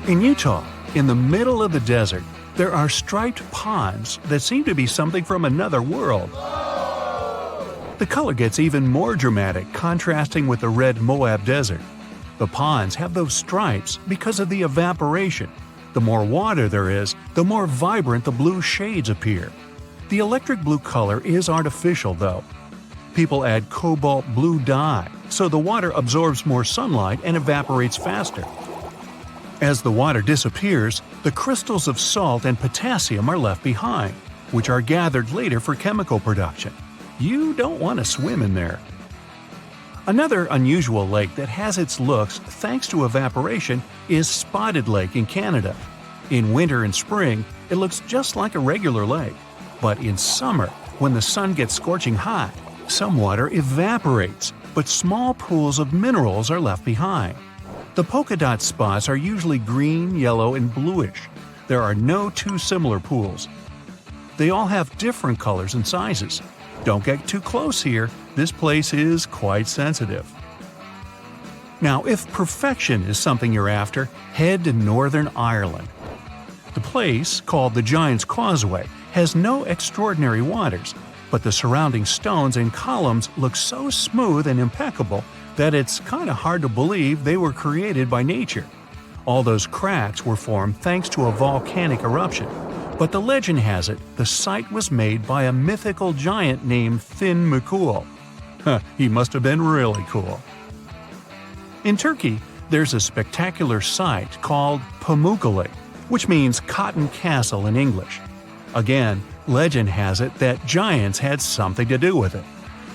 In Utah, in the middle of the desert, there are striped ponds that seem to be something from another world. The color gets even more dramatic, contrasting with the red Moab desert. The ponds have those stripes because of the evaporation. The more water there is, the more vibrant the blue shades appear. The electric blue color is artificial, though. People add cobalt blue dye, so the water absorbs more sunlight and evaporates faster. As the water disappears, the crystals of salt and potassium are left behind, which are gathered later for chemical production. You don't want to swim in there. Another unusual lake that has its looks thanks to evaporation is Spotted Lake in Canada. In winter and spring, it looks just like a regular lake. But in summer, when the sun gets scorching hot, some water evaporates, but small pools of minerals are left behind. The polka dot spots are usually green, yellow, and bluish. There are no two similar pools. They all have different colors and sizes. Don't get too close here, this place is quite sensitive. Now, if perfection is something you're after, head to Northern Ireland. The place, called the Giant's Causeway, has no extraordinary waters, but the surrounding stones and columns look so smooth and impeccable that it's kind of hard to believe they were created by nature. All those cracks were formed thanks to a volcanic eruption, but the legend has it the site was made by a mythical giant named Fin McCool. He must have been really cool. In Turkey, there's a spectacular site called Pamukkale, which means cotton castle in English. Again, legend has it that giants had something to do with it.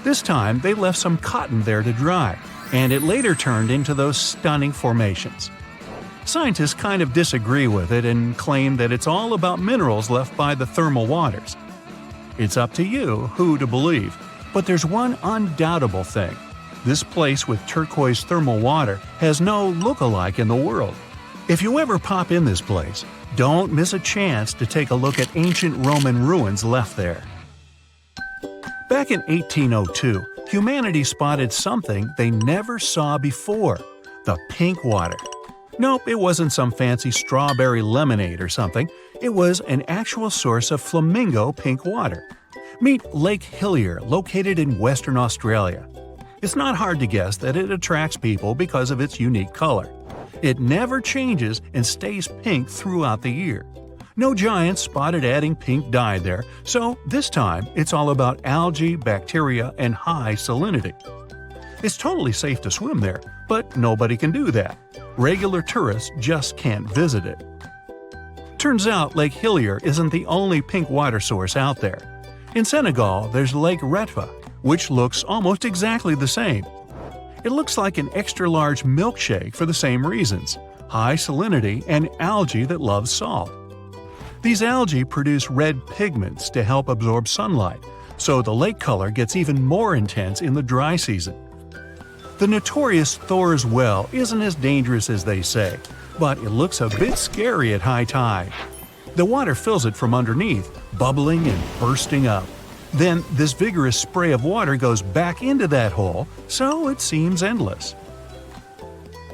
This time, they left some cotton there to dry, and it later turned into those stunning formations. Scientists kind of disagree with it and claim that it's all about minerals left by the thermal waters. It's up to you who to believe, but there's one undoubtable thing. This place with turquoise thermal water has no look-alike in the world. If you ever pop in this place, don't miss a chance to take a look at ancient Roman ruins left there. Back in 1802, humanity spotted something they never saw before – the pink water. Nope, it wasn't some fancy strawberry lemonade or something. It was an actual source of flamingo pink water. Meet Lake Hillier, located in Western Australia. It's not hard to guess that it attracts people because of its unique color. It never changes and stays pink throughout the year. No giants spotted adding pink dye there, so this time it's all about algae, bacteria, and high salinity. It's totally safe to swim there, but nobody can do that. Regular tourists just can't visit it. Turns out Lake Hillier isn't the only pink water source out there. In Senegal, there's Lake Retva, which looks almost exactly the same. It looks like an extra-large milkshake for the same reasons – high salinity and algae that loves salt. These algae produce red pigments to help absorb sunlight, so the lake color gets even more intense in the dry season. The notorious Thor's Well isn't as dangerous as they say, but it looks a bit scary at high tide. The water fills it from underneath, bubbling and bursting up. Then this vigorous spray of water goes back into that hole, so it seems endless.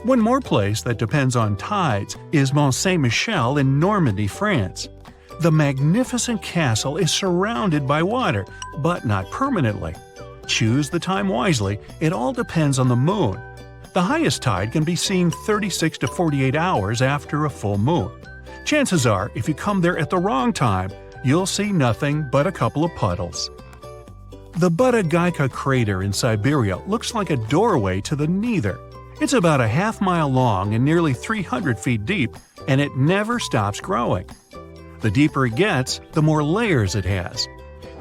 One more place that depends on tides is Mont Saint-Michel in Normandy, France. The magnificent castle is surrounded by water, but not permanently. Choose the time wisely, it all depends on the moon. The highest tide can be seen 36 to 48 hours after a full moon. Chances are, if you come there at the wrong time, you'll see nothing but a couple of puddles. The Budagayka crater in Siberia looks like a doorway to the neither. It's about a half-mile long and nearly 300 feet deep, and it never stops growing. The deeper it gets, the more layers it has.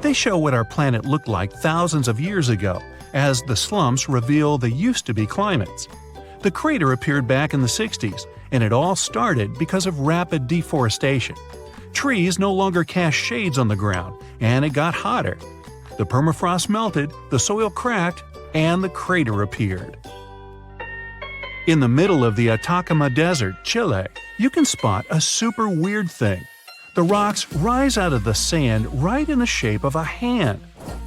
They show what our planet looked like thousands of years ago, as the slumps reveal the used-to-be climates. The crater appeared back in the 60s, and it all started because of rapid deforestation. Trees no longer cast shades on the ground, and it got hotter. The permafrost melted, the soil cracked, and the crater appeared. In the middle of the Atacama Desert, Chile, you can spot a super weird thing. The rocks rise out of the sand right in the shape of a hand.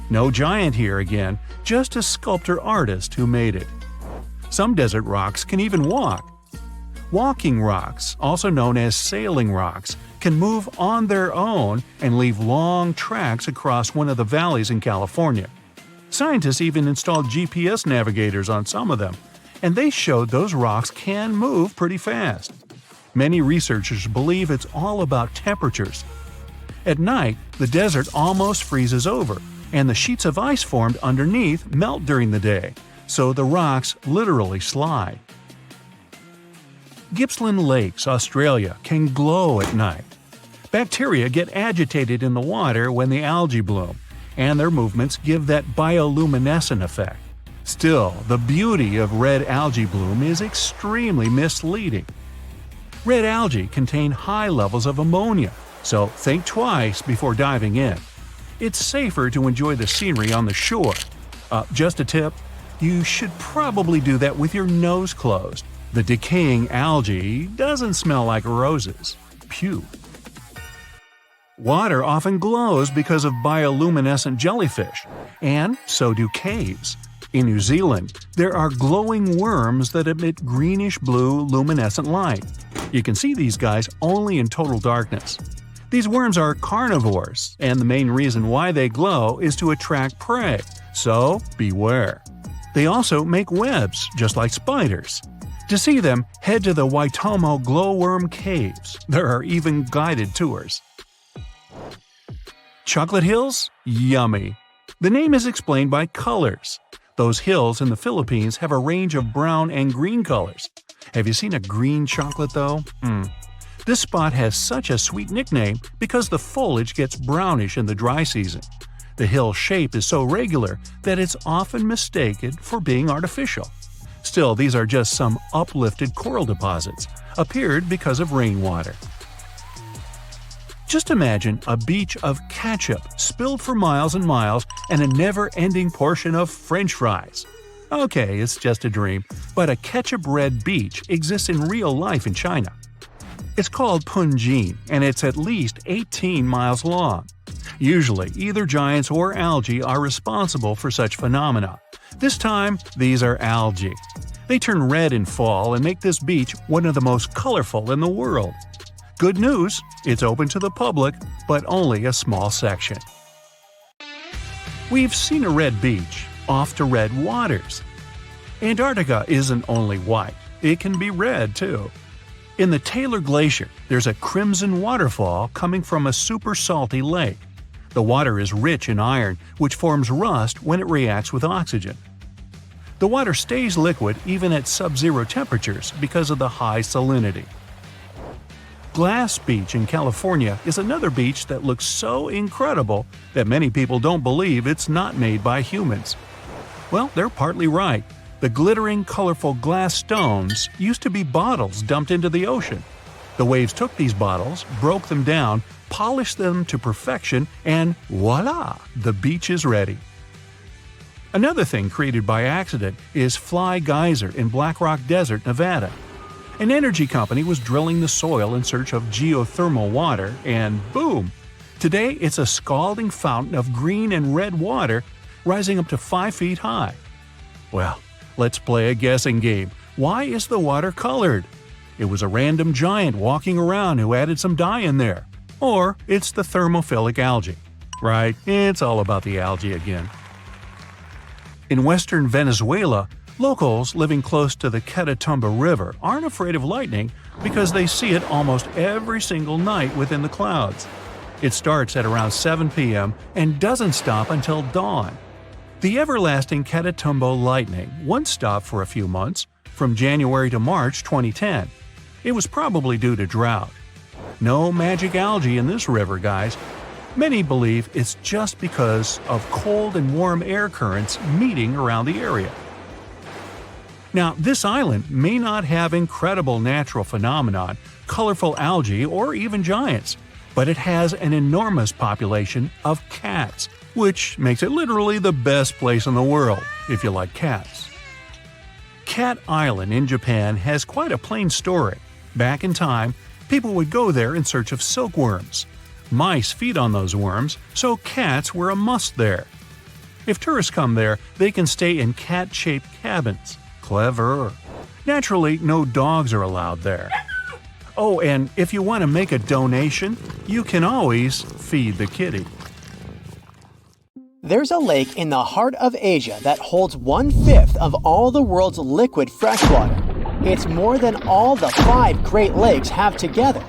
No giant here again, just a sculptor-artist who made it. Some desert rocks can even walk. Walking rocks, also known as sailing rocks, can move on their own and leave long tracks across one of the valleys in California. Scientists even installed GPS navigators on some of them, and they showed those rocks can move pretty fast. Many researchers believe it's all about temperatures. At night, the desert almost freezes over, and the sheets of ice formed underneath melt during the day, so the rocks literally slide. Gippsland Lakes, Australia, can glow at night. Bacteria get agitated in the water when the algae bloom, and their movements give that bioluminescent effect. Still, the beauty of red algae bloom is extremely misleading. Red algae contain high levels of ammonia, so think twice before diving in. It's safer to enjoy the scenery on the shore. Just a tip, you should probably do that with your nose closed. The decaying algae doesn't smell like roses. Phew. Water often glows because of bioluminescent jellyfish, and so do caves. In New Zealand, there are glowing worms that emit greenish-blue luminescent light. You can see these guys only in total darkness. These worms are carnivores, and the main reason why they glow is to attract prey, so beware. They also make webs, just like spiders. To see them, head to the Waitomo glowworm caves. There are even guided tours. Chocolate hills? Yummy! The name is explained by colors. Those hills in the Philippines have a range of brown and green colors. Have you seen a green chocolate though? This spot has such a sweet nickname because the foliage gets brownish in the dry season. The hill shape is so regular that it's often mistaken for being artificial. Still, these are just some uplifted coral deposits, appeared because of rainwater. Just imagine a beach of ketchup spilled for miles and miles and a never-ending portion of French fries. Okay, it's just a dream, but a ketchup-red beach exists in real life in China. It's called Punjin, and it's at least 18 miles long. Usually, either giants or algae are responsible for such phenomena. This time, these are algae. They turn red in fall and make this beach one of the most colorful in the world. Good news, it's open to the public, but only a small section. We've seen a red beach, off to red waters. Antarctica isn't only white, it can be red too. In the Taylor Glacier, there's a crimson waterfall coming from a super salty lake. The water is rich in iron, which forms rust when it reacts with oxygen. The water stays liquid even at sub-zero temperatures because of the high salinity. Glass Beach in California is another beach that looks so incredible that many people don't believe it's not made by humans. Well, they're partly right. The glittering, colorful glass stones used to be bottles dumped into the ocean. The waves took these bottles, broke them down, polished them to perfection, and voila! The beach is ready. Another thing created by accident is Fly Geyser in Black Rock Desert, Nevada. An energy company was drilling the soil in search of geothermal water, and boom! Today it's a scalding fountain of green and red water rising up to 5 feet high. Well, let's play a guessing game. Why is the water colored? It was a random giant walking around who added some dye in there. Or it's the thermophilic algae. Right, it's all about the algae again. In western Venezuela, locals living close to the Catatumbo River aren't afraid of lightning because they see it almost every single night within the clouds. It starts at around 7 p.m. and doesn't stop until dawn. The everlasting Catatumbo lightning once stopped for a few months, from January to March 2010. It was probably due to drought. No magic algae in this river, guys. Many believe it's just because of cold and warm air currents meeting around the area. Now, this island may not have incredible natural phenomenon, colorful algae, or even giants, but it has an enormous population of cats, which makes it literally the best place in the world, if you like cats. Cat Island in Japan has quite a plain story. Back in time, people would go there in search of silkworms. Mice feed on those worms, so cats were a must there. If tourists come there, they can stay in cat-shaped cabins. Clever. Naturally, no dogs are allowed there. Oh, and if you want to make a donation, you can always feed the kitty. There's a lake in the heart of Asia that holds 1/5 of all the world's liquid freshwater. It's more than all the 5 Great Lakes have together.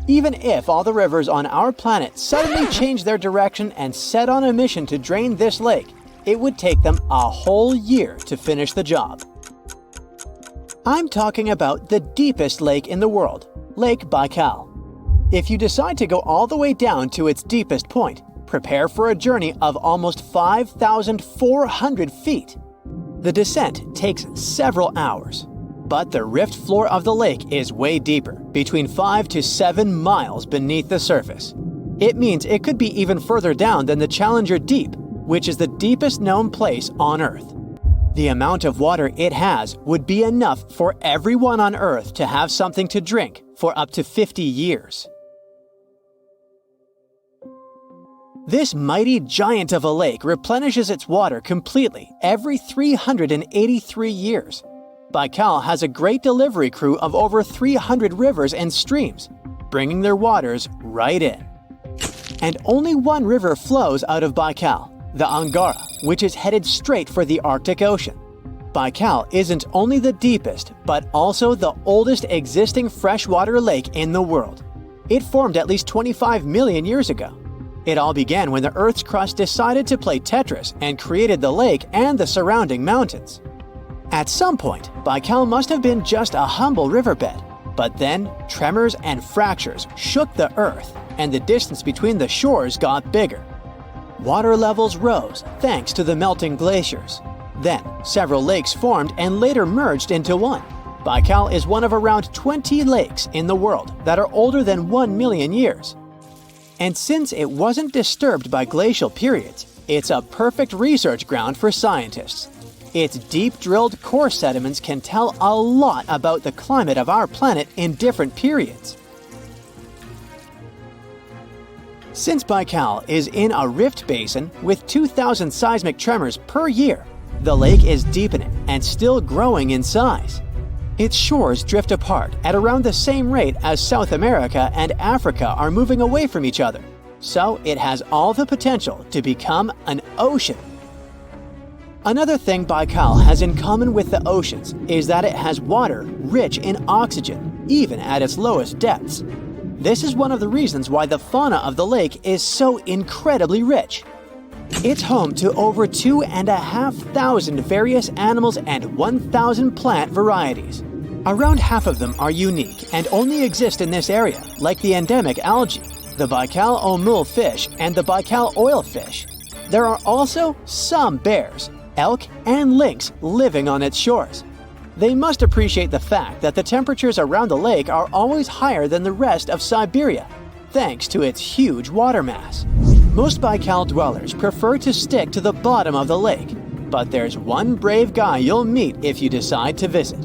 Even if all the rivers on our planet suddenly changed their direction and set on a mission to drain this lake, it would take them a whole year to finish the job. I'm talking about the deepest lake in the world, Lake Baikal. If you decide to go all the way down to its deepest point, prepare for a journey of almost 5,400 feet. The descent takes several hours, but the rift floor of the lake is way deeper, between 5 to 7 miles beneath the surface. It means it could be even further down than the Challenger Deep, which is the deepest known place on Earth. The amount of water it has would be enough for everyone on Earth to have something to drink for up to 50 years. This mighty giant of a lake replenishes its water completely every 383 years. Baikal has a great delivery crew of over 300 rivers and streams, bringing their waters right in. And only one river flows out of Baikal, the Angara, which is headed straight for the Arctic Ocean. Baikal isn't only the deepest, but also the oldest existing freshwater lake in the world. It formed at least 25 million years ago. It all began when the Earth's crust decided to play Tetris and created the lake and the surrounding mountains. At some point, Baikal must have been just a humble riverbed, but then tremors and fractures shook the Earth, and the distance between the shores got bigger. Water levels rose thanks to the melting glaciers. Then, several lakes formed and later merged into one. Baikal is one of around 20 lakes in the world that are older than 1 million years. And since it wasn't disturbed by glacial periods, it's a perfect research ground for scientists. Its deep-drilled core sediments can tell a lot about the climate of our planet in different periods. Since Baikal is in a rift basin with 2,000 seismic tremors per year, the lake is deepening and still growing in size. Its shores drift apart at around the same rate as South America and Africa are moving away from each other, so it has all the potential to become an ocean. Another thing Baikal has in common with the oceans is that it has water rich in oxygen, even at its lowest depths. This is one of the reasons why the fauna of the lake is so incredibly rich. It's home to over 2,500 various animals and 1,000 plant varieties. Around half of them are unique and only exist in this area, like the endemic algae, the Baikal omul fish, and the Baikal oilfish. There are also some bears, elk, and lynx living on its shores. They must appreciate the fact that the temperatures around the lake are always higher than the rest of Siberia, thanks to its huge water mass. Most Baikal dwellers prefer to stick to the bottom of the lake, but there's one brave guy you'll meet if you decide to visit.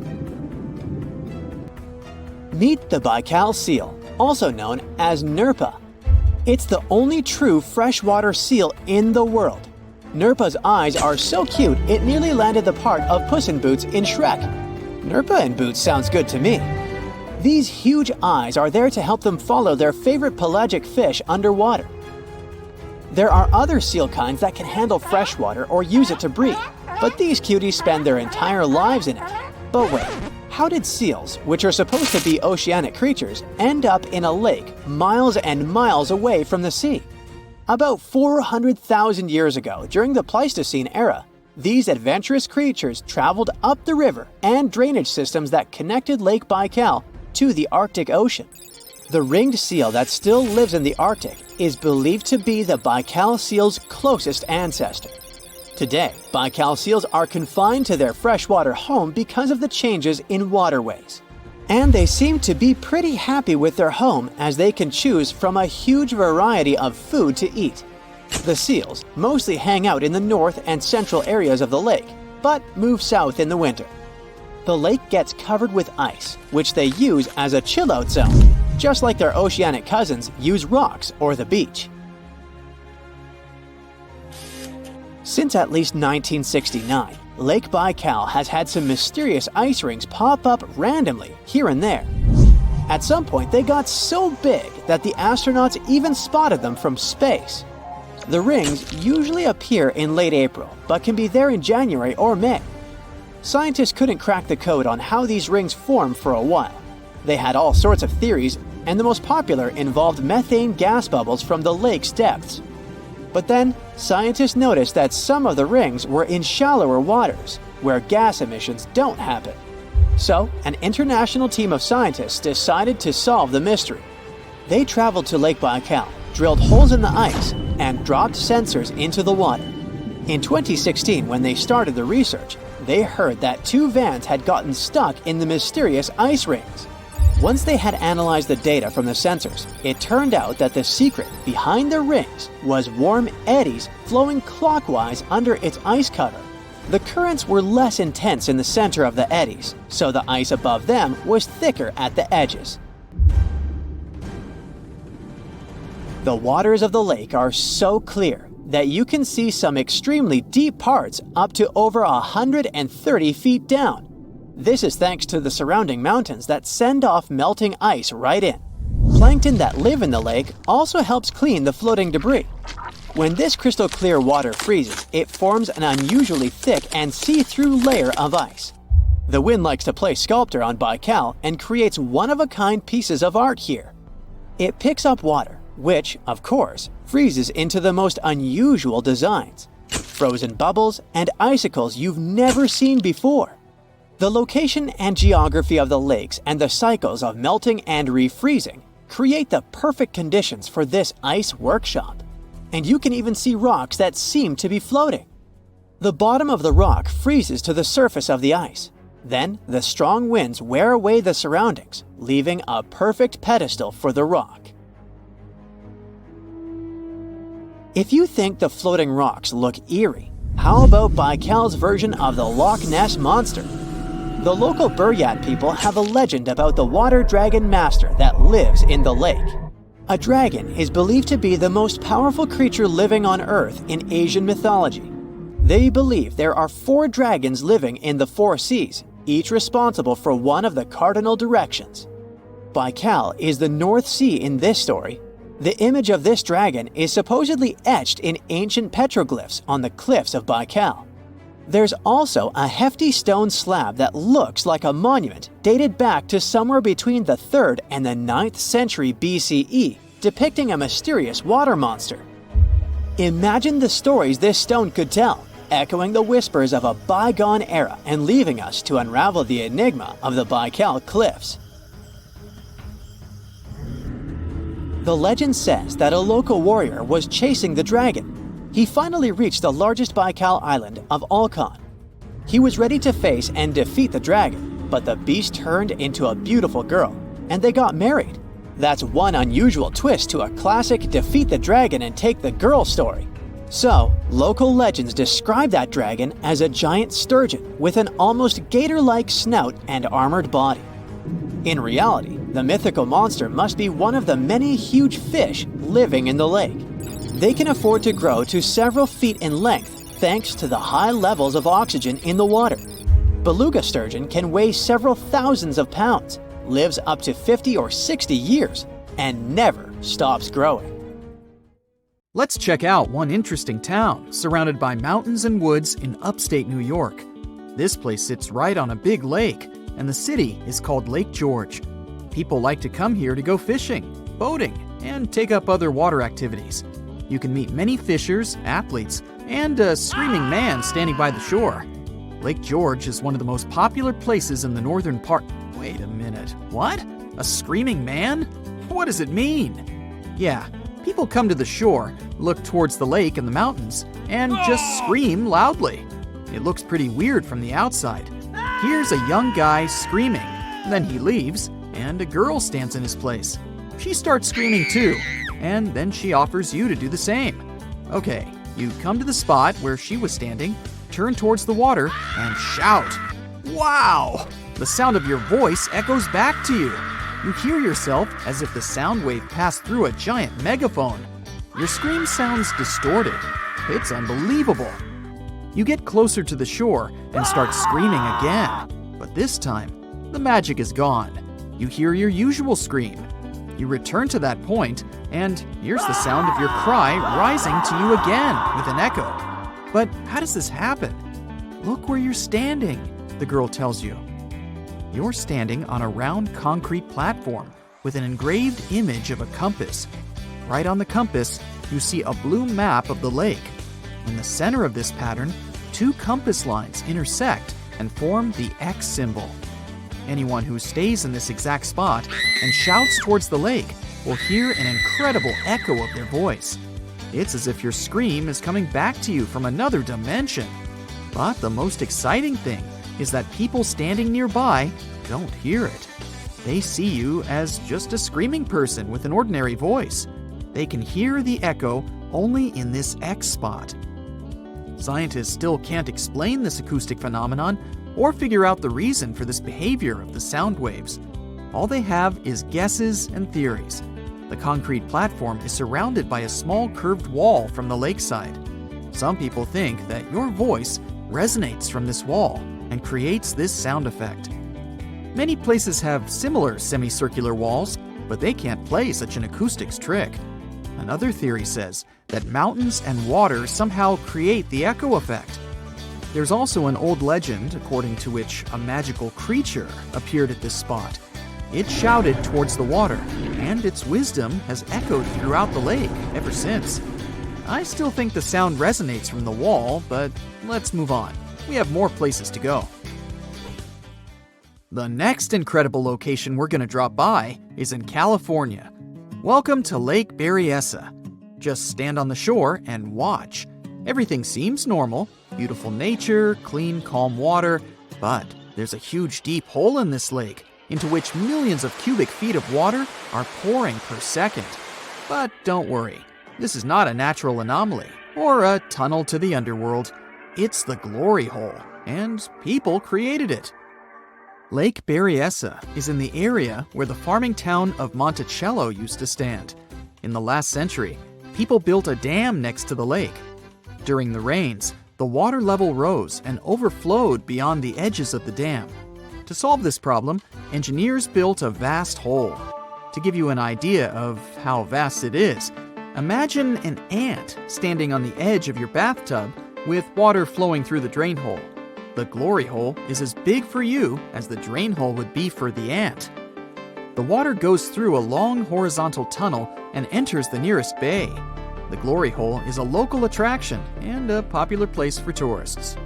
Meet the Baikal seal, also known as Nerpa. It's the only true freshwater seal in the world. Nerpa's eyes are so cute it nearly landed the part of Puss in Boots in Shrek. Nerpa in Boots sounds good to me. These huge eyes are there to help them follow their favorite pelagic fish underwater. There are other seal kinds that can handle freshwater or use it to breathe, but these cuties spend their entire lives in it. But wait, how did seals, which are supposed to be oceanic creatures, end up in a lake miles and miles away from the sea? About 400,000 years ago, during the Pleistocene era, these adventurous creatures traveled up the river and drainage systems that connected Lake Baikal to the Arctic Ocean. The ringed seal that still lives in the Arctic is believed to be the Baikal seal's closest ancestor. Today, Baikal seals are confined to their freshwater home because of the changes in waterways. And they seem to be pretty happy with their home as they can choose from a huge variety of food to eat. The seals mostly hang out in the north and central areas of the lake, but move south in the winter. The lake gets covered with ice, which they use as a chill-out zone, just like their oceanic cousins use rocks or the beach. Since at least 1969, Lake Baikal has had some mysterious ice rings pop up randomly here and there. At some point, they got so big that the astronauts even spotted them from space. The rings usually appear in late April, but can be there in January or May. Scientists couldn't crack the code on how these rings form for a while. They had all sorts of theories, and the most popular involved methane gas bubbles from the lake's depths. But then, scientists noticed that some of the rings were in shallower waters, where gas emissions don't happen. So, an international team of scientists decided to solve the mystery. They traveled to Lake Baikal, drilled holes in the ice, and dropped sensors into the water. In 2016, when they started the research, they heard that 2 vans had gotten stuck in the mysterious ice rings. Once they had analyzed the data from the sensors, it turned out that the secret behind the rings was warm eddies flowing clockwise under its ice cover. The currents were less intense in the center of the eddies, so the ice above them was thicker at the edges. The waters of the lake are so clear that you can see some extremely deep parts up to over 130 feet down. This is thanks to the surrounding mountains that send off melting ice right in. Plankton that live in the lake also helps clean the floating debris. When this crystal clear water freezes, it forms an unusually thick and see-through layer of ice. The wind likes to play sculptor on Baikal and creates one-of-a-kind pieces of art here. It picks up water, which, of course, freezes into the most unusual designs. Frozen bubbles and icicles you've never seen before. The location and geography of the lakes and the cycles of melting and refreezing create the perfect conditions for this ice workshop. And you can even see rocks that seem to be floating. The bottom of the rock freezes to the surface of the ice. Then, the strong winds wear away the surroundings, leaving a perfect pedestal for the rock. If you think the floating rocks look eerie, how about Baikal's version of the Loch Ness Monster? The local Buryat people have a legend about the water dragon master that lives in the lake. A dragon is believed to be the most powerful creature living on Earth in Asian mythology. They believe there are 4 dragons living in the 4 seas, each responsible for one of the cardinal directions. Baikal is the North Sea in this story. The image of this dragon is supposedly etched in ancient petroglyphs on the cliffs of Baikal. There's also a hefty stone slab that looks like a monument dated back to somewhere between the 3rd and the 9th century BCE, depicting a mysterious water monster. Imagine the stories this stone could tell, echoing the whispers of a bygone era and leaving us to unravel the enigma of the Baikal cliffs. The legend says that a local warrior was chasing the dragon. He finally reached the largest Baikal island of Alkan. He was ready to face and defeat the dragon, but the beast turned into a beautiful girl, and they got married. That's one unusual twist to a classic defeat the dragon and take the girl story. So, local legends describe that dragon as a giant sturgeon with an almost gator-like snout and armored body. In reality, the mythical monster must be one of the many huge fish living in the lake. They can afford to grow to several feet in length thanks to the high levels of oxygen in the water. Beluga sturgeon can weigh several thousands of pounds, lives up to 50 or 60 years, and never stops growing. Let's check out one interesting town surrounded by mountains and woods in upstate New York. This place sits right on a big lake, and the city is called Lake George. People like to come here to go fishing, boating, and take up other water activities. You can meet many fishers, athletes, and a screaming man standing by the shore. Lake George is one of the most popular places in the northern part. Wait a minute, what? A screaming man? What does it mean? Yeah, people come to the shore, look towards the lake and the mountains, and just scream loudly. It looks pretty weird from the outside. Here's a young guy screaming, then he leaves, and a girl stands in his place. She starts screaming too, and then she offers you to do the same. Okay, you come to the spot where she was standing, turn towards the water, and shout. Wow! The sound of your voice echoes back to you. You hear yourself as if the sound wave passed through a giant megaphone. Your scream sounds distorted. It's unbelievable. You get closer to the shore and start screaming again. But this time, the magic is gone. You hear your usual scream. You return to that point, and here's the sound of your cry rising to you again with an echo. But how does this happen? Look where you're standing, the girl tells you. You're standing on a round concrete platform with an engraved image of a compass. Right on the compass, you see a blue map of the lake. In the center of this pattern, two compass lines intersect and form the X symbol. Anyone who stays in this exact spot and shouts towards the lake will hear an incredible echo of their voice. It's as if your scream is coming back to you from another dimension. But the most exciting thing is that people standing nearby don't hear it. They see you as just a screaming person with an ordinary voice. They can hear the echo only in this X spot. Scientists still can't explain this acoustic phenomenon or figure out the reason for this behavior of the sound waves. All they have is guesses and theories. The concrete platform is surrounded by a small curved wall from the lakeside. Some people think that your voice resonates from this wall and creates this sound effect. Many places have similar semicircular walls, but they can't play such an acoustics trick. Another theory says that mountains and water somehow create the echo effect. There's also an old legend according to which a magical creature appeared at this spot. It shouted towards the water, and its wisdom has echoed throughout the lake ever since. I still think the sound resonates from the wall, but let's move on. We have more places to go. The next incredible location we're going to drop by is in California. Welcome to Lake Berryessa. Just stand on the shore and watch. Everything seems normal, beautiful nature, clean, calm water, but there's a huge deep hole in this lake into which millions of cubic feet of water are pouring per second. But don't worry, this is not a natural anomaly or a tunnel to the underworld. It's the glory hole, and people created it. Lake Berryessa is in the area where the farming town of Monticello used to stand. In the last century, people built a dam next to the lake. During the rains, the water level rose and overflowed beyond the edges of the dam. To solve this problem, engineers built a vast hole. To give you an idea of how vast it is, imagine an ant standing on the edge of your bathtub with water flowing through the drain hole. The glory hole is as big for you as the drain hole would be for the ant. The water goes through a long horizontal tunnel and enters the nearest bay. The glory hole is a local attraction and a popular place for tourists.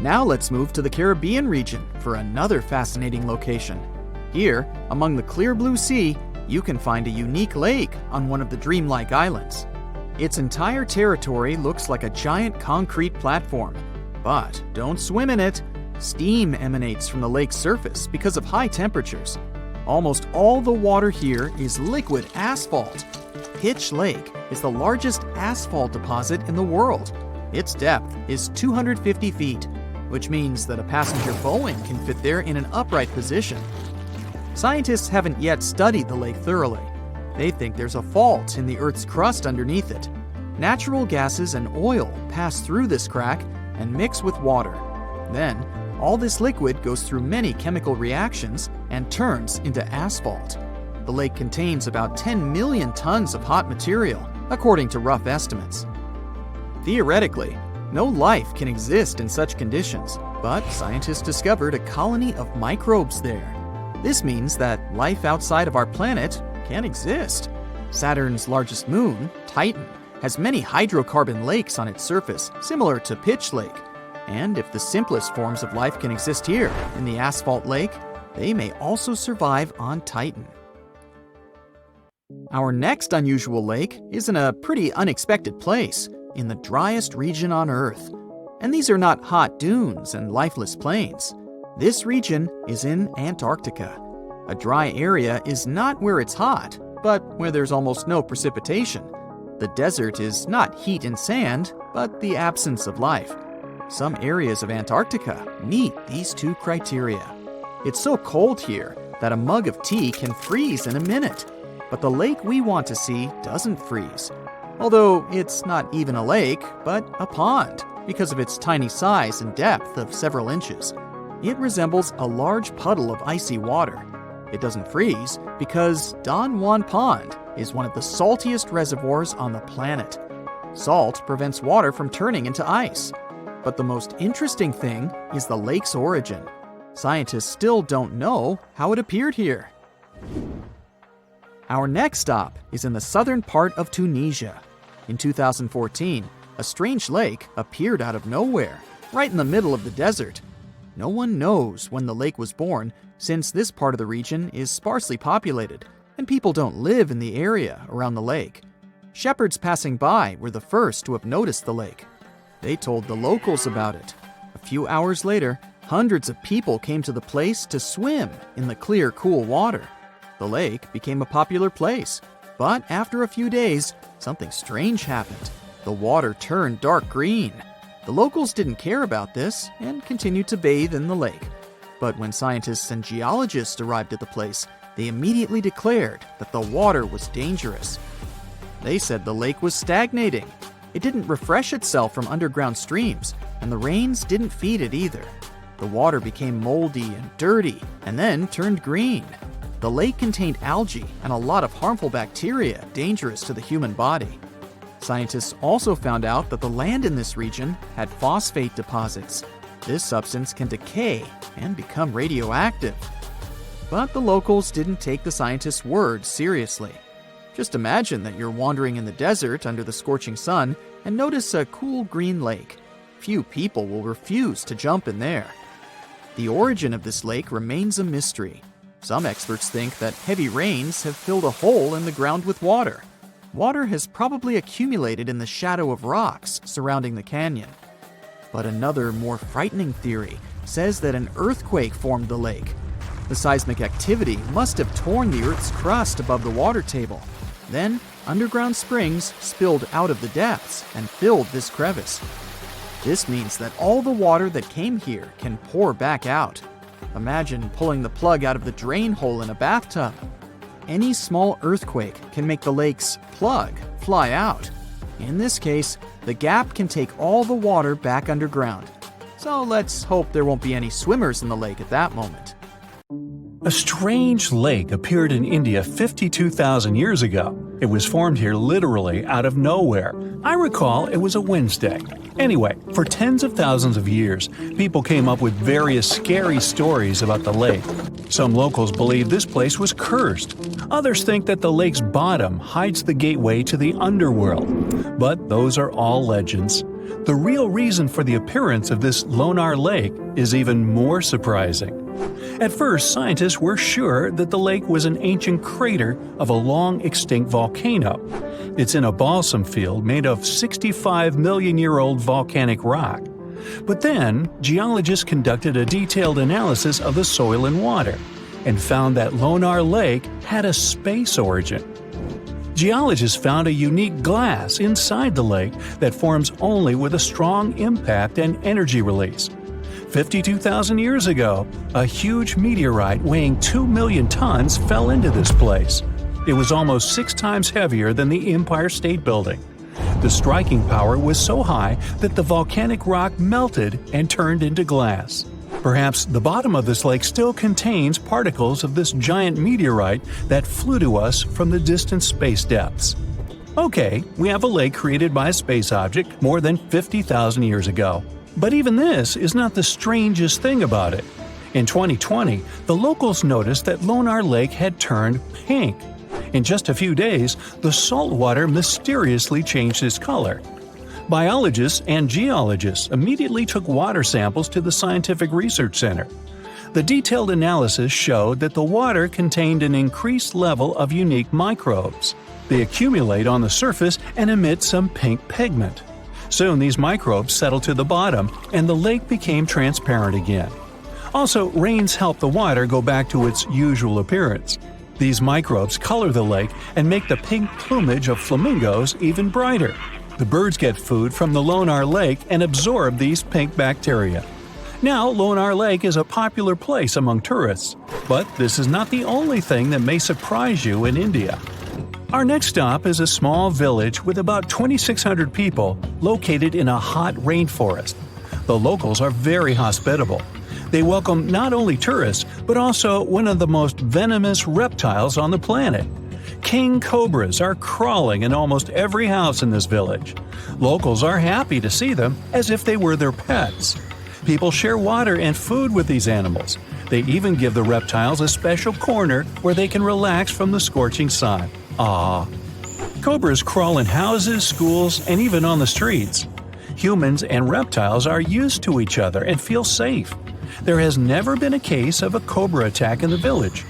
Now let's move to the Caribbean region for another fascinating location. Here, among the clear blue sea, you can find a unique lake on one of the dreamlike islands. Its entire territory looks like a giant concrete platform. But don't swim in it. Steam emanates from the lake's surface because of high temperatures. Almost all the water here is liquid asphalt. Pitch Lake is the largest asphalt deposit in the world. Its depth is 250 feet, which means that a passenger Boeing can fit there in an upright position. Scientists haven't yet studied the lake thoroughly. They think there's a fault in the Earth's crust underneath it. Natural gases and oil pass through this crack and mix with water. Then, all this liquid goes through many chemical reactions and turns into asphalt. The lake contains about 10 million tons of hot material, according to rough estimates. Theoretically, no life can exist in such conditions, but scientists discovered a colony of microbes there. This means that life outside of our planet can exist. Saturn's largest moon, Titan, has many hydrocarbon lakes on its surface, similar to Pitch Lake. And if the simplest forms of life can exist here, in the asphalt lake, they may also survive on Titan. Our next unusual lake is in a pretty unexpected place, in the driest region on Earth. And these are not hot dunes and lifeless plains. This region is in Antarctica. A dry area is not where it's hot, but where there's almost no precipitation. The desert is not heat and sand, but the absence of life. Some areas of Antarctica meet these two criteria. It's so cold here that a mug of tea can freeze in a minute, but the lake we want to see doesn't freeze. although it's not even a lake, but a pond because of its tiny size and depth of several inches. It resembles a large puddle of icy water. It doesn't freeze because Don Juan Pond is one of the saltiest reservoirs on the planet. Salt prevents water from turning into ice. But the most interesting thing is the lake's origin. Scientists still don't know how it appeared here. Our next stop is in the southern part of Tunisia. In 2014, a strange lake appeared out of nowhere, right in the middle of the desert. No one knows when the lake was born, since this part of the region is sparsely populated, and people don't live in the area around the lake. Shepherds passing by were the first to have noticed the lake. They told the locals about it. A few hours later, hundreds of people came to the place to swim in the clear, cool water. The lake became a popular place, but after a few days, something strange happened. The water turned dark green. The locals didn't care about this and continued to bathe in the lake. But when scientists and geologists arrived at the place, they immediately declared that the water was dangerous. They said the lake was stagnating. It didn't refresh itself from underground streams, and the rains didn't feed it either. The water became moldy and dirty, and then turned green. The lake contained algae and a lot of harmful bacteria dangerous to the human body. Scientists also found out that the land in this region had phosphate deposits. This substance can decay and become radioactive. But the locals didn't take the scientists' words seriously. Just imagine that you're wandering in the desert under the scorching sun and notice a cool green lake. Few people will refuse to jump in there. The origin of this lake remains a mystery. Some experts think that heavy rains have filled a hole in the ground with water. Water has probably accumulated in the shadow of rocks surrounding the canyon. But another, more frightening theory says that an earthquake formed the lake. The seismic activity must have torn the Earth's crust above the water table. Then, underground springs spilled out of the depths and filled this crevice. This means that all the water that came here can pour back out. Imagine pulling the plug out of the drain hole in a bathtub. Any small earthquake can make the lake's plug fly out. In this case, the gap can take all the water back underground. So let's hope there won't be any swimmers in the lake at that moment. A strange lake appeared in India 52,000 years ago. It was formed here literally out of nowhere. I recall it was a Wednesday. Anyway, for tens of thousands of years, people came up with various scary stories about the lake. Some locals believe this place was cursed. Others think that the lake's bottom hides the gateway to the underworld. But those are all legends. The real reason for the appearance of this Lonar Lake is even more surprising. At first, scientists were sure that the lake was an ancient crater of a long-extinct volcano. It's in a balsam field made of 65-million-year-old volcanic rock. But then, geologists conducted a detailed analysis of the soil and water and found that Lonar Lake had a space origin. Geologists found a unique glass inside the lake that forms only with a strong impact and energy release. 52,000 years ago, a huge meteorite weighing 2 million tons fell into this place. It was almost 6 times heavier than the Empire State Building. The striking power was so high that the volcanic rock melted and turned into glass. Perhaps the bottom of this lake still contains particles of this giant meteorite that flew to us from the distant space depths. Okay, we have a lake created by a space object more than 50,000 years ago. But even this is not the strangest thing about it. In 2020, the locals noticed that Lonar Lake had turned pink. In just a few days, the salt water mysteriously changed its color. Biologists and geologists immediately took water samples to the Scientific Research Center. The detailed analysis showed that the water contained an increased level of unique microbes. They accumulate on the surface and emit some pink pigment. Soon these microbes settled to the bottom, and the lake became transparent again. Also, rains help the water go back to its usual appearance. These microbes color the lake and make the pink plumage of flamingos even brighter. The birds get food from the Lonar Lake and absorb these pink bacteria. Now, Lonar Lake is a popular place among tourists. But this is not the only thing that may surprise you in India. Our next stop is a small village with about 2,600 people located in a hot rainforest. The locals are very hospitable. They welcome not only tourists, but also one of the most venomous reptiles on the planet. King cobras are crawling in almost every house in this village. Locals are happy to see them as if they were their pets. People share water and food with these animals. They even give the reptiles a special corner where they can relax from the scorching sun. Ah, cobras crawl in houses, schools, and even on the streets. Humans and reptiles are used to each other and feel safe. There has never been a case of a cobra attack in the village.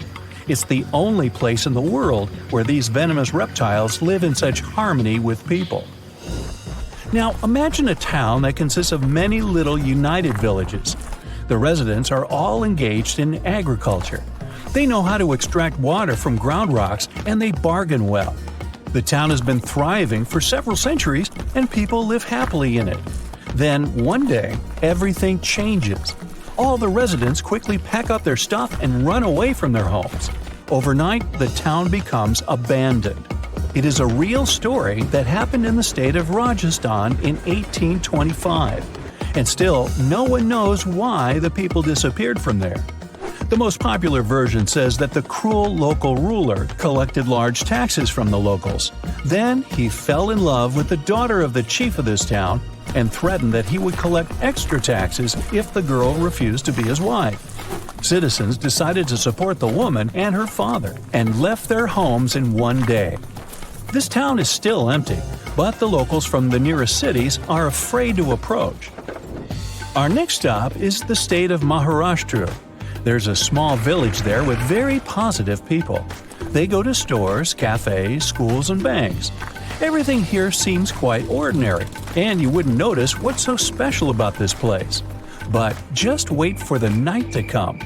It's the only place in the world where these venomous reptiles live in such harmony with people. Now, imagine a town that consists of many little united villages. The residents are all engaged in agriculture. They know how to extract water from ground rocks, and they bargain well. The town has been thriving for several centuries, and people live happily in it. Then, one day, everything changes. All the residents quickly pack up their stuff and run away from their homes. Overnight, the town becomes abandoned. It is a real story that happened in the state of Rajasthan in 1825. And still, no one knows why the people disappeared from there. The most popular version says that the cruel local ruler collected large taxes from the locals. Then he fell in love with the daughter of the chief of this town and threatened that he would collect extra taxes if the girl refused to be his wife. Citizens decided to support the woman and her father and left their homes in one day. This town is still empty, but the locals from the nearest cities are afraid to approach. Our next stop is the state of Maharashtra. There's a small village there with very positive people. They go to stores, cafes, schools, and banks. Everything here seems quite ordinary, and you wouldn't notice what's so special about this place. But just wait for the night to come.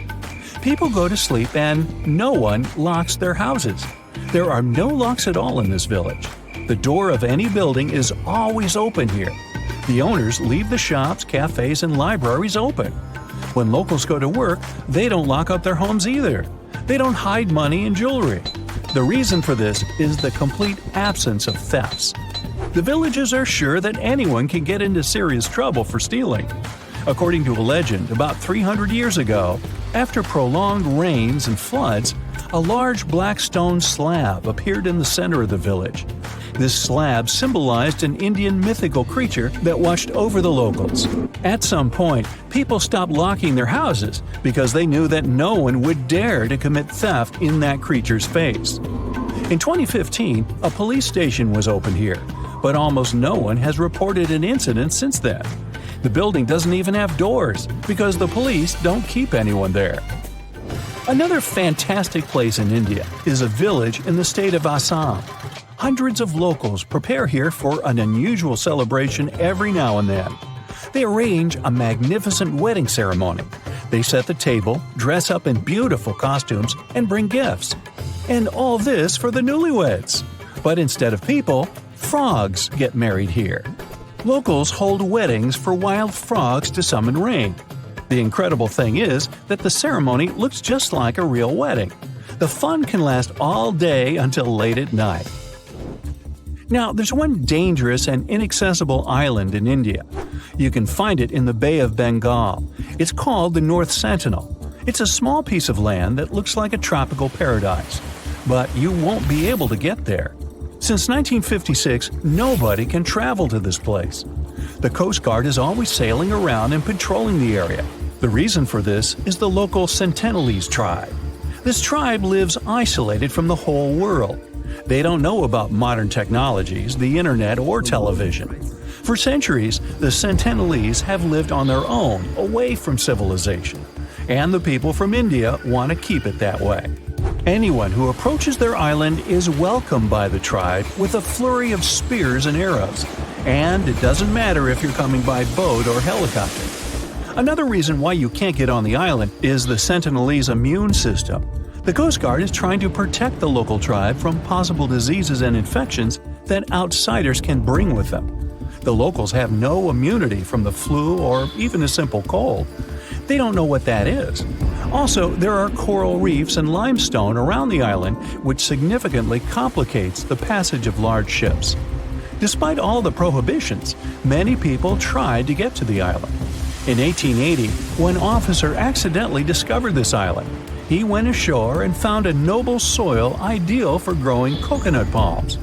People go to sleep and no one locks their houses. There are no locks at all in this village. The door of any building is always open here. The owners leave the shops, cafes, and libraries open. When locals go to work, they don't lock up their homes either. They don't hide money and jewelry. The reason for this is the complete absence of thefts. The villagers are sure that anyone can get into serious trouble for stealing. According to a legend, about 300 years ago, after prolonged rains and floods, a large black stone slab appeared in the center of the village. This slab symbolized an Indian mythical creature that watched over the locals. At some point, people stopped locking their houses because they knew that no one would dare to commit theft in that creature's face. In 2015, a police station was opened here, but almost no one has reported an incident since then. The building doesn't even have doors because the police don't keep anyone there. Another fantastic place in India is a village in the state of Assam. Hundreds of locals prepare here for an unusual celebration every now and then. They arrange a magnificent wedding ceremony. They set the table, dress up in beautiful costumes, and bring gifts. And all this for the newlyweds. But instead of people, frogs get married here. Locals hold weddings for wild frogs to summon rain. The incredible thing is that the ceremony looks just like a real wedding. The fun can last all day until late at night. Now, there's one dangerous and inaccessible island in India. You can find it in the Bay of Bengal. It's called the North Sentinel. It's a small piece of land that looks like a tropical paradise. But you won't be able to get there. Since 1956, nobody can travel to this place. The Coast Guard is always sailing around and patrolling the area. The reason for this is the local Sentinelese tribe. This tribe lives isolated from the whole world. They don't know about modern technologies, the internet, or television. For centuries, the Sentinelese have lived on their own, away from civilization. And the people from India want to keep it that way. Anyone who approaches their island is welcomed by the tribe with a flurry of spears and arrows. And it doesn't matter if you're coming by boat or helicopter. Another reason why you can't get on the island is the Sentinelese immune system. The Coast Guard is trying to protect the local tribe from possible diseases and infections that outsiders can bring with them. The locals have no immunity from the flu or even a simple cold. They don't know what that is. Also, there are coral reefs and limestone around the island, which significantly complicates the passage of large ships. Despite all the prohibitions, many people tried to get to the island. In 1880, one officer accidentally discovered this island. He went ashore and found a noble soil ideal for growing coconut palms.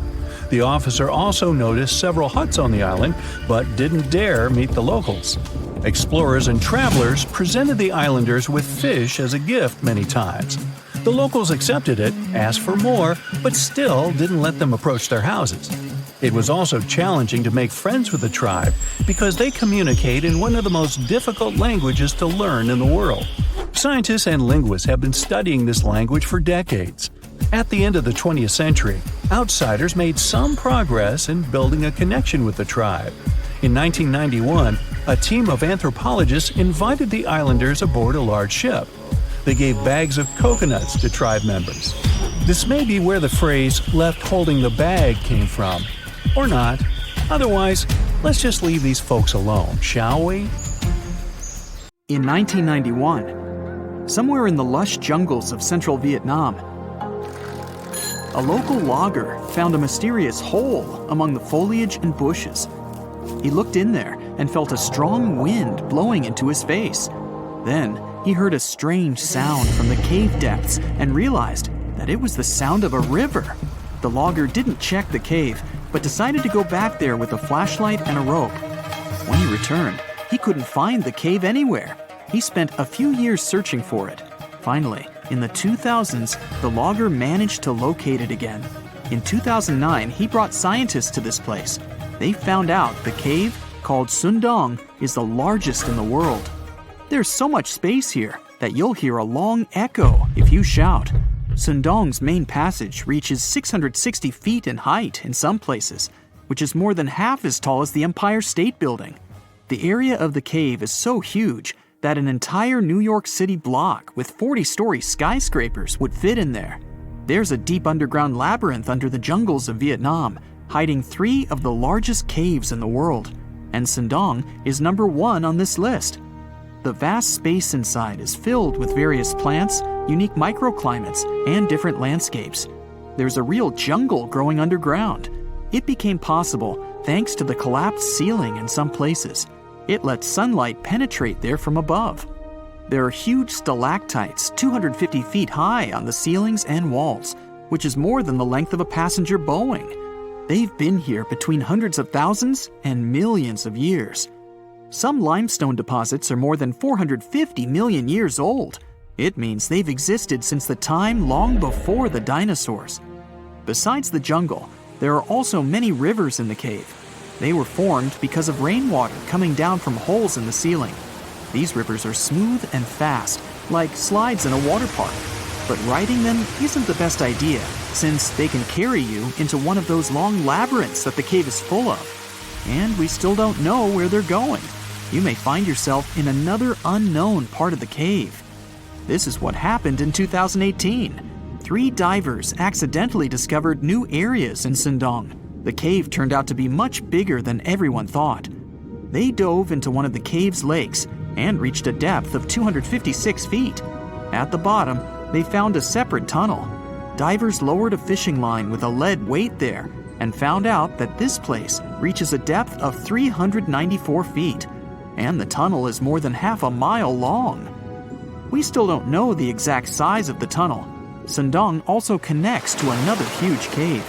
The officer also noticed several huts on the island, but didn't dare meet the locals. Explorers and travelers presented the islanders with fish as a gift many times. The locals accepted it, asked for more, but still didn't let them approach their houses. It was also challenging to make friends with the tribe because they communicate in one of the most difficult languages to learn in the world. Scientists and linguists have been studying this language for decades. At the end of the 20th century, outsiders made some progress in building a connection with the tribe. In 1991, a team of anthropologists invited the islanders aboard a large ship. They gave bags of coconuts to tribe members. This may be where the phrase "left holding the bag" came from. Or not. Otherwise, let's just leave these folks alone, shall we? In 1991, somewhere in the lush jungles of central Vietnam, a local logger found a mysterious hole among the foliage and bushes. He looked in there and felt a strong wind blowing into his face. Then he heard a strange sound from the cave depths and realized that it was the sound of a river. The logger didn't check the cave, but decided to go back there with a flashlight and a rope. When he returned, he couldn't find the cave anywhere. He spent a few years searching for it. Finally, in the 2000s, the logger managed to locate it again. In 2009, he brought scientists to this place. They found out the cave, called Sundong, is the largest in the world. There's so much space here that you'll hear a long echo if you shout. Sundong's main passage reaches 660 feet in height in some places, which is more than half as tall as the Empire State Building. The area of the cave is so huge that an entire New York City block with 40-story skyscrapers would fit in there. There's a deep underground labyrinth under the jungles of Vietnam, hiding 3 of the largest caves in the world, and Sundong is number 1 on this list. The vast space inside is filled with various plants, unique microclimates, and different landscapes. There's a real jungle growing underground. It became possible thanks to the collapsed ceiling in some places. It lets sunlight penetrate there from above. There are huge stalactites 250 feet high on the ceilings and walls, which is more than the length of a passenger Boeing. They've been here between hundreds of thousands and millions of years. Some limestone deposits are more than 450 million years old. It means they've existed since the time long before the dinosaurs. Besides the jungle, there are also many rivers in the cave. They were formed because of rainwater coming down from holes in the ceiling. These rivers are smooth and fast, like slides in a water park. But riding them isn't the best idea, since they can carry you into one of those long labyrinths that the cave is full of. And we still don't know where they're going. You may find yourself in another unknown part of the cave. This is what happened in 2018. 3 divers accidentally discovered new areas in Sundong. The cave turned out to be much bigger than everyone thought. They dove into one of the cave's lakes and reached a depth of 256 feet. At the bottom, they found a separate tunnel. Divers lowered a fishing line with a lead weight there and found out that this place reaches a depth of 394 feet, and the tunnel is more than half a mile long. We still don't know the exact size of the tunnel. Sundong also connects to another huge cave.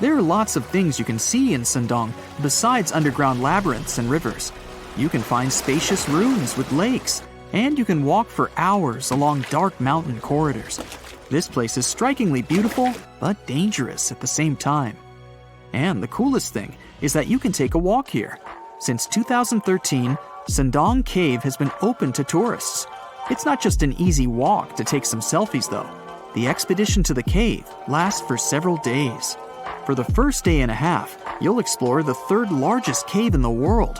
There are lots of things you can see in Sundong besides underground labyrinths and rivers. You can find spacious rooms with lakes, and you can walk for hours along dark mountain corridors. This place is strikingly beautiful, but dangerous at the same time. And the coolest thing is that you can take a walk here. Since 2013, Sundong Cave has been open to tourists. It's not just an easy walk to take some selfies, though. The expedition to the cave lasts for several days. For the first day and a half, you'll explore the 3rd largest cave in the world.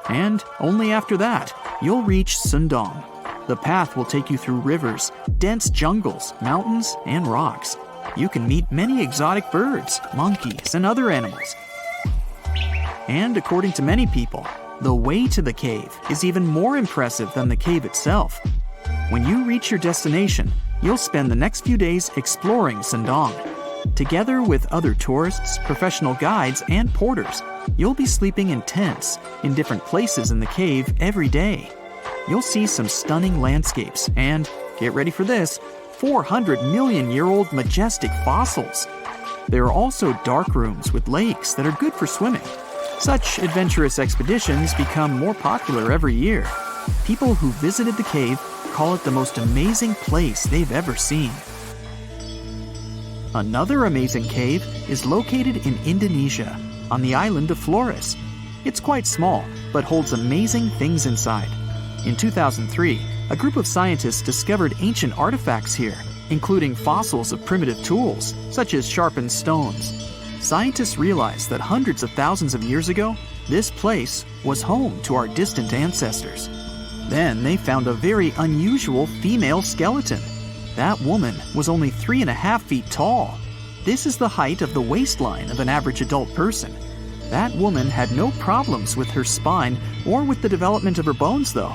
And only after that, you'll reach Sundong. The path will take you through rivers, dense jungles, mountains, and rocks. You can meet many exotic birds, monkeys, and other animals. And according to many people, the way to the cave is even more impressive than the cave itself. When you reach your destination, you'll spend the next few days exploring Sendong. Together with other tourists, professional guides, and porters, you'll be sleeping in tents in different places in the cave every day. You'll see some stunning landscapes and, get ready for this, 400-million-year-old majestic fossils. There are also dark rooms with lakes that are good for swimming. Such adventurous expeditions become more popular every year. People who visited the cave call it the most amazing place they've ever seen. Another amazing cave is located in Indonesia, on the island of Flores. It's quite small, but holds amazing things inside. In 2003, a group of scientists discovered ancient artifacts here, including fossils of primitive tools, such as sharpened stones. Scientists realized that hundreds of thousands of years ago, this place was home to our distant ancestors. Then they found a very unusual female skeleton. That woman was only 3.5 feet tall. This is the height of the waistline of an average adult person. That woman had no problems with her spine or with the development of her bones, though.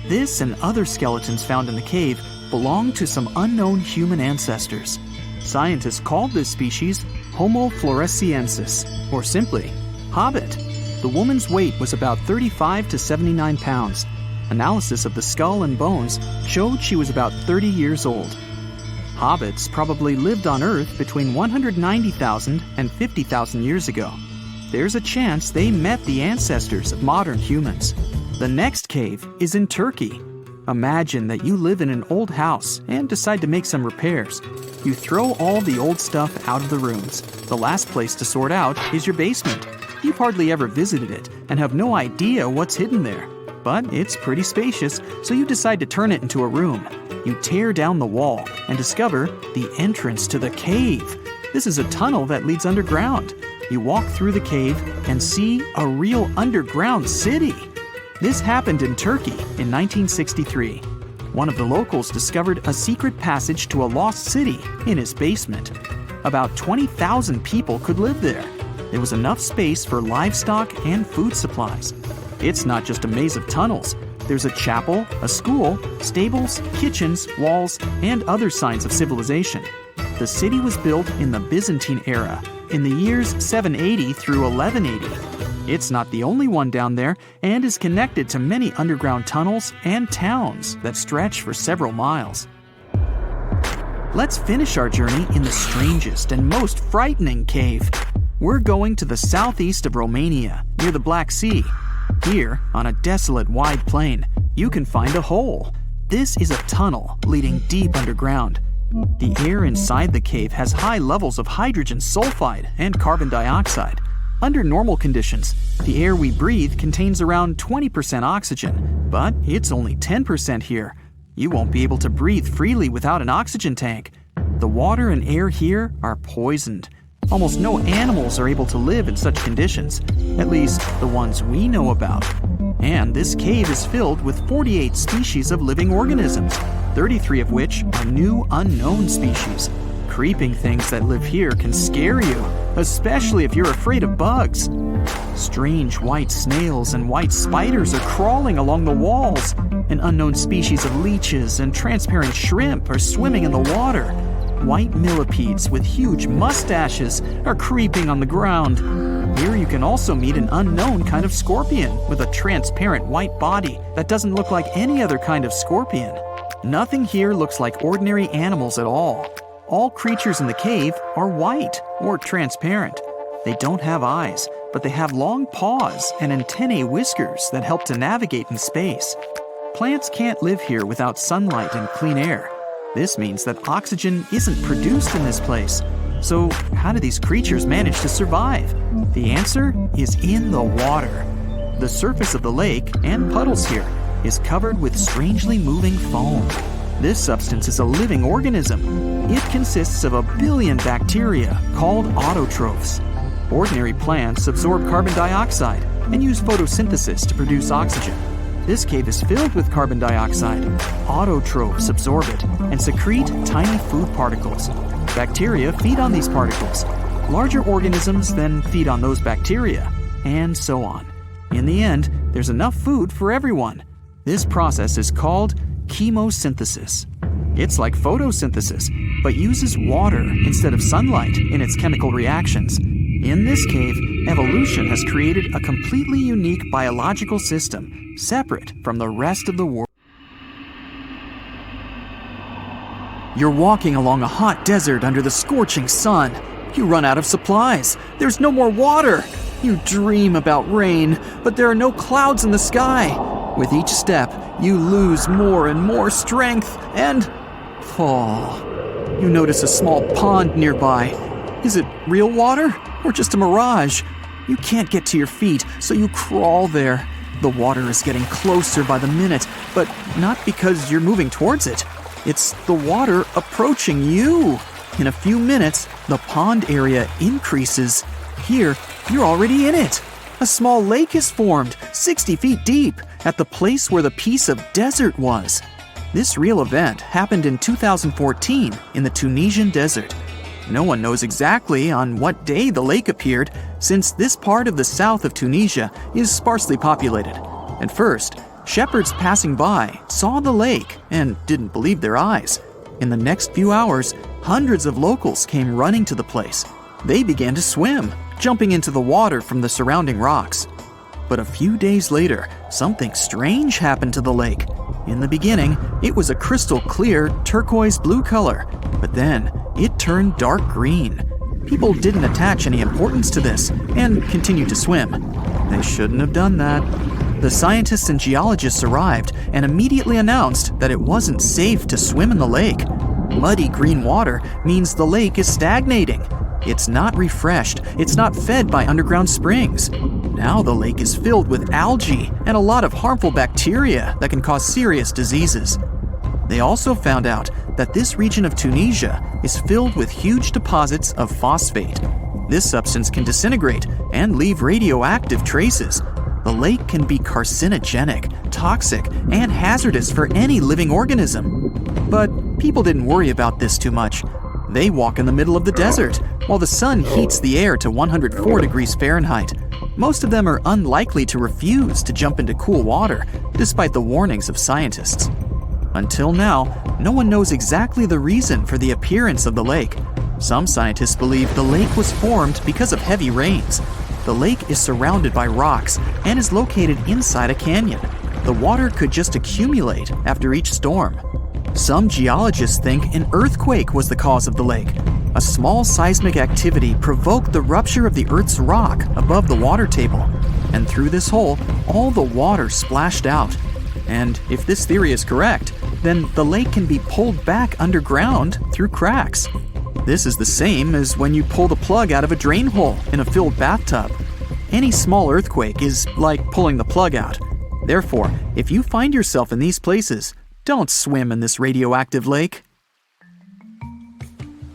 This and other skeletons found in the cave belong to some unknown human ancestors. Scientists called this species Homo floresiensis, or simply, Hobbit. The woman's weight was about 35 to 79 pounds. Analysis of the skull and bones showed she was about 30 years old. Hobbits probably lived on Earth between 190,000 and 50,000 years ago. There's a chance they met the ancestors of modern humans. The next cave is in Turkey. Imagine that you live in an old house and decide to make some repairs. You throw all the old stuff out of the rooms. The last place to sort out is your basement. You've hardly ever visited it and have no idea what's hidden there. But it's pretty spacious, so you decide to turn it into a room. You tear down the wall and discover the entrance to the cave. This is a tunnel that leads underground. You walk through the cave and see a real underground city. This happened in Turkey in 1963. One of the locals discovered a secret passage to a lost city in his basement. About 20,000 people could live there. There was enough space for livestock and food supplies. It's not just a maze of tunnels. There's a chapel, a school, stables, kitchens, walls, and other signs of civilization. The city was built in the Byzantine era, in the years 780 through 1180. It's not the only one down there and is connected to many underground tunnels and towns that stretch for several miles. Let's finish our journey in the strangest and most frightening cave. We're going to the southeast of Romania, near the Black Sea. Here, on a desolate wide plain, you can find a hole. This is a tunnel leading deep underground. The air inside the cave has high levels of hydrogen sulfide and carbon dioxide. Under normal conditions, the air we breathe contains around 20% oxygen, but it's only 10% here. You won't be able to breathe freely without an oxygen tank. The water and air here are poisoned. Almost no animals are able to live in such conditions, at least the ones we know about. And this cave is filled with 48 species of living organisms, 33 of which are new unknown species. Creeping things that live here can scare you, especially if you're afraid of bugs. Strange white snails and white spiders are crawling along the walls. An unknown species of leeches and transparent shrimp are swimming in the water. White millipedes with huge mustaches are creeping on the ground. Here you can also meet an unknown kind of scorpion with a transparent white body that doesn't look like any other kind of scorpion. Nothing here looks like ordinary animals at all. All creatures in the cave are white or transparent. They don't have eyes, but they have long paws and antennae whiskers that help to navigate in space. Plants can't live here without sunlight and clean air. This means that oxygen isn't produced in this place. So how do these creatures manage to survive? The answer is in the water. The surface of the lake and puddles here is covered with strangely moving foam. This substance is a living organism. It consists of 1 billion bacteria called autotrophs. Ordinary plants absorb carbon dioxide and use photosynthesis to produce oxygen. This cave is filled with carbon dioxide. Autotrophs absorb it and secrete tiny food particles. Bacteria feed on these particles. Larger organisms then feed on those bacteria, and so on. In the end, there's enough food for everyone. This process is called chemosynthesis. It's like photosynthesis, but uses water instead of sunlight in its chemical reactions. In this cave, evolution has created a completely unique biological system, separate from the rest of the world. You're walking along a hot desert under the scorching sun. You run out of supplies. There's no more water. You dream about rain, but there are no clouds in the sky. With each step, you lose more and more strength and fall. You notice a small pond nearby. Is it real water or just a mirage? You can't get to your feet, so you crawl there. The water is getting closer by the minute, but not because you're moving towards it. It's the water approaching you. In a few minutes, the pond area increases. Here, you're already in it. A small lake is formed, 60 feet deep, at the place where the piece of desert was. This real event happened in 2014 in the Tunisian desert. No one knows exactly on what day the lake appeared, since this part of the south of Tunisia is sparsely populated. At first, shepherds passing by saw the lake and didn't believe their eyes. In the next few hours, hundreds of locals came running to the place. They began to swim, jumping into the water from the surrounding rocks. But a few days later, something strange happened to the lake. In the beginning, it was a crystal clear turquoise blue color, but then it turned dark green. People didn't attach any importance to this and continued to swim. They shouldn't have done that. The scientists and geologists arrived and immediately announced that it wasn't safe to swim in the lake. Muddy green water means the lake is stagnating. It's not refreshed, it's not fed by underground springs. Now the lake is filled with algae and a lot of harmful bacteria that can cause serious diseases. They also found out that this region of Tunisia is filled with huge deposits of phosphate. This substance can disintegrate and leave radioactive traces. The lake can be carcinogenic, toxic, and hazardous for any living organism. But people didn't worry about this too much. They walk in the middle of the desert, while the sun heats the air to 104 degrees Fahrenheit. Most of them are unlikely to refuse to jump into cool water, despite the warnings of scientists. Until now, no one knows exactly the reason for the appearance of the lake. Some scientists believe the lake was formed because of heavy rains. The lake is surrounded by rocks and is located inside a canyon. The water could just accumulate after each storm. Some geologists think an earthquake was the cause of the lake. A small seismic activity provoked the rupture of the Earth's rock above the water table, and through this hole, all the water splashed out. And if this theory is correct, then the lake can be pulled back underground through cracks. This is the same as when you pull the plug out of a drain hole in a filled bathtub. Any small earthquake is like pulling the plug out. Therefore, if you find yourself in these places, don't swim in this radioactive lake.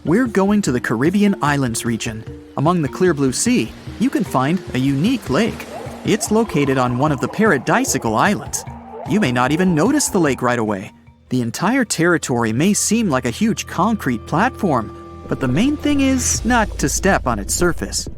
We're going to the Caribbean Islands region. Among the clear blue sea, you can find a unique lake. It's located on one of the paradisiacal islands. You may not even notice the lake right away. The entire territory may seem like a huge concrete platform, but the main thing is not to step on its surface.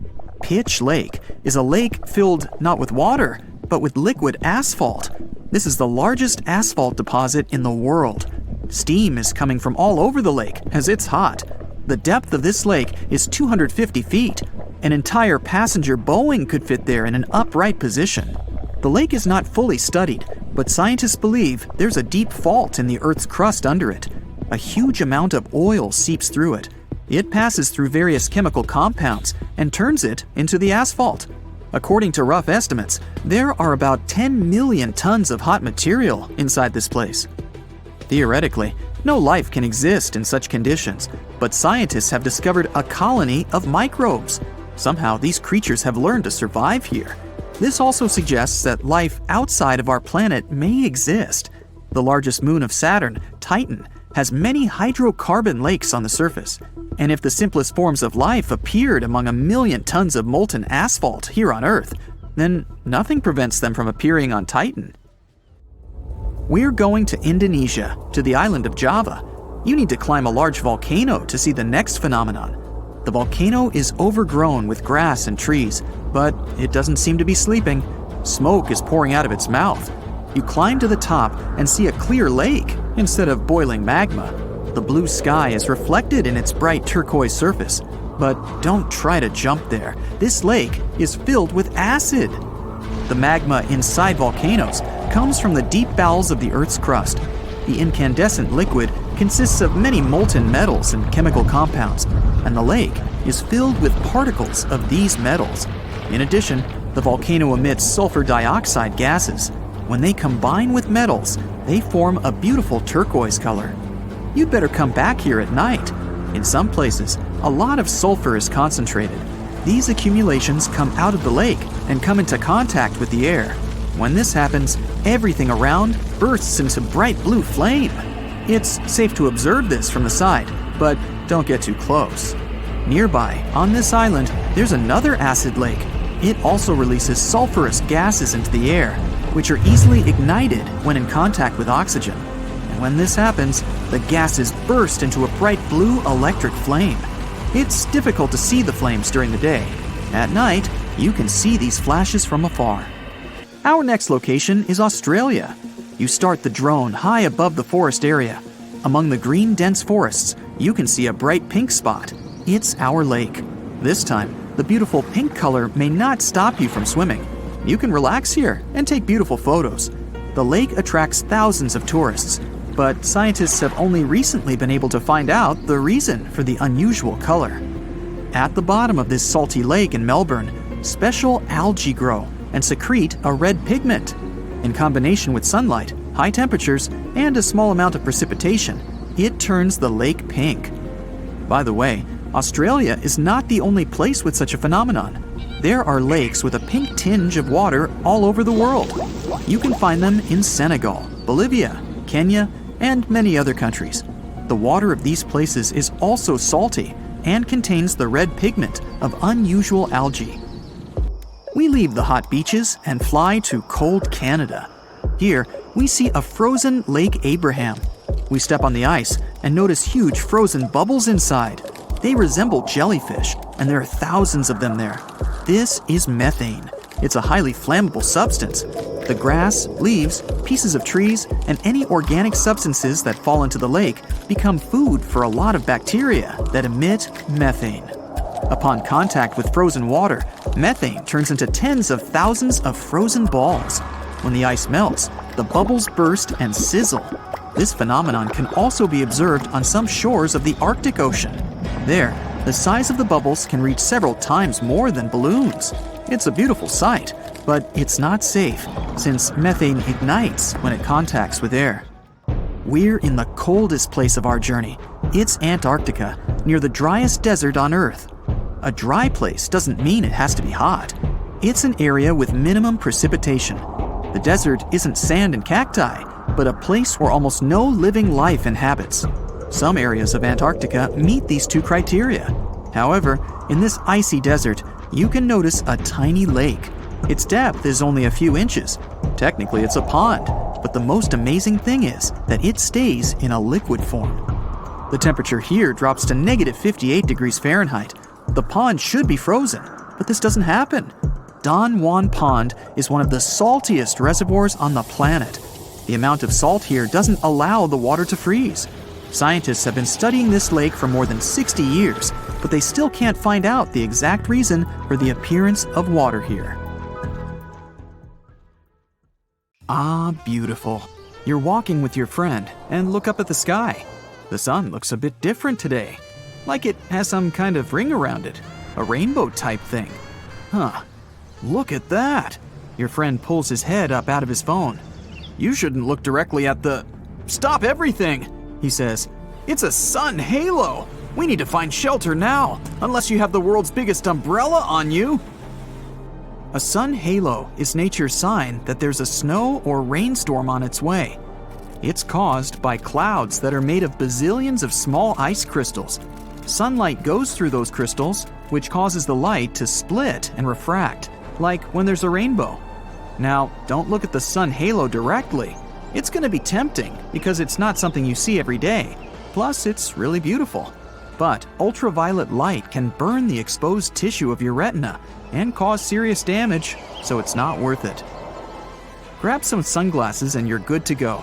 Pitch Lake is a lake filled not with water, but with liquid asphalt. This is the largest asphalt deposit in the world. Steam is coming from all over the lake as it's hot. The depth of this lake is 250 feet. An entire passenger Boeing could fit there in an upright position. The lake is not fully studied, but scientists believe there's a deep fault in the Earth's crust under it. A huge amount of oil seeps through it. It passes through various chemical compounds and turns it into the asphalt. According to rough estimates, there are about 10 million tons of hot material inside this place. Theoretically, no life can exist in such conditions, but scientists have discovered a colony of microbes. Somehow, these creatures have learned to survive here. This also suggests that life outside of our planet may exist. The largest moon of Saturn, Titan, has many hydrocarbon lakes on the surface. And if the simplest forms of life appeared among 1 million tons of molten asphalt here on Earth, then nothing prevents them from appearing on Titan. We're going to Indonesia, to the island of Java. You need to climb a large volcano to see the next phenomenon. The volcano is overgrown with grass and trees, but it doesn't seem to be sleeping. Smoke is pouring out of its mouth. You climb to the top and see a clear lake instead of boiling magma. The blue sky is reflected in its bright turquoise surface. But don't try to jump there. This lake is filled with acid. The magma inside volcanoes comes from the deep bowels of the Earth's crust. The incandescent liquid consists of many molten metals and chemical compounds, and the lake is filled with particles of these metals. In addition, the volcano emits sulfur dioxide gases. When they combine with metals, they form a beautiful turquoise color. You'd better come back here at night. In some places, a lot of sulfur is concentrated. These accumulations come out of the lake and come into contact with the air. When this happens, everything around bursts into bright blue flame. It's safe to observe this from the side, but don't get too close. Nearby, on this island, there's another acid lake. It also releases sulfurous gases into the air, which are easily ignited when in contact with oxygen. And when this happens, the gases burst into a bright blue electric flame. It's difficult to see the flames during the day. At night, you can see these flashes from afar. Our next location is Australia. You start the drone high above the forest area. Among the green, dense forests, you can see a bright pink spot. It's our lake. This time, the beautiful pink color may not stop you from swimming. You can relax here and take beautiful photos. The lake attracts thousands of tourists, but scientists have only recently been able to find out the reason for the unusual color. At the bottom of this salty lake in Melbourne, special algae grow and secrete a red pigment. In combination with sunlight, high temperatures, and a small amount of precipitation, it turns the lake pink. By the way, Australia is not the only place with such a phenomenon. There are lakes with a pink tinge of water all over the world. You can find them in Senegal, Bolivia, Kenya, and many other countries. The water of these places is also salty and contains the red pigment of unusual algae. We leave the hot beaches and fly to cold Canada. Here, we see a frozen Lake Abraham. We step on the ice and notice huge frozen bubbles inside. They resemble jellyfish, and there are thousands of them there. This is methane. It's a highly flammable substance. The grass, leaves, pieces of trees, and any organic substances that fall into the lake become food for a lot of bacteria that emit methane. Upon contact with frozen water, methane turns into tens of thousands of frozen balls. When the ice melts, the bubbles burst and sizzle. This phenomenon can also be observed on some shores of the Arctic Ocean. There, the size of the bubbles can reach several times more than balloons. It's a beautiful sight, but it's not safe since methane ignites when it contacts with air. We're in the coldest place of our journey. It's Antarctica, near the driest desert on Earth. A dry place doesn't mean it has to be hot. It's an area with minimum precipitation. The desert isn't sand and cacti, but a place where almost no living life inhabits. Some areas of Antarctica meet these two criteria. However, in this icy desert, you can notice a tiny lake. Its depth is only a few inches. Technically, it's a pond, but the most amazing thing is that it stays in a liquid form. The temperature here drops to negative 58 degrees Fahrenheit. The pond should be frozen, but this doesn't happen. Don Juan Pond is one of the saltiest reservoirs on the planet. The amount of salt here doesn't allow the water to freeze. Scientists have been studying this lake for more than 60 years, but they still can't find out the exact reason for the appearance of water here. Ah, beautiful. You're walking with your friend and look up at the sky. The sun looks a bit different today, like it has some kind of ring around it, a rainbow type thing. Huh, look at that. Your friend pulls his head up out of his phone. You shouldn't look directly at the... Stop everything, he says. It's a sun halo. We need to find shelter now, unless you have the world's biggest umbrella on you. A sun halo is nature's sign that there's a snow or rainstorm on its way. It's caused by clouds that are made of bazillions of small ice crystals. Sunlight goes through those crystals, which causes the light to split and refract, like when there's a rainbow. Now, don't look at the sun halo directly. It's going to be tempting because it's not something you see every day. Plus, it's really beautiful. But ultraviolet light can burn the exposed tissue of your retina and cause serious damage, so it's not worth it. Grab some sunglasses and you're good to go.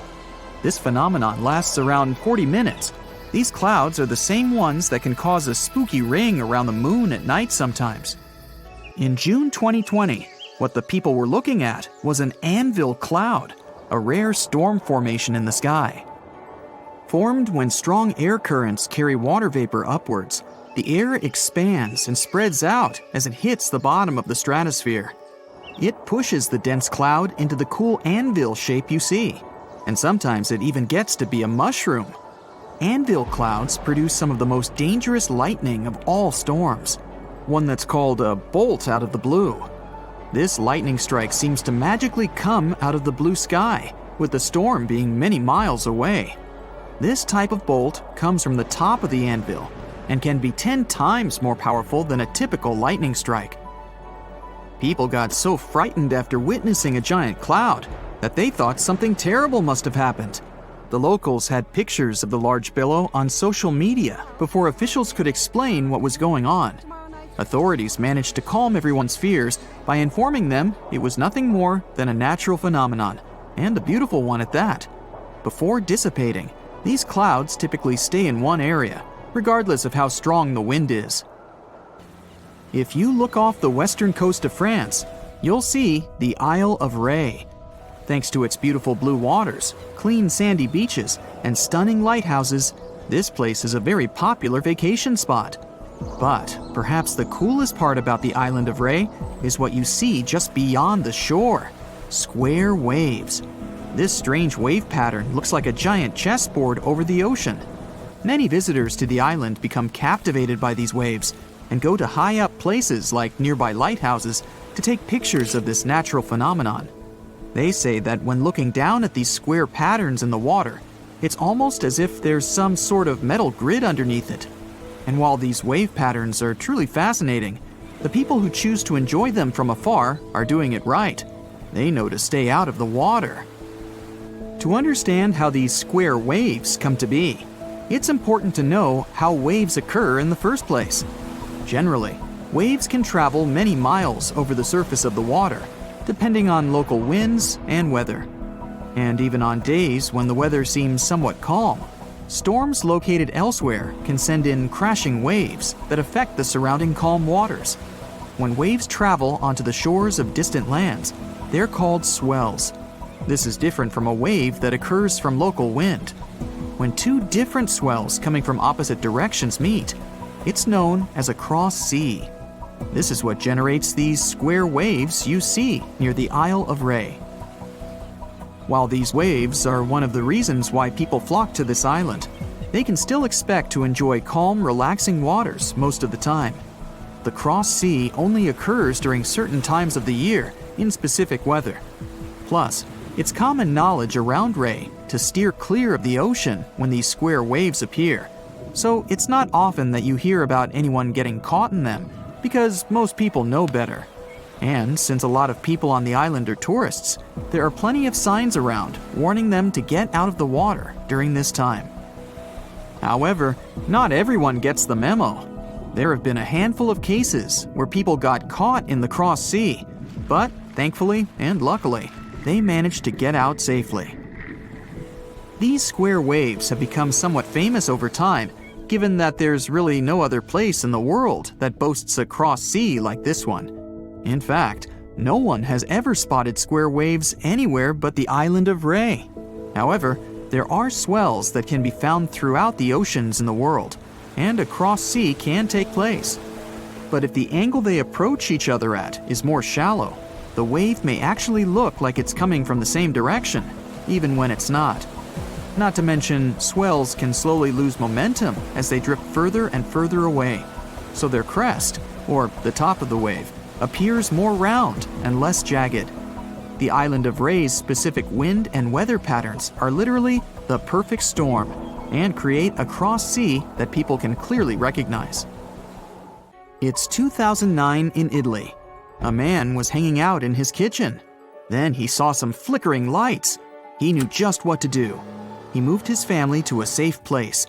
This phenomenon lasts around 40 minutes. These clouds are the same ones that can cause a spooky ring around the moon at night sometimes. In June 2020, what the people were looking at was an anvil cloud, a rare storm formation in the sky. Formed when strong air currents carry water vapor upwards, the air expands and spreads out as it hits the bottom of the stratosphere. It pushes the dense cloud into the cool anvil shape you see, and sometimes it even gets to be a mushroom. Anvil clouds produce some of the most dangerous lightning of all storms, one that's called a bolt out of the blue. This lightning strike seems to magically come out of the blue sky, with the storm being many miles away. This type of bolt comes from the top of the anvil and can be 10 times more powerful than a typical lightning strike. People got so frightened after witnessing a giant cloud that they thought something terrible must have happened. The locals had pictures of the large billow on social media before officials could explain what was going on. Authorities managed to calm everyone's fears by informing them it was nothing more than a natural phenomenon, and a beautiful one at that. Before dissipating, these clouds typically stay in one area, regardless of how strong the wind is. If you look off the western coast of France, you'll see the Isle of Ré. Thanks to its beautiful blue waters, clean sandy beaches, and stunning lighthouses, this place is a very popular vacation spot. But perhaps the coolest part about the island of Ré is what you see just beyond the shore: square waves. This strange wave pattern looks like a giant chessboard over the ocean. Many visitors to the island become captivated by these waves and go to high-up places like nearby lighthouses to take pictures of this natural phenomenon. They say that when looking down at these square patterns in the water, it's almost as if there's some sort of metal grid underneath it. And while these wave patterns are truly fascinating, the people who choose to enjoy them from afar are doing it right. They know to stay out of the water. To understand how these square waves come to be, it's important to know how waves occur in the first place. Generally, waves can travel many miles over the surface of the water, depending on local winds and weather. And even on days when the weather seems somewhat calm, storms located elsewhere can send in crashing waves that affect the surrounding calm waters. When waves travel onto the shores of distant lands, they're called swells. This is different from a wave that occurs from local wind. When two different swells coming from opposite directions meet, it's known as a cross sea. This is what generates these square waves you see near the Isle of Ré. While these waves are one of the reasons why people flock to this island, they can still expect to enjoy calm, relaxing waters most of the time. The cross sea only occurs during certain times of the year in specific weather. Plus, it's common knowledge around Ré to steer clear of the ocean when these square waves appear. So it's not often that you hear about anyone getting caught in them, because most people know better. And since a lot of people on the island are tourists, there are plenty of signs around warning them to get out of the water during this time. However, not everyone gets the memo. There have been a handful of cases where people got caught in the cross sea, but thankfully and luckily, they managed to get out safely. These square waves have become somewhat famous over time, given that there's really no other place in the world that boasts a cross sea like this one. In fact, no one has ever spotted square waves anywhere but the island of Ré. However, there are swells that can be found throughout the oceans in the world, and a cross sea can take place. But if the angle they approach each other at is more shallow, the wave may actually look like it's coming from the same direction, even when it's not. Not to mention, swells can slowly lose momentum as they drift further and further away, so their crest, or the top of the wave, appears more round and less jagged. The island of Ré's specific wind and weather patterns are literally the perfect storm and create a cross sea that people can clearly recognize. It's 2009 in Italy. A man was hanging out in his kitchen. Then he saw some flickering lights. He knew just what to do. He moved his family to a safe place.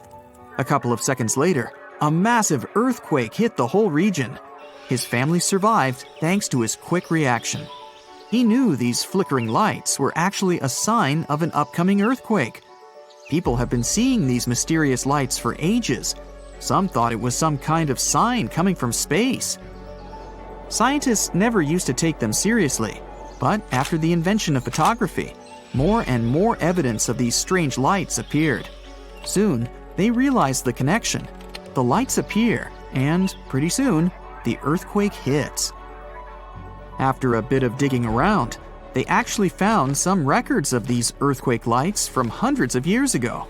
A couple of seconds later, a massive earthquake hit the whole region. His family survived thanks to his quick reaction. He knew these flickering lights were actually a sign of an upcoming earthquake. People have been seeing these mysterious lights for ages. Some thought it was some kind of sign coming from space. Scientists never used to take them seriously, but after the invention of photography, more and more evidence of these strange lights appeared. Soon, they realized the connection. The lights appear, and pretty soon, the earthquake hits. After a bit of digging around, they actually found some records of these earthquake lights from hundreds of years ago.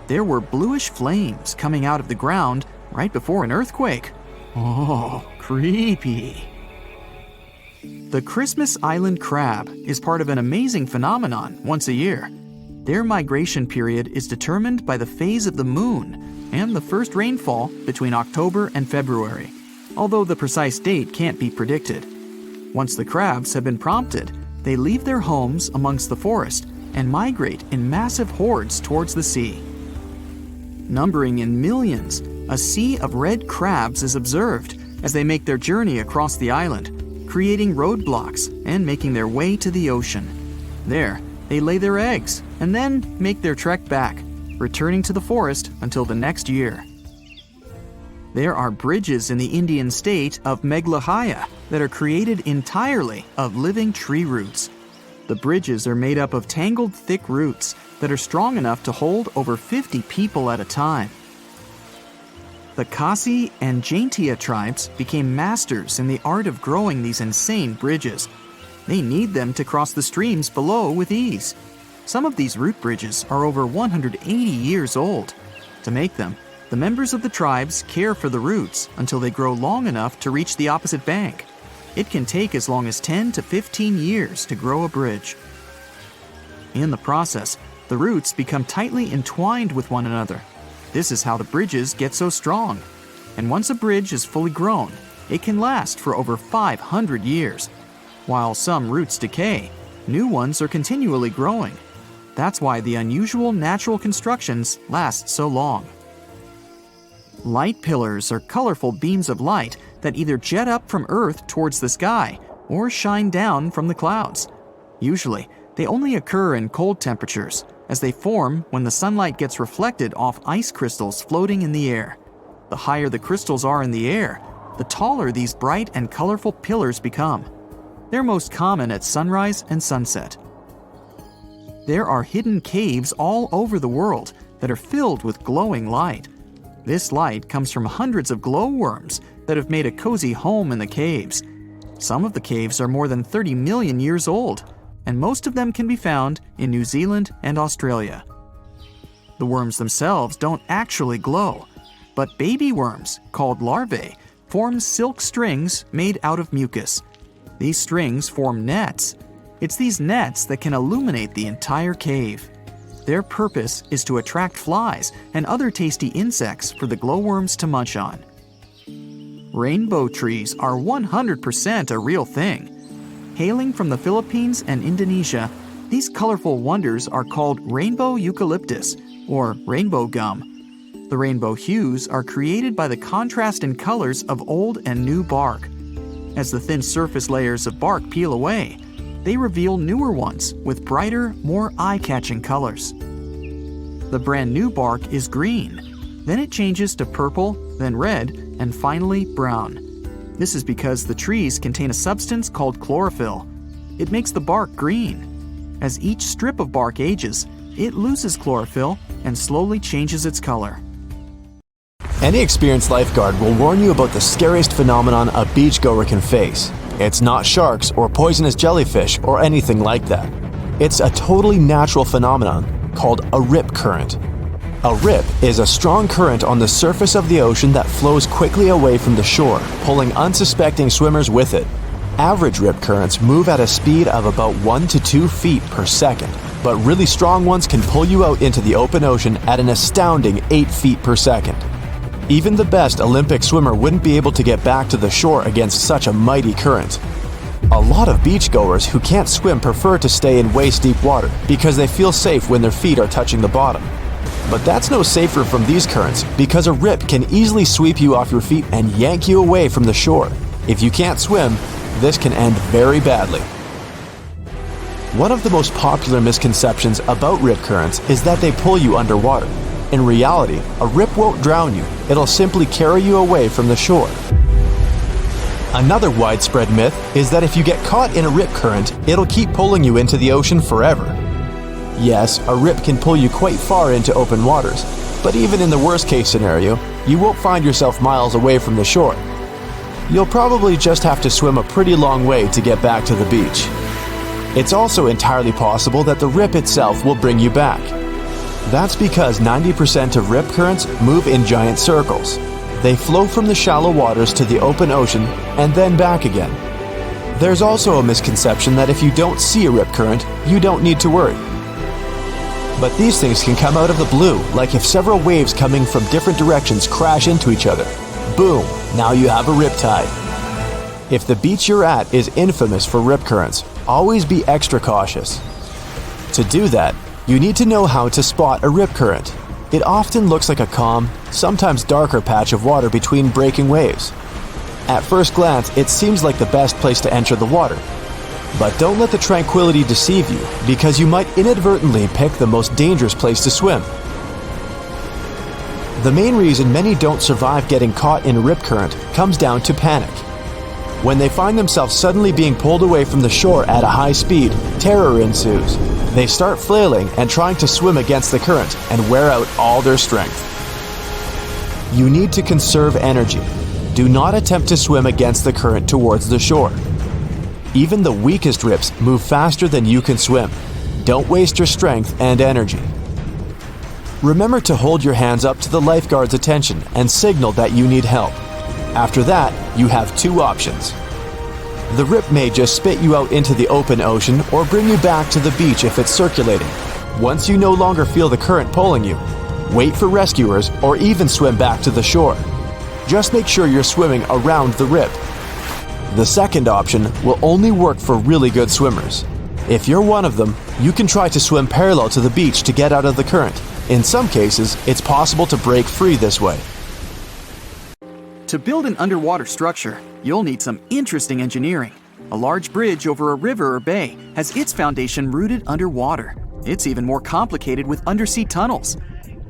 There were bluish flames coming out of the ground right before an earthquake. Oh, creepy. The Christmas Island crab is part of an amazing phenomenon once a year. Their migration period is determined by the phase of the moon and the first rainfall between October and February, although the precise date can't be predicted. Once the crabs have been prompted, they leave their homes amongst the forest and migrate in massive hordes towards the sea. Numbering in millions, a sea of red crabs is observed as they make their journey across the island, creating roadblocks and making their way to the ocean. There, they lay their eggs and then make their trek back, returning to the forest until the next year. There are bridges in the Indian state of Meghalaya that are created entirely of living tree roots. The bridges are made up of tangled, thick roots that are strong enough to hold over 50 people at a time. The Khasi and Jaintia tribes became masters in the art of growing these insane bridges. They need them to cross the streams below with ease. Some of these root bridges are over 180 years old. To make them, the members of the tribes care for the roots until they grow long enough to reach the opposite bank. It can take as long as 10 to 15 years to grow a bridge. In the process, the roots become tightly entwined with one another. This is how the bridges get so strong. And once a bridge is fully grown, it can last for over 500 years. While some roots decay, new ones are continually growing. That's why the unusual natural constructions last so long. Light pillars are colorful beams of light that either jet up from Earth towards the sky or shine down from the clouds. Usually, they only occur in cold temperatures, as they form when the sunlight gets reflected off ice crystals floating in the air. The higher the crystals are in the air, the taller these bright and colorful pillars become. They're most common at sunrise and sunset. There are hidden caves all over the world that are filled with glowing light. This light comes from hundreds of glowworms that have made a cozy home in the caves. Some of the caves are more than 30 million years old, and most of them can be found in New Zealand and Australia. The worms themselves don't actually glow, but baby worms, called larvae, form silk strings made out of mucus. These strings form nets. It's these nets that can illuminate the entire cave. Their purpose is to attract flies and other tasty insects for the glowworms to munch on. Rainbow trees are 100% a real thing. Hailing from the Philippines and Indonesia, these colorful wonders are called rainbow eucalyptus, or rainbow gum. The rainbow hues are created by the contrast in colors of old and new bark. As the thin surface layers of bark peel away, they reveal newer ones with brighter, more eye-catching colors. The brand new bark is green, then it changes to purple, then red, and finally brown. This is because the trees contain a substance called chlorophyll. It makes the bark green. As each strip of bark ages, it loses chlorophyll and slowly changes its color. Any experienced lifeguard will warn you about the scariest phenomenon a beachgoer can face. It's not sharks or poisonous jellyfish or anything like that. It's a totally natural phenomenon called a rip current. A rip is a strong current on the surface of the ocean that flows quickly away from the shore, pulling unsuspecting swimmers with it. Average rip currents move at a speed of about 1 to 2 feet per second, but really strong ones can pull you out into the open ocean at an astounding 8 feet per second. Even the best Olympic swimmer wouldn't be able to get back to the shore against such a mighty current. A lot of beachgoers who can't swim prefer to stay in waist-deep water because they feel safe when their feet are touching the bottom. But that's no safer from these currents because a rip can easily sweep you off your feet and yank you away from the shore. If you can't swim, this can end very badly. One of the most popular misconceptions about rip currents is that they pull you underwater. In reality, a rip won't drown you, it'll simply carry you away from the shore. Another widespread myth is that if you get caught in a rip current, it'll keep pulling you into the ocean forever. Yes, a rip can pull you quite far into open waters, but even in the worst case scenario, you won't find yourself miles away from the shore. You'll probably just have to swim a pretty long way to get back to the beach. It's also entirely possible that the rip itself will bring you back. That's because 90% of rip currents move in giant circles. They flow from the shallow waters to the open ocean and then back again. There's also a misconception that if you don't see a rip current, you don't need to worry. But these things can come out of the blue, like if several waves coming from different directions crash into each other. Boom, now you have a rip tide. If the beach you're at is infamous for rip currents, always be extra cautious. To do that, you need to know how to spot a rip current. It often looks like a calm, sometimes darker patch of water between breaking waves. At first glance, it seems like the best place to enter the water. But don't let the tranquility deceive you, because you might inadvertently pick the most dangerous place to swim. The main reason many don't survive getting caught in a rip current comes down to panic. When they find themselves suddenly being pulled away from the shore at a high speed, terror ensues. They start flailing and trying to swim against the current and wear out all their strength. You need to conserve energy. Do not attempt to swim against the current towards the shore. Even the weakest rips move faster than you can swim. Don't waste your strength and energy. Remember to hold your hands up to the lifeguard's attention and signal that you need help. After that, you have two options. The rip may just spit you out into the open ocean or bring you back to the beach if it's circulating. Once you no longer feel the current pulling you, wait for rescuers or even swim back to the shore. Just make sure you're swimming around the rip. The second option will only work for really good swimmers. If you're one of them, you can try to swim parallel to the beach to get out of the current. In some cases, it's possible to break free this way. To build an underwater structure, you'll need some interesting engineering. A large bridge over a river or bay has its foundation rooted underwater. It's even more complicated with undersea tunnels.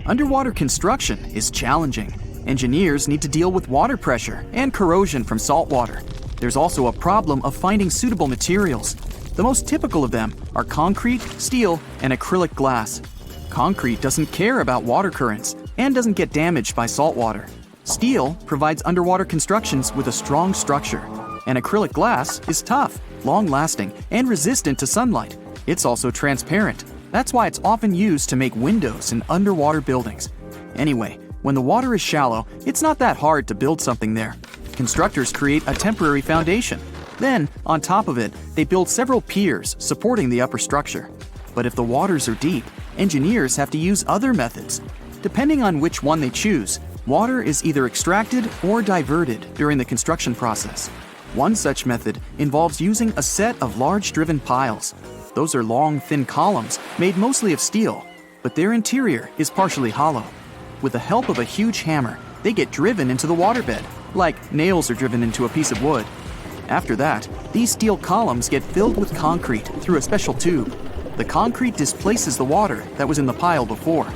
Underwater construction is challenging. Engineers need to deal with water pressure and corrosion from salt water. There's also a problem of finding suitable materials. The most typical of them are concrete, steel, and acrylic glass. Concrete doesn't care about water currents and doesn't get damaged by salt water. Steel provides underwater constructions with a strong structure, and acrylic glass is tough, long-lasting, and resistant to sunlight. It's also transparent. That's why it's often used to make windows in underwater buildings. Anyway, when the water is shallow, it's not that hard to build something there. Constructors create a temporary foundation. Then, on top of it, they build several piers supporting the upper structure. But if the waters are deep, engineers have to use other methods. Depending on which one they choose, water is either extracted or diverted during the construction process. One such method involves using a set of large driven piles. Those are long, thin columns made mostly of steel, but their interior is partially hollow. With the help of a huge hammer, they get driven into the waterbed, like nails are driven into a piece of wood. After that, these steel columns get filled with concrete through a special tube. The concrete displaces the water that was in the pile before.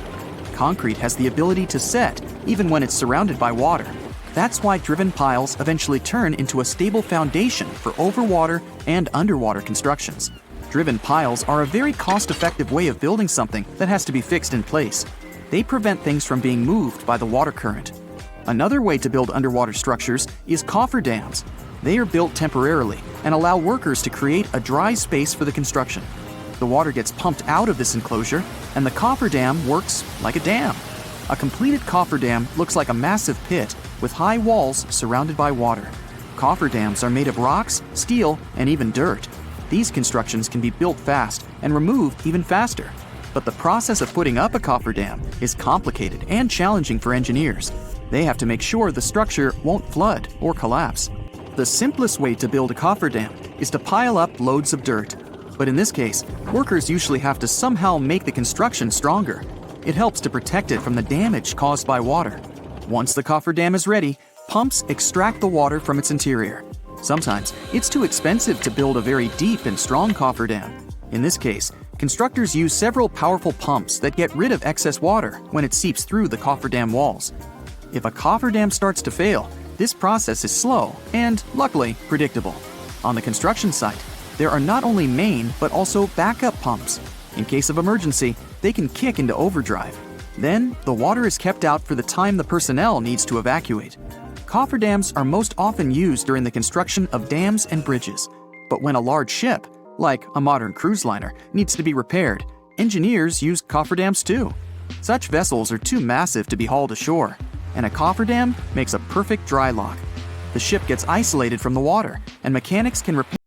Concrete has the ability to set even when it's surrounded by water. That's why driven piles eventually turn into a stable foundation for overwater and underwater constructions. Driven piles are a very cost-effective way of building something that has to be fixed in place. They prevent things from being moved by the water current. Another way to build underwater structures is cofferdams. They are built temporarily and allow workers to create a dry space for the construction. The water gets pumped out of this enclosure, and the cofferdam works like a dam. A completed cofferdam looks like a massive pit with high walls surrounded by water. Cofferdams are made of rocks, steel, and even dirt. These constructions can be built fast and removed even faster. But the process of putting up a cofferdam is complicated and challenging for engineers. They have to make sure the structure won't flood or collapse. The simplest way to build a cofferdam is to pile up loads of dirt. But in this case, workers usually have to somehow make the construction stronger. It helps to protect it from the damage caused by water. Once the cofferdam is ready, pumps extract the water from its interior. Sometimes it's too expensive to build a very deep and strong cofferdam. In this case, constructors use several powerful pumps that get rid of excess water when it seeps through the cofferdam walls. If a cofferdam starts to fail, this process is slow and, luckily, predictable. On the construction site, there are not only main but also backup pumps. In case of emergency, they can kick into overdrive. Then, the water is kept out for the time the personnel needs to evacuate. Cofferdams are most often used during the construction of dams and bridges. But when a large ship, like a modern cruise liner, needs to be repaired, engineers use cofferdams too. Such vessels are too massive to be hauled ashore, and a cofferdam makes a perfect dry lock. The ship gets isolated from the water, and mechanics can repair.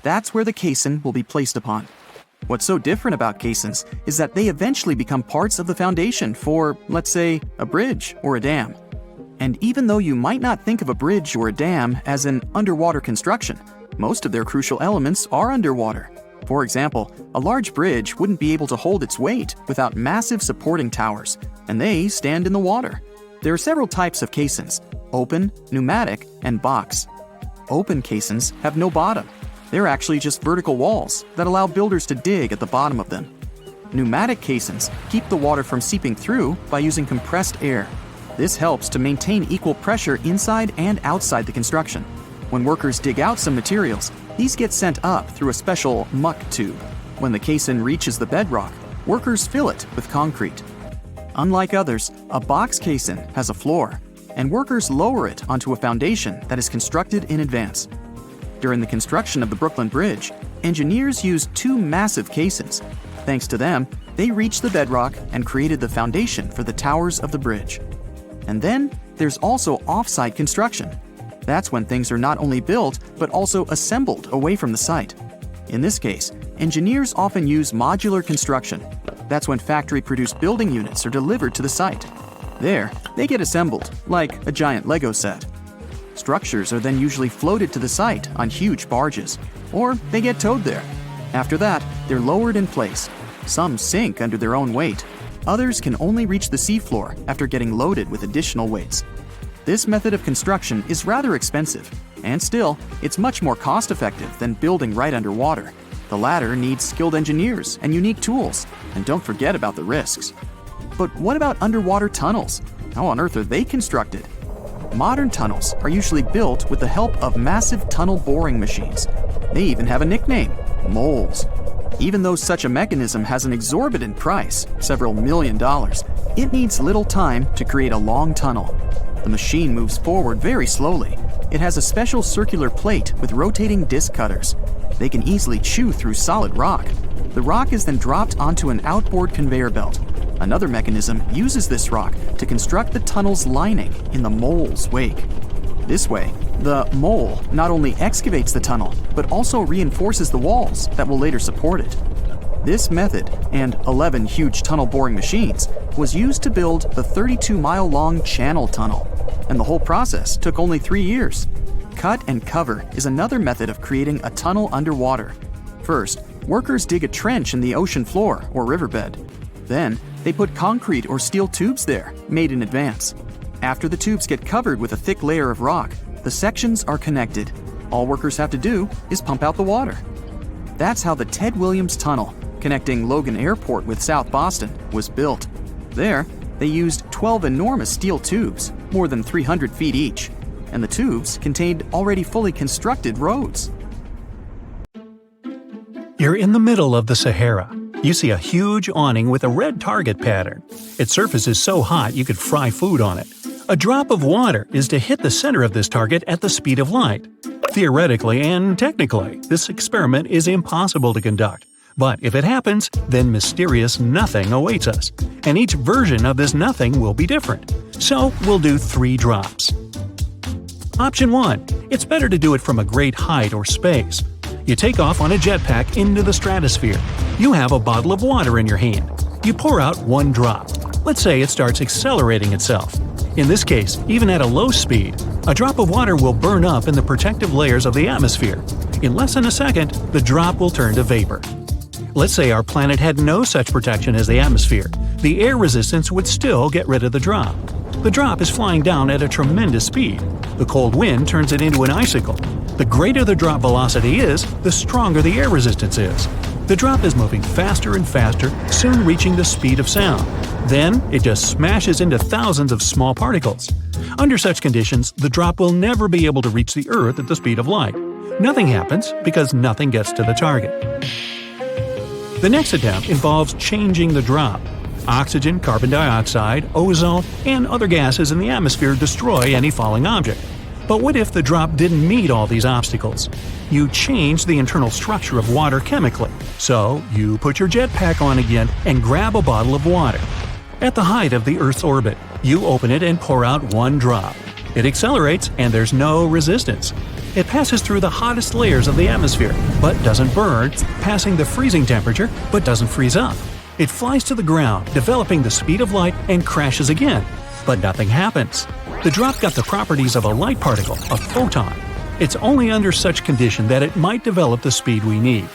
That's where the caisson will be placed upon. What's so different about caissons is that they eventually become parts of the foundation for, let's say, a bridge or a dam. And even though you might not think of a bridge or a dam as an underwater construction, most of their crucial elements are underwater. For example, a large bridge wouldn't be able to hold its weight without massive supporting towers, and they stand in the water. There are several types of caissons: open, pneumatic, and box. Open caissons have no bottom. They're actually just vertical walls that allow builders to dig at the bottom of them. Pneumatic caissons keep the water from seeping through by using compressed air. This helps to maintain equal pressure inside and outside the construction. When workers dig out some materials, these get sent up through a special muck tube. When the caisson reaches the bedrock, workers fill it with concrete. Unlike others, a box caisson has a floor, and workers lower it onto a foundation that is constructed in advance. During the construction of the Brooklyn Bridge, engineers used two massive caissons. Thanks to them, they reached the bedrock and created the foundation for the towers of the bridge. And then there's also off-site construction. That's when things are not only built, but also assembled away from the site. In this case, engineers often use modular construction. That's when factory-produced building units are delivered to the site. There, they get assembled, like a giant Lego set. Structures are then usually floated to the site on huge barges, or they get towed there. After that, they're lowered in place. Some sink under their own weight. Others can only reach the seafloor after getting loaded with additional weights. This method of construction is rather expensive, and still, it's much more cost-effective than building right underwater. The latter needs skilled engineers and unique tools, and don't forget about the risks. But what about underwater tunnels? How on earth are they constructed? Modern tunnels are usually built with the help of massive tunnel boring machines. They even have a nickname, moles. Even though such a mechanism has an exorbitant price, several $1 million, it needs little time to create a long tunnel. The machine moves forward very slowly. It has a special circular plate with rotating disc cutters. They can easily chew through solid rock. The rock is then dropped onto an outboard conveyor belt. Another mechanism uses this rock to construct the tunnel's lining in the mole's wake. This way, the mole not only excavates the tunnel, but also reinforces the walls that will later support it. This method, and 11 huge tunnel boring machines, was used to build the 32-mile-long Channel Tunnel, and the whole process took only 3 years. Cut and cover is another method of creating a tunnel underwater. First, workers dig a trench in the ocean floor or riverbed. Then, they put concrete or steel tubes there, made in advance. After the tubes get covered with a thick layer of rock, the sections are connected. All workers have to do is pump out the water. That's how the Ted Williams Tunnel, connecting Logan Airport with South Boston, was built. There, they used 12 enormous steel tubes, more than 300 feet each, and the tubes contained already fully constructed roads. You're in the middle of the Sahara. You see a huge awning with a red target pattern. Its surface is so hot you could fry food on it. A drop of water is to hit the center of this target at the speed of light. Theoretically and technically, this experiment is impossible to conduct. But if it happens, then mysterious nothing awaits us. And each version of this nothing will be different. So we'll do 3 drops. Option 1. It's better to do it from a great height or space. You take off on a jetpack into the stratosphere. You have a bottle of water in your hand. You pour out 1 drop. Let's say it starts accelerating itself. In this case, even at a low speed, a drop of water will burn up in the protective layers of the atmosphere. In less than a second, the drop will turn to vapor. Let's say our planet had no such protection as the atmosphere. The air resistance would still get rid of the drop. The drop is flying down at a tremendous speed. The cold wind turns it into an icicle. The greater the drop velocity is, the stronger the air resistance is. The drop is moving faster and faster, soon reaching the speed of sound. Then, it just smashes into thousands of small particles. Under such conditions, the drop will never be able to reach the Earth at the speed of light. Nothing happens because nothing gets to the target. The next attempt involves changing the drop. Oxygen, carbon dioxide, ozone, and other gases in the atmosphere destroy any falling object. But what if the drop didn't meet all these obstacles? You change the internal structure of water chemically. So, you put your jetpack on again and grab a bottle of water. At the height of the Earth's orbit, you open it and pour out 1 drop. It accelerates and there's no resistance. It passes through the hottest layers of the atmosphere, but doesn't burn, passing the freezing temperature, but doesn't freeze up. It flies to the ground, developing the speed of light, and crashes again. But nothing happens. The drop got the properties of a light particle, a photon. It's only under such condition that it might develop the speed we need.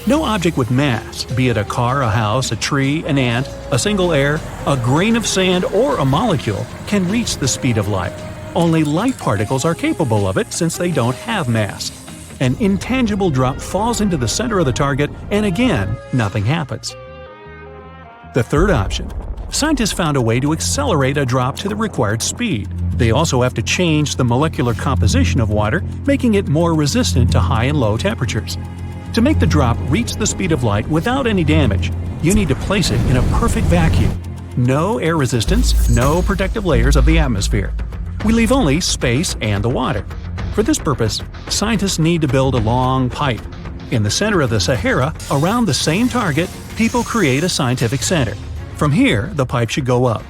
No object with mass, be it a car, a house, a tree, an ant, a single air, a grain of sand, or a molecule, can reach the speed of light. Only light particles are capable of it since they don't have mass. An intangible drop falls into the center of the target, and again, nothing happens. The third option. Scientists found a way to accelerate a drop to the required speed. They also have to change the molecular composition of water, making it more resistant to high and low temperatures. To make the drop reach the speed of light without any damage, you need to place it in a perfect vacuum. No air resistance, no protective layers of the atmosphere. We leave only space and the water. For this purpose, scientists need to build a long pipe. In the center of the Sahara, around the same target, people create a scientific center. From here, the pipe should go up.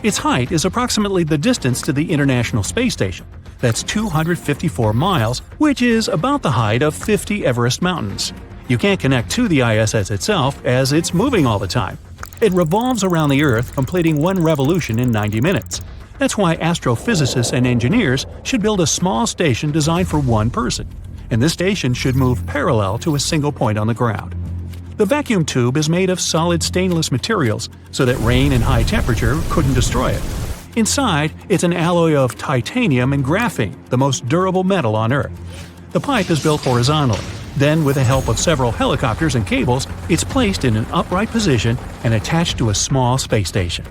Its height is approximately the distance to the International Space Station. That's 254 miles, which is about the height of 50 Everest mountains. You can't connect to the ISS itself as it's moving all the time. It revolves around the Earth, completing one revolution in 90 minutes. That's why astrophysicists and engineers should build a small station designed for one person, and this station should move parallel to a single point on the ground. The vacuum tube is made of solid stainless materials so that rain and high temperature couldn't destroy it. Inside, it's an alloy of titanium and graphene, the most durable metal on Earth. The pipe is built horizontally. Then, with the help of several helicopters and cables, it's placed in an upright position and attached to a small space station.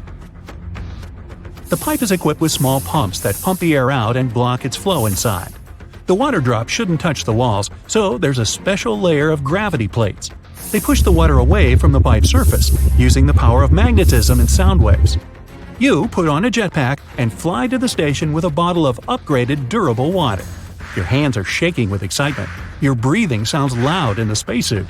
The pipe is equipped with small pumps that pump the air out and block its flow inside. The water drop shouldn't touch the walls, so there's a special layer of gravity plates. They push the water away from the pipe's surface, using the power of magnetism and sound waves. You put on a jetpack and fly to the station with a bottle of upgraded durable water. Your hands are shaking with excitement. Your breathing sounds loud in the spacesuit.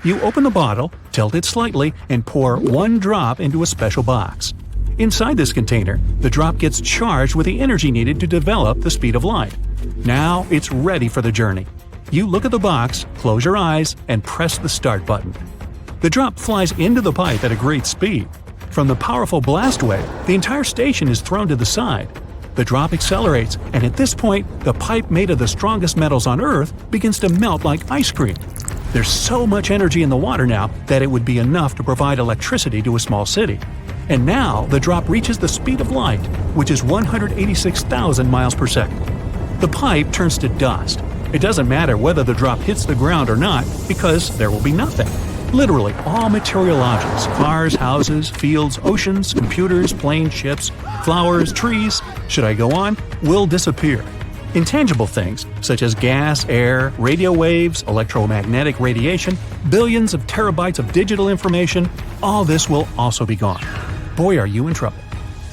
You open the bottle, tilt it slightly, and pour one drop into a special box. Inside this container, the drop gets charged with the energy needed to develop the speed of light. Now it's ready for the journey. You look at the box, close your eyes, and press the start button. The drop flies into the pipe at a great speed. From the powerful blast wave, the entire station is thrown to the side. The drop accelerates, and at this point, the pipe made of the strongest metals on Earth begins to melt like ice cream. There's so much energy in the water now that it would be enough to provide electricity to a small city. And now the drop reaches the speed of light, which is 186,000 miles per second. The pipe turns to dust. It doesn't matter whether the drop hits the ground or not, because there will be nothing. Literally, all material objects, cars, houses, fields, oceans, computers, planes, ships, flowers, trees, should I go on, will disappear. Intangible things, such as gas, air, radio waves, electromagnetic radiation, billions of terabytes of digital information, all this will also be gone. Boy, are you in trouble.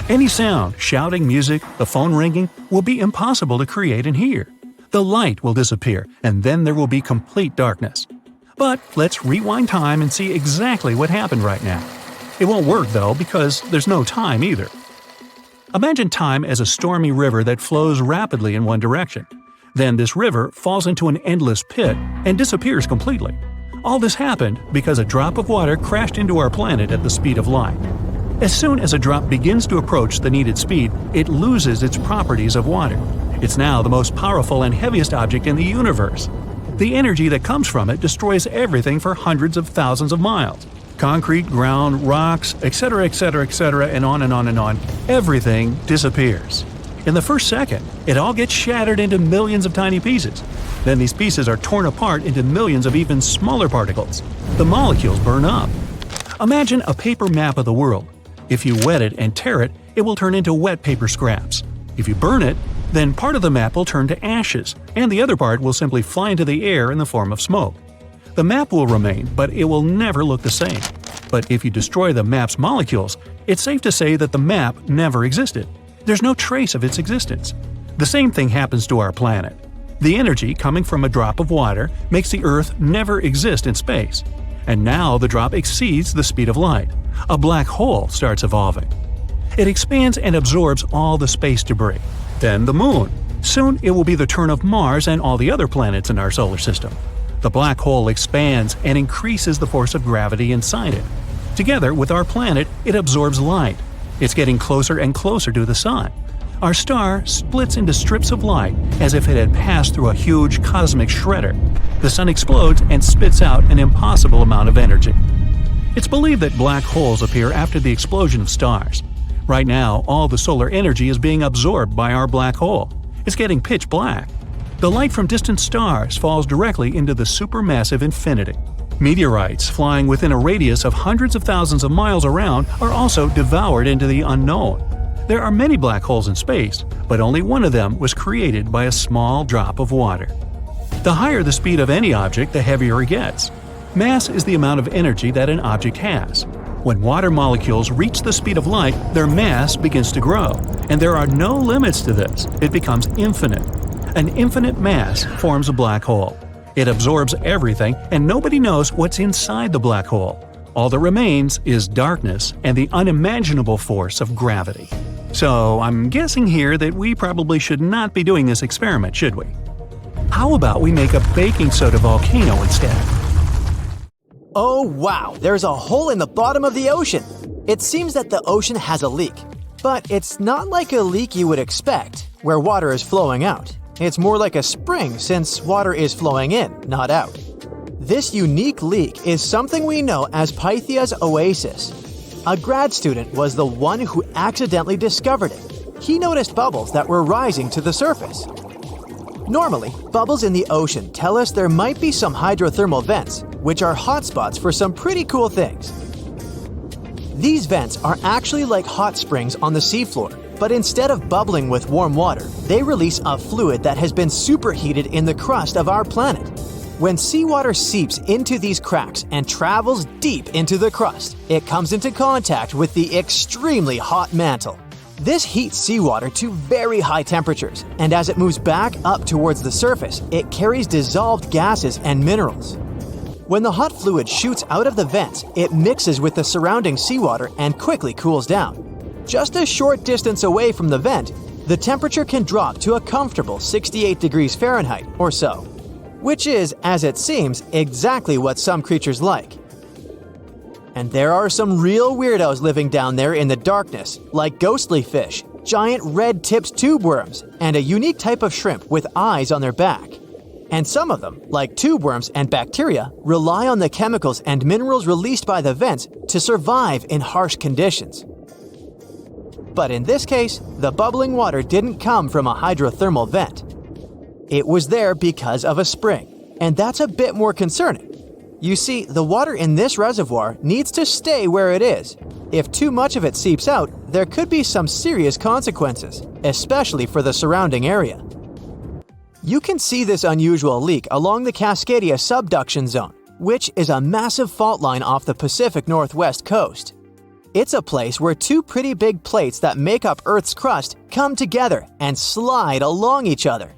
Any sound, shouting, music, the phone ringing, will be impossible to create and hear. The light will disappear, and then there will be complete darkness. But let's rewind time and see exactly what happened right now. It won't work though, because there's no time either. Imagine time as a stormy river that flows rapidly in one direction. Then this river falls into an endless pit and disappears completely. All this happened because a drop of water crashed into our planet at the speed of light. As soon as a drop begins to approach the needed speed, it loses its properties of water. It's now the most powerful and heaviest object in the universe. The energy that comes from it destroys everything for hundreds of thousands of miles. Concrete, ground, rocks, etc., etc., etc., and on and on and on. Everything disappears. In the first second, it all gets shattered into millions of tiny pieces. Then these pieces are torn apart into millions of even smaller particles. The molecules burn up. Imagine a paper map of the world. If you wet it and tear it, it will turn into wet paper scraps. If you burn it, then part of the map will turn to ashes, and the other part will simply fly into the air in the form of smoke. The map will remain, but it will never look the same. But if you destroy the map's molecules, it's safe to say that the map never existed. There's no trace of its existence. The same thing happens to our planet. The energy coming from a drop of water makes the Earth never exist in space. And now the drop exceeds the speed of light. A black hole starts evolving. It expands and absorbs all the space debris. Then the Moon. Soon it will be the turn of Mars and all the other planets in our solar system. The black hole expands and increases the force of gravity inside it. Together with our planet, it absorbs light. It's getting closer and closer to the Sun. Our star splits into strips of light as if it had passed through a huge cosmic shredder. The Sun explodes and spits out an impossible amount of energy. It's believed that black holes appear after the explosion of stars. Right now, all the solar energy is being absorbed by our black hole. It's getting pitch black. The light from distant stars falls directly into the supermassive infinity. Meteorites flying within a radius of hundreds of thousands of miles around are also devoured into the unknown. There are many black holes in space, but only one of them was created by a small drop of water. The higher the speed of any object, the heavier it gets. Mass is the amount of energy that an object has. When water molecules reach the speed of light, their mass begins to grow, and there are no limits to this. It becomes infinite. An infinite mass forms a black hole. It absorbs everything, and nobody knows what's inside the black hole. All that remains is darkness and the unimaginable force of gravity. So I'm guessing here that we probably should not be doing this experiment, should we? How about we make a baking soda volcano instead? Oh wow, there's a hole in the bottom of the ocean. It seems that the ocean has a leak. But it's not like a leak you would expect, where water is flowing out. It's more like a spring since water is flowing in, not out. This unique leak is something we know as Pythia's oasis. A grad student was the one who accidentally discovered it. He noticed bubbles that were rising to the surface. Normally, bubbles in the ocean tell us there might be some hydrothermal vents, which are hotspots for some pretty cool things. These vents are actually like hot springs on the seafloor, but instead of bubbling with warm water, they release a fluid that has been superheated in the crust of our planet. When seawater seeps into these cracks and travels deep into the crust, it comes into contact with the extremely hot mantle. This heats seawater to very high temperatures, and as it moves back up towards the surface, it carries dissolved gases and minerals. When the hot fluid shoots out of the vents, it mixes with the surrounding seawater and quickly cools down. Just a short distance away from the vent, the temperature can drop to a comfortable 68 degrees Fahrenheit or so, which is, as it seems, exactly what some creatures like. And there are some real weirdos living down there in the darkness, like ghostly fish, giant red-tipped tube worms, and a unique type of shrimp with eyes on their back. And some of them, like tube worms and bacteria, rely on the chemicals and minerals released by the vents to survive in harsh conditions. But in this case, the bubbling water didn't come from a hydrothermal vent. It was there because of a spring, and that's a bit more concerning. You see, the water in this reservoir needs to stay where it is. If too much of it seeps out, there could be some serious consequences, especially for the surrounding area. You can see this unusual leak along the Cascadia subduction zone, which is a massive fault line off the Pacific Northwest coast. It's a place where two pretty big plates that make up Earth's crust come together and slide along each other.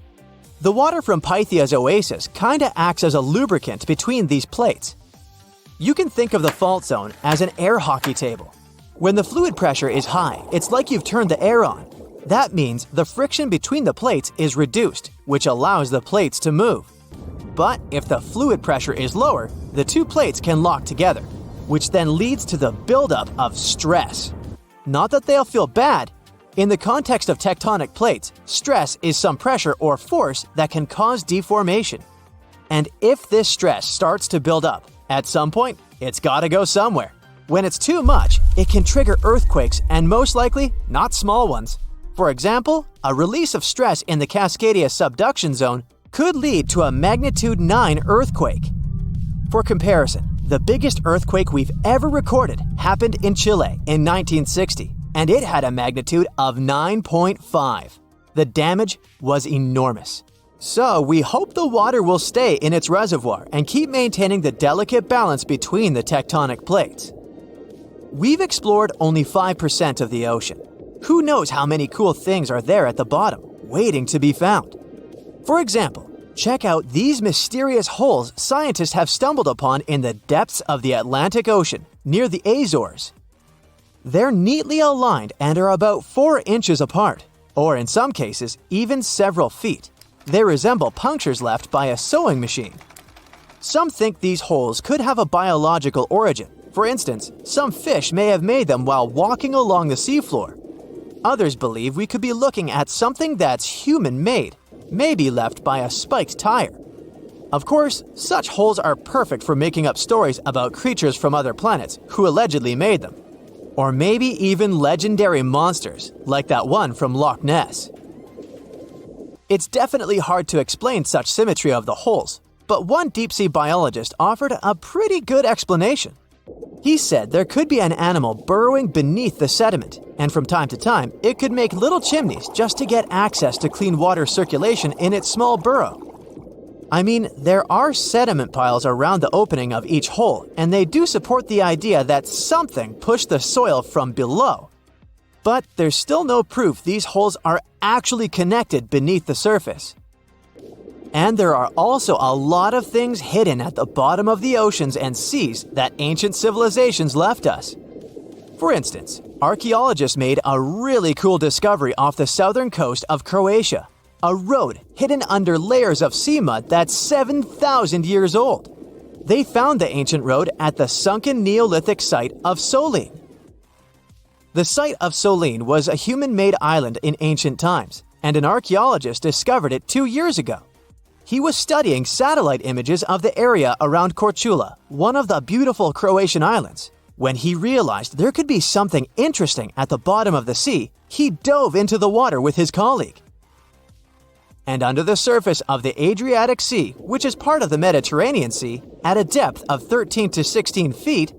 The water from Pythia's oasis kinda acts as a lubricant between these plates. You can think of the fault zone as an air hockey table. When the fluid pressure is high, it's like you've turned the air on. That means the friction between the plates is reduced, which allows the plates to move. But if the fluid pressure is lower, the two plates can lock together, which then leads to the buildup of stress. Not that they'll feel bad. In the context of tectonic plates, stress is some pressure or force that can cause deformation. And if this stress starts to build up, at some point, it's gotta go somewhere. When it's too much, it can trigger earthquakes and most likely, not small ones. For example, a release of stress in the Cascadia subduction zone could lead to a magnitude 9 earthquake. For comparison, the biggest earthquake we've ever recorded happened in Chile in 1960. And it had a magnitude of 9.5. The damage was enormous. So we hope the water will stay in its reservoir and keep maintaining the delicate balance between the tectonic plates. We've explored only 5% of the ocean. Who knows how many cool things are there at the bottom, waiting to be found? For example, check out these mysterious holes scientists have stumbled upon in the depths of the Atlantic Ocean, near the Azores. They're neatly aligned and are about 4 inches apart, or in some cases, even several feet. They resemble punctures left by a sewing machine. Some think these holes could have a biological origin. For instance, some fish may have made them while walking along the seafloor. Others believe we could be looking at something that's human-made, maybe left by a spiked tire. Of course, such holes are perfect for making up stories about creatures from other planets who allegedly made them. Or maybe even legendary monsters, like that one from Loch Ness. It's definitely hard to explain such symmetry of the holes, but one deep-sea biologist offered a pretty good explanation. He said there could be an animal burrowing beneath the sediment, and from time to time, it could make little chimneys just to get access to clean water circulation in its small burrow. I mean, there are sediment piles around the opening of each hole, and they do support the idea that something pushed the soil from below. But there's still no proof these holes are actually connected beneath the surface. And there are also a lot of things hidden at the bottom of the oceans and seas that ancient civilizations left us. For instance, archaeologists made a really cool discovery off the southern coast of Croatia. A road hidden under layers of sea mud that's 7,000 years old. They found the ancient road at the sunken Neolithic site of Solin. The site of Solin was a human-made island in ancient times, and an archaeologist discovered it 2 years ago. He was studying satellite images of the area around Korčula, one of the beautiful Croatian islands. When he realized there could be something interesting at the bottom of the sea, he dove into the water with his colleague. And under the surface of the Adriatic Sea, which is part of the Mediterranean Sea, at a depth of 13 to 16 feet,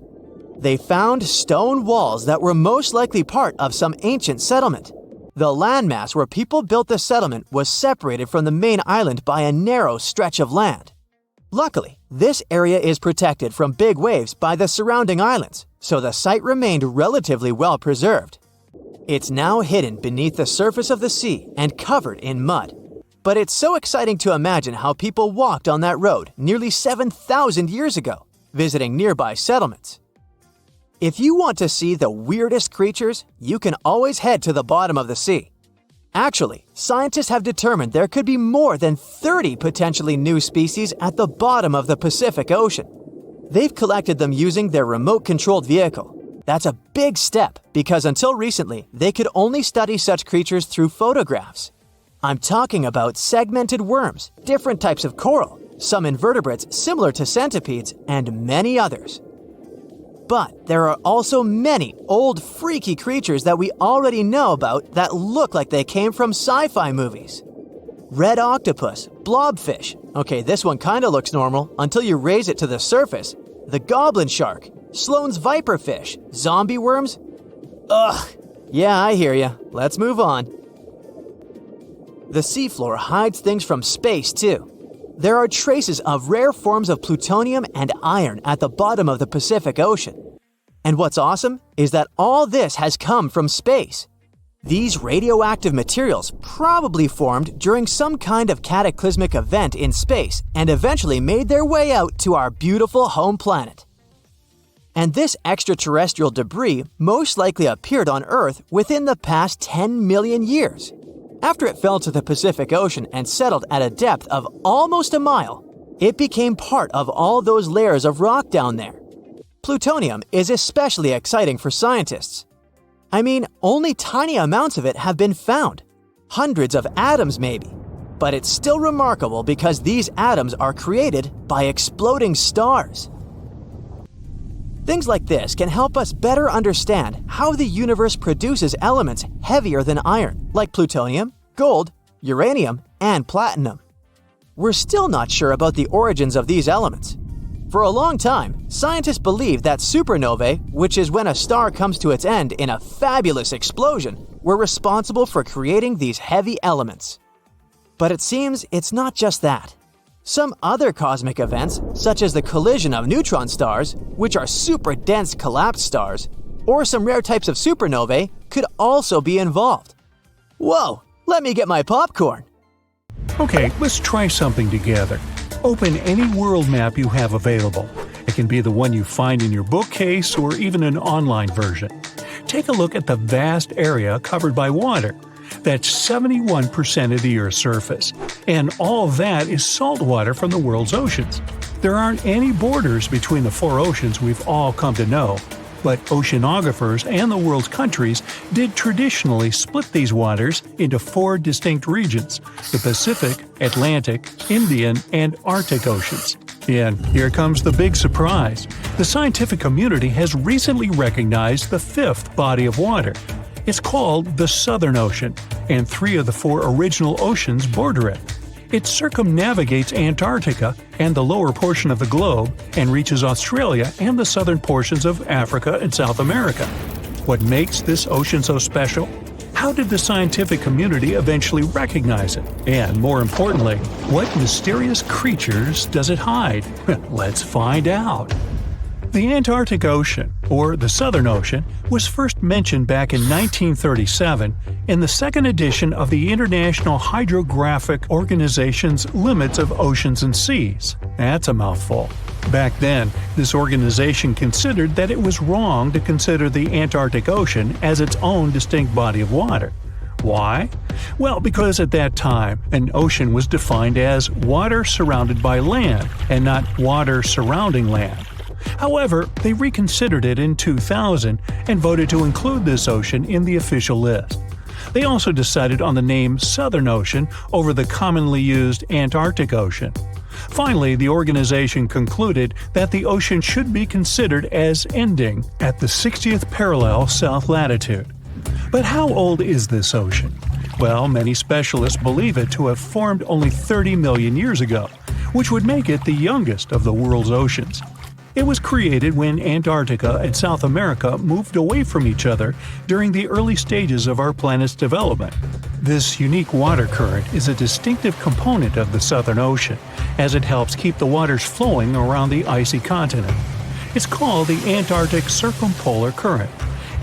they found stone walls that were most likely part of some ancient settlement. The landmass where people built the settlement was separated from the main island by a narrow stretch of land. Luckily, this area is protected from big waves by the surrounding islands, so the site remained relatively well preserved. It's now hidden beneath the surface of the sea and covered in mud. But it's so exciting to imagine how people walked on that road nearly 7,000 years ago, visiting nearby settlements. If you want to see the weirdest creatures, you can always head to the bottom of the sea. Actually, scientists have determined there could be more than 30 potentially new species at the bottom of the Pacific Ocean. They've collected them using their remote-controlled vehicle. That's a big step because until recently, they could only study such creatures through photographs. I'm talking about segmented worms, different types of coral, some invertebrates similar to centipedes, and many others. But there are also many old freaky creatures that we already know about that look like they came from sci-fi movies. Red octopus, blobfish. Okay, this one kinda looks normal until you raise it to the surface. The goblin shark, Sloane's viperfish, zombie worms. Ugh. Yeah, I hear ya. Let's move on. The seafloor hides things from space too. There are traces of rare forms of plutonium and iron at the bottom of the Pacific Ocean. And what's awesome is that all this has come from space. These radioactive materials probably formed during some kind of cataclysmic event in space and eventually made their way out to our beautiful home planet. And this extraterrestrial debris most likely appeared on Earth within the past 10 million years. After it fell to the Pacific Ocean and settled at a depth of almost a mile, it became part of all those layers of rock down there. Plutonium is especially exciting for scientists. I mean, only tiny amounts of it have been found. Hundreds of atoms maybe. But it's still remarkable because these atoms are created by exploding stars. Things like this can help us better understand how the universe produces elements heavier than iron, like plutonium, gold, uranium, and platinum. We're still not sure about the origins of these elements. For a long time, scientists believed that supernovae, which is when a star comes to its end in a fabulous explosion, were responsible for creating these heavy elements. But it seems it's not just that. Some other cosmic events, such as the collision of neutron stars, which are super dense collapsed stars, or some rare types of supernovae, could also be involved. Whoa, let me get my popcorn. Okay, let's try something together. Open any world map you have available. It can be the one you find in your bookcase or even an online version. Take a look at the vast area covered by water. That's 71% of the Earth's surface. And all that is salt water from the world's oceans. There aren't any borders between the four oceans we've all come to know. But oceanographers and the world's countries did traditionally split these waters into four distinct regions: the Pacific, Atlantic, Indian, and Arctic Oceans. And here comes the big surprise. The scientific community has recently recognized the fifth body of water. It's called the Southern Ocean, and 3 of the 4 original oceans border it. It circumnavigates Antarctica and the lower portion of the globe and reaches Australia and the southern portions of Africa and South America. What makes this ocean so special? How did the scientific community eventually recognize it? And more importantly, what mysterious creatures does it hide? Let's find out. The Antarctic Ocean, or the Southern Ocean, was first mentioned back in 1937 in the second edition of the International Hydrographic Organization's Limits of Oceans and Seas. That's a mouthful. Back then, this organization considered that it was wrong to consider the Antarctic Ocean as its own distinct body of water. Why? Well, because at that time, an ocean was defined as water surrounded by land and not water surrounding land. However, they reconsidered it in 2000 and voted to include this ocean in the official list. They also decided on the name Southern Ocean over the commonly used Antarctic Ocean. Finally, the organization concluded that the ocean should be considered as ending at the 60th parallel south latitude. But how old is this ocean? Well, many specialists believe it to have formed only 30 million years ago, which would make it the youngest of the world's oceans. It was created when Antarctica and South America moved away from each other during the early stages of our planet's development. This unique water current is a distinctive component of the Southern Ocean, as it helps keep the waters flowing around the icy continent. It's called the Antarctic Circumpolar Current,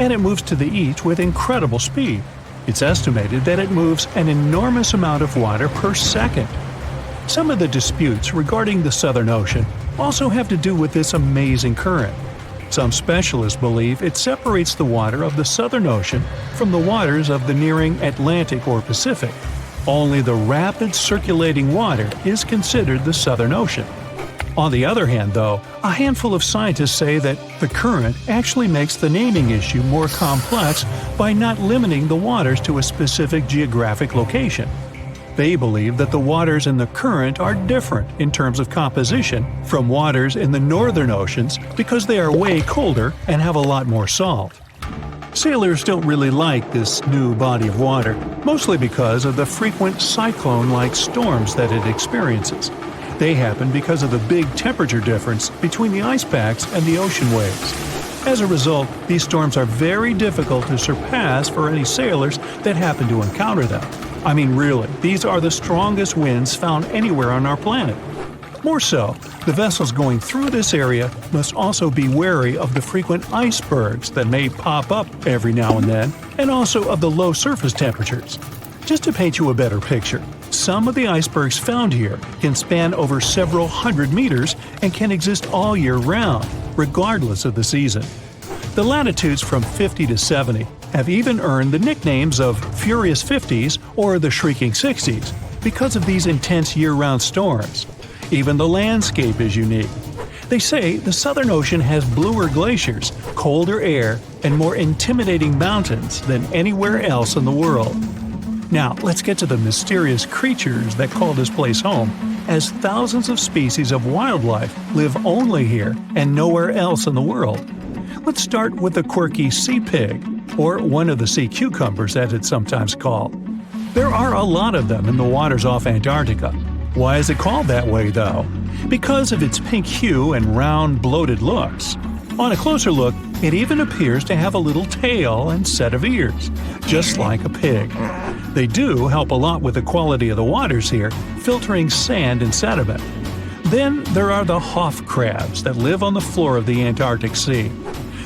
and it moves to the east with incredible speed. It's estimated that it moves an enormous amount of water per second. Some of the disputes regarding the Southern Ocean also have to do with this amazing current. Some specialists believe it separates the water of the Southern Ocean from the waters of the nearing Atlantic or Pacific. Only the rapid circulating water is considered the Southern Ocean. On the other hand, though, a handful of scientists say that the current actually makes the naming issue more complex by not limiting the waters to a specific geographic location. They believe that the waters in the current are different in terms of composition from waters in the northern oceans because they are way colder and have a lot more salt. Sailors don't really like this new body of water, mostly because of the frequent cyclone-like storms that it experiences. They happen because of the big temperature difference between the ice packs and the ocean waves. As a result, these storms are very difficult to surpass for any sailors that happen to encounter them. I mean, really, these are the strongest winds found anywhere on our planet. More so, the vessels going through this area must also be wary of the frequent icebergs that may pop up every now and then, and also of the low surface temperatures. Just to paint you a better picture, some of the icebergs found here can span over several hundred meters and can exist all year round, regardless of the season. The latitudes from 50 to 70 have even earned the nicknames of Furious 50s or the Shrieking 60s because of these intense year-round storms. Even the landscape is unique. They say the Southern Ocean has bluer glaciers, colder air, and more intimidating mountains than anywhere else in the world. Now, let's get to the mysterious creatures that call this place home, as thousands of species of wildlife live only here and nowhere else in the world. Let's start with the quirky sea pig, or one of the sea cucumbers as it's sometimes called. There are a lot of them in the waters off Antarctica. Why is it called that way, though? Because of its pink hue and round, bloated looks. On a closer look, it even appears to have a little tail and set of ears, just like a pig. They do help a lot with the quality of the waters here, filtering sand and sediment. Then there are the Hoff crabs that live on the floor of the Antarctic Sea.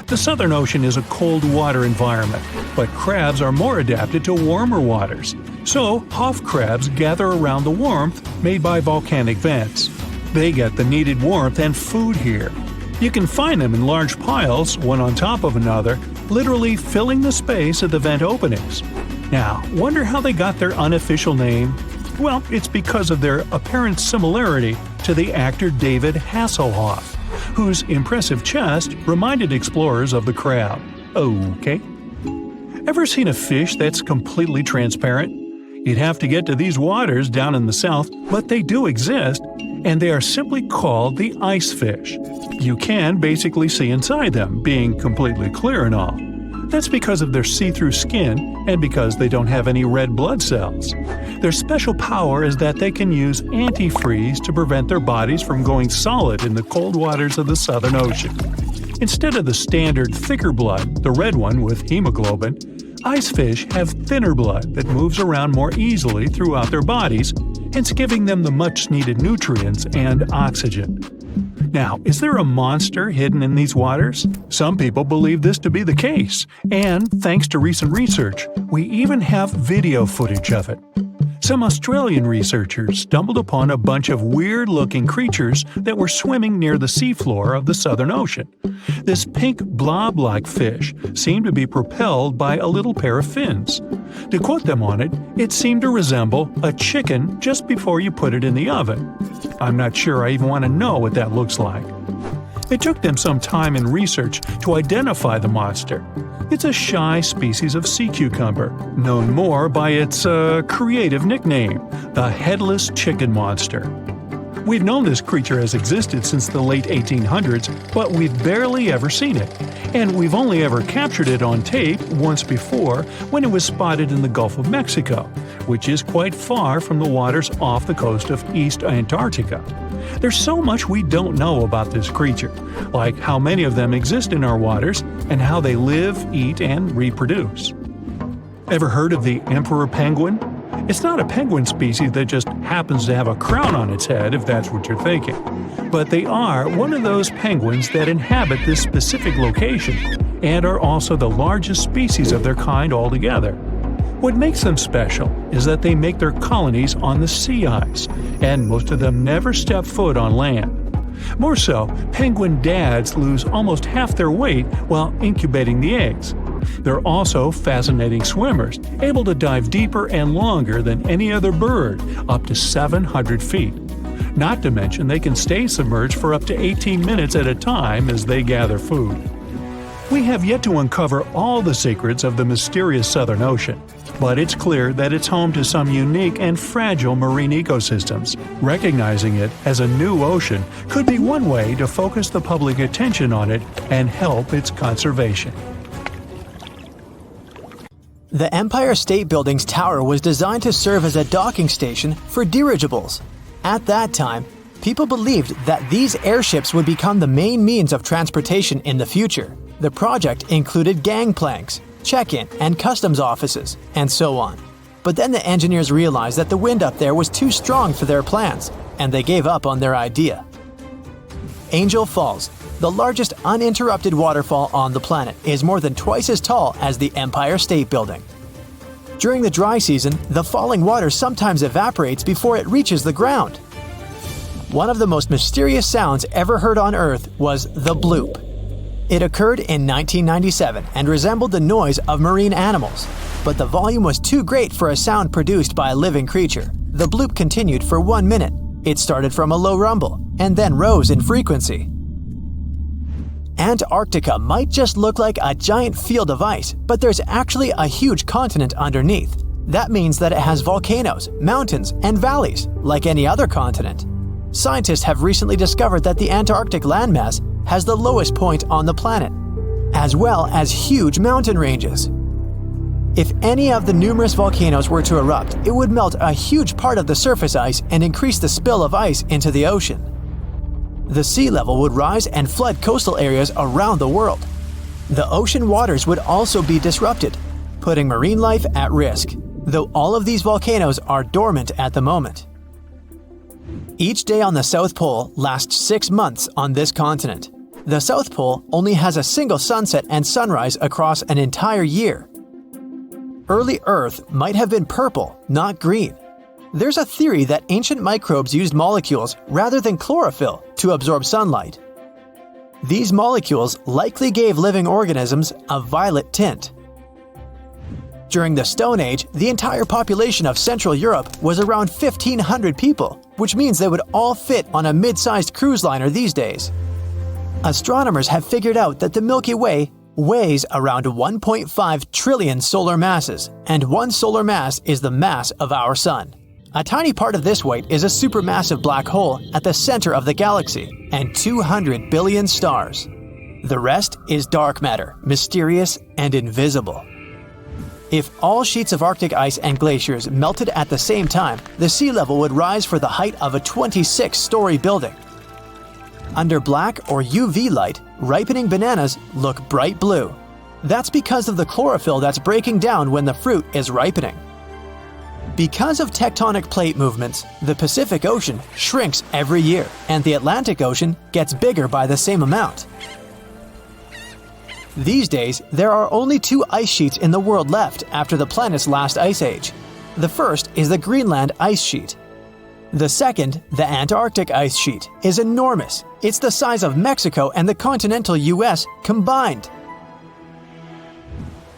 The Southern Ocean is a cold water environment, but crabs are more adapted to warmer waters. So, Hoff crabs gather around the warmth made by volcanic vents. They get the needed warmth and food here. You can find them in large piles, one on top of another, literally filling the space at the vent openings. Now, wonder how they got their unofficial name? Well, it's because of their apparent similarity to the actor David Hasselhoff, whose impressive chest reminded explorers of the crab. Okay. Ever seen a fish that's completely transparent? You'd have to get to these waters down in the south, but they do exist, and they are simply called the ice fish. You can basically see inside them, being completely clear and all. That's because of their see-through skin and because they don't have any red blood cells. Their special power is that they can use antifreeze to prevent their bodies from going solid in the cold waters of the Southern Ocean. Instead of the standard thicker blood, the red one with hemoglobin, ice fish have thinner blood that moves around more easily throughout their bodies, hence giving them the much-needed nutrients and oxygen. Now, is there a monster hidden in these waters? Some people believe this to be the case, and thanks to recent research, we even have video footage of it. Some Australian researchers stumbled upon a bunch of weird-looking creatures that were swimming near the seafloor of the Southern Ocean. This pink blob-like fish seemed to be propelled by a little pair of fins. To quote them on it, it seemed to resemble a chicken just before you put it in the oven. I'm not sure I even want to know what that looks like. It took them some time and research to identify the monster. It's a shy species of sea cucumber, known more by its creative nickname, the headless chicken monster. We've known this creature has existed since the late 1800s, but we've barely ever seen it. And we've only ever captured it on tape once before when it was spotted in the Gulf of Mexico, which is quite far from the waters off the coast of East Antarctica. There's so much we don't know about this creature, like how many of them exist in our waters and how they live, eat, and reproduce. Ever heard of the emperor penguin? It's not a penguin species that just happens to have a crown on its head, if that's what you're thinking. But they are one of those penguins that inhabit this specific location and are also the largest species of their kind altogether. What makes them special is that they make their colonies on the sea ice, and most of them never step foot on land. More so, penguin dads lose almost half their weight while incubating the eggs. They're also fascinating swimmers, able to dive deeper and longer than any other bird, up to 700 feet. Not to mention they can stay submerged for up to 18 minutes at a time as they gather food. We have yet to uncover all the secrets of the mysterious Southern Ocean, but it's clear that it's home to some unique and fragile marine ecosystems. Recognizing it as a new ocean could be one way to focus the public attention on it and help its conservation. The Empire State Building's tower was designed to serve as a docking station for dirigibles. At that time, people believed that these airships would become the main means of transportation in the future. The project included gangplanks, check-in and customs offices, and so on. But then the engineers realized that the wind up there was too strong for their plans, and they gave up on their idea. Angel Falls, the largest uninterrupted waterfall on the planet, is more than twice as tall as the Empire State Building. During the dry season, the falling water sometimes evaporates before it reaches the ground. One of the most mysterious sounds ever heard on Earth was the bloop. It occurred in 1997 and resembled the noise of marine animals, but the volume was too great for a sound produced by a living creature. The bloop continued for 1 minute. It started from a low rumble and then rose in frequency. Antarctica might just look like a giant field of ice, but there's actually a huge continent underneath. That means that it has volcanoes, mountains, and valleys, like any other continent. Scientists have recently discovered that the Antarctic landmass has the lowest point on the planet, as well as huge mountain ranges. If any of the numerous volcanoes were to erupt, it would melt a huge part of the surface ice and increase the spill of ice into the ocean. The sea level would rise and flood coastal areas around the world. The ocean waters would also be disrupted, putting marine life at risk, though all of these volcanoes are dormant at the moment. Each day on the South Pole lasts 6 months on this continent. The South Pole only has a single sunset and sunrise across an entire year. Early Earth might have been purple, not green. There's a theory that ancient microbes used molecules rather than chlorophyll to absorb sunlight. These molecules likely gave living organisms a violet tint. During the Stone Age, the entire population of Central Europe was around 1,500 people, which means they would all fit on a mid-sized cruise liner these days. Astronomers have figured out that the Milky Way weighs around 1.5 trillion solar masses, and one solar mass is the mass of our Sun. A tiny part of this weight is a supermassive black hole at the center of the galaxy, and 200 billion stars. The rest is dark matter, mysterious and invisible. If all sheets of Arctic ice and glaciers melted at the same time, the sea level would rise for the height of a 26-story building. Under black or UV light, ripening bananas look bright blue. That's because of the chlorophyll that's breaking down when the fruit is ripening. Because of tectonic plate movements, the Pacific Ocean shrinks every year, and the Atlantic Ocean gets bigger by the same amount. These days, there are only 2 ice sheets in the world left after the planet's last ice age. The first is the Greenland ice sheet. The second, the Antarctic ice sheet, is enormous. It's the size of Mexico and the continental US combined.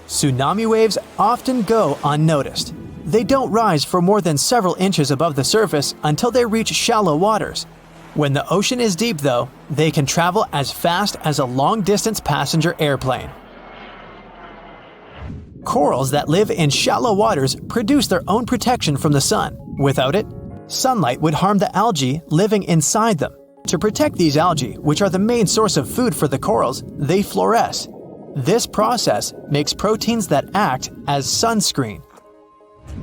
Tsunami waves often go unnoticed. They don't rise for more than several inches above the surface until they reach shallow waters. When the ocean is deep, though, they can travel as fast as a long-distance passenger airplane. Corals that live in shallow waters produce their own protection from the sun. Without it, sunlight would harm the algae living inside them. To protect these algae, which are the main source of food for the corals, they fluoresce. This process makes proteins that act as sunscreen.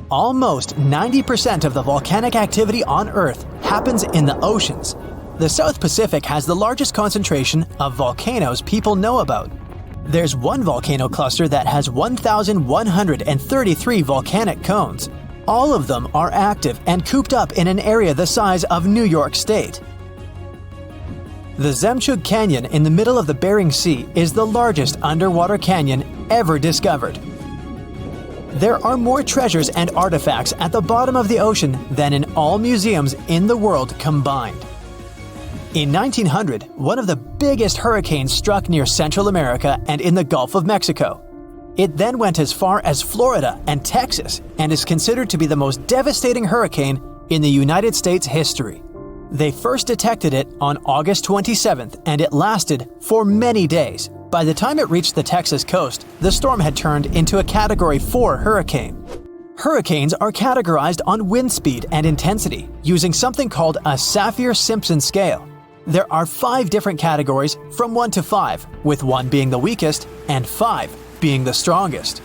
Almost 90% of the volcanic activity on Earth happens in the oceans. The South Pacific has the largest concentration of volcanoes people know about. There's one volcano cluster that has 1,133 volcanic cones. All of them are active and cooped up in an area the size of New York State. The Zemchug Canyon in the middle of the Bering Sea is the largest underwater canyon ever discovered. There are more treasures and artifacts at the bottom of the ocean than in all museums in the world combined. In 1900, one of the biggest hurricanes struck near Central America and in the Gulf of Mexico. It then went as far as Florida and Texas and is considered to be the most devastating hurricane in the United States history. They first detected it on August 27th, and it lasted for many days. By the time it reached the Texas coast, the storm had turned into a Category 4 hurricane. Hurricanes are categorized on wind speed and intensity using something called a Saffir-Simpson scale. There are 5 different categories from 1 to 5, with 1 being the weakest and 5 being the strongest.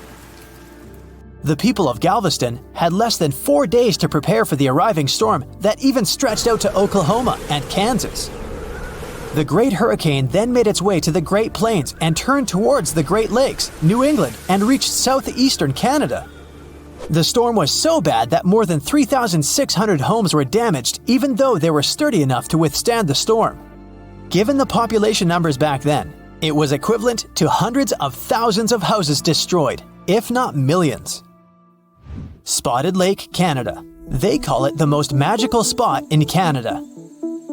The people of Galveston had less than 4 days to prepare for the arriving storm that even stretched out to Oklahoma and Kansas. The Great Hurricane then made its way to the Great Plains and turned towards the Great Lakes, New England, and reached southeastern Canada. The storm was so bad that more than 3,600 homes were damaged, even though they were sturdy enough to withstand the storm. Given the population numbers back then, it was equivalent to hundreds of thousands of houses destroyed, if not millions. Spotted Lake, Canada. They call it the most magical spot in Canada.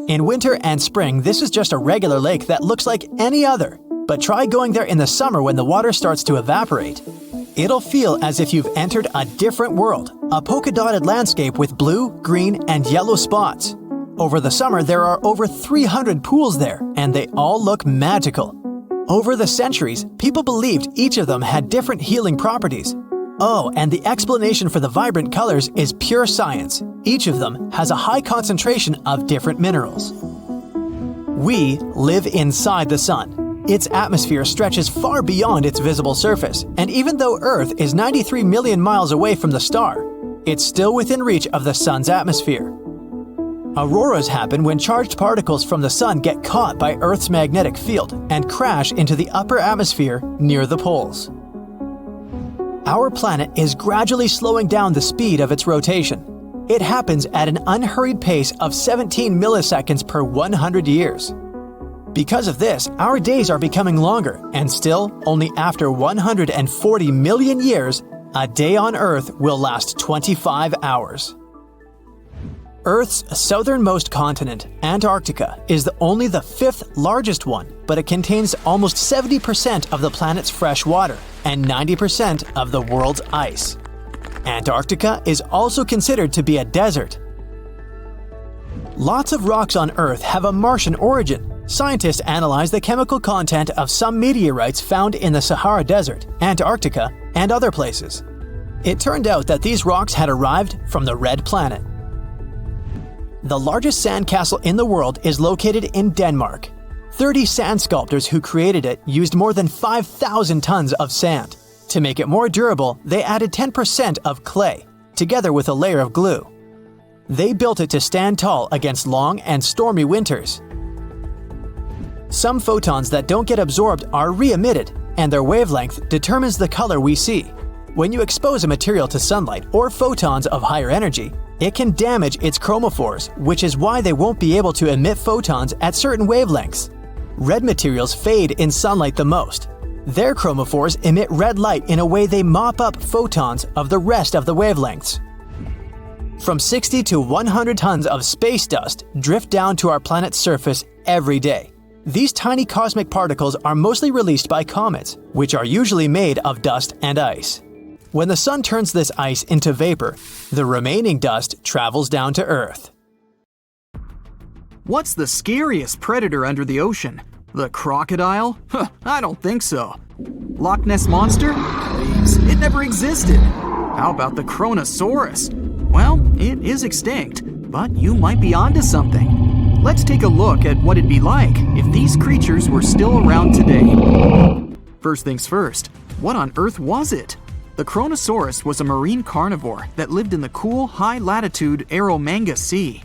In winter and spring, this is just a regular lake that looks like any other, but try going there in the summer when the water starts to evaporate. It'll feel as if you've entered a different world, a polka-dotted landscape with blue, green, and yellow spots. Over the summer, there are over 300 pools there, and they all look magical. Over the centuries, people believed each of them had different healing properties. Oh, and the explanation for the vibrant colors is pure science. Each of them has a high concentration of different minerals. We live inside the sun. Its atmosphere stretches far beyond its visible surface, and even though Earth is 93 million miles away from the star, it's still within reach of the sun's atmosphere. Auroras happen when charged particles from the sun get caught by Earth's magnetic field and crash into the upper atmosphere near the poles. Our planet is gradually slowing down the speed of its rotation. It happens at an unhurried pace of 17 milliseconds per 100 years. Because of this, our days are becoming longer, and still, only after 140 million years, a day on Earth will last 25 hours. Earth's southernmost continent, Antarctica, is only the 5th largest one, but it contains almost 70% of the planet's fresh water and 90% of the world's ice. Antarctica is also considered to be a desert. Lots of rocks on Earth have a Martian origin. Scientists analyze the chemical content of some meteorites found in the Sahara Desert, Antarctica, and other places. It turned out that these rocks had arrived from the Red Planet. The largest sandcastle in the world is located in Denmark. 30 sand sculptors who created it used more than 5,000 tons of sand. To make it more durable, they added 10% of clay, together with a layer of glue. They built it to stand tall against long and stormy winters. Some photons that don't get absorbed are re-emitted, and their wavelength determines the color we see. When you expose a material to sunlight or photons of higher energy, it can damage its chromophores, which is why they won't be able to emit photons at certain wavelengths. Red materials fade in sunlight the most. Their chromophores emit red light in a way they mop up photons of the rest of the wavelengths. From 60 to 100 tons of space dust drift down to our planet's surface every day. These tiny cosmic particles are mostly released by comets, which are usually made of dust and ice. When the sun turns this ice into vapor, the remaining dust travels down to Earth. What's the scariest predator under the ocean? The crocodile? Huh, I don't think so. Loch Ness Monster? Please, it never existed. How about the Kronosaurus? Well, it is extinct, but you might be onto something. Let's take a look at what it'd be like if these creatures were still around today. First things first, what on earth was it? The Kronosaurus was a marine carnivore that lived in the cool, high-latitude Eromanga Sea.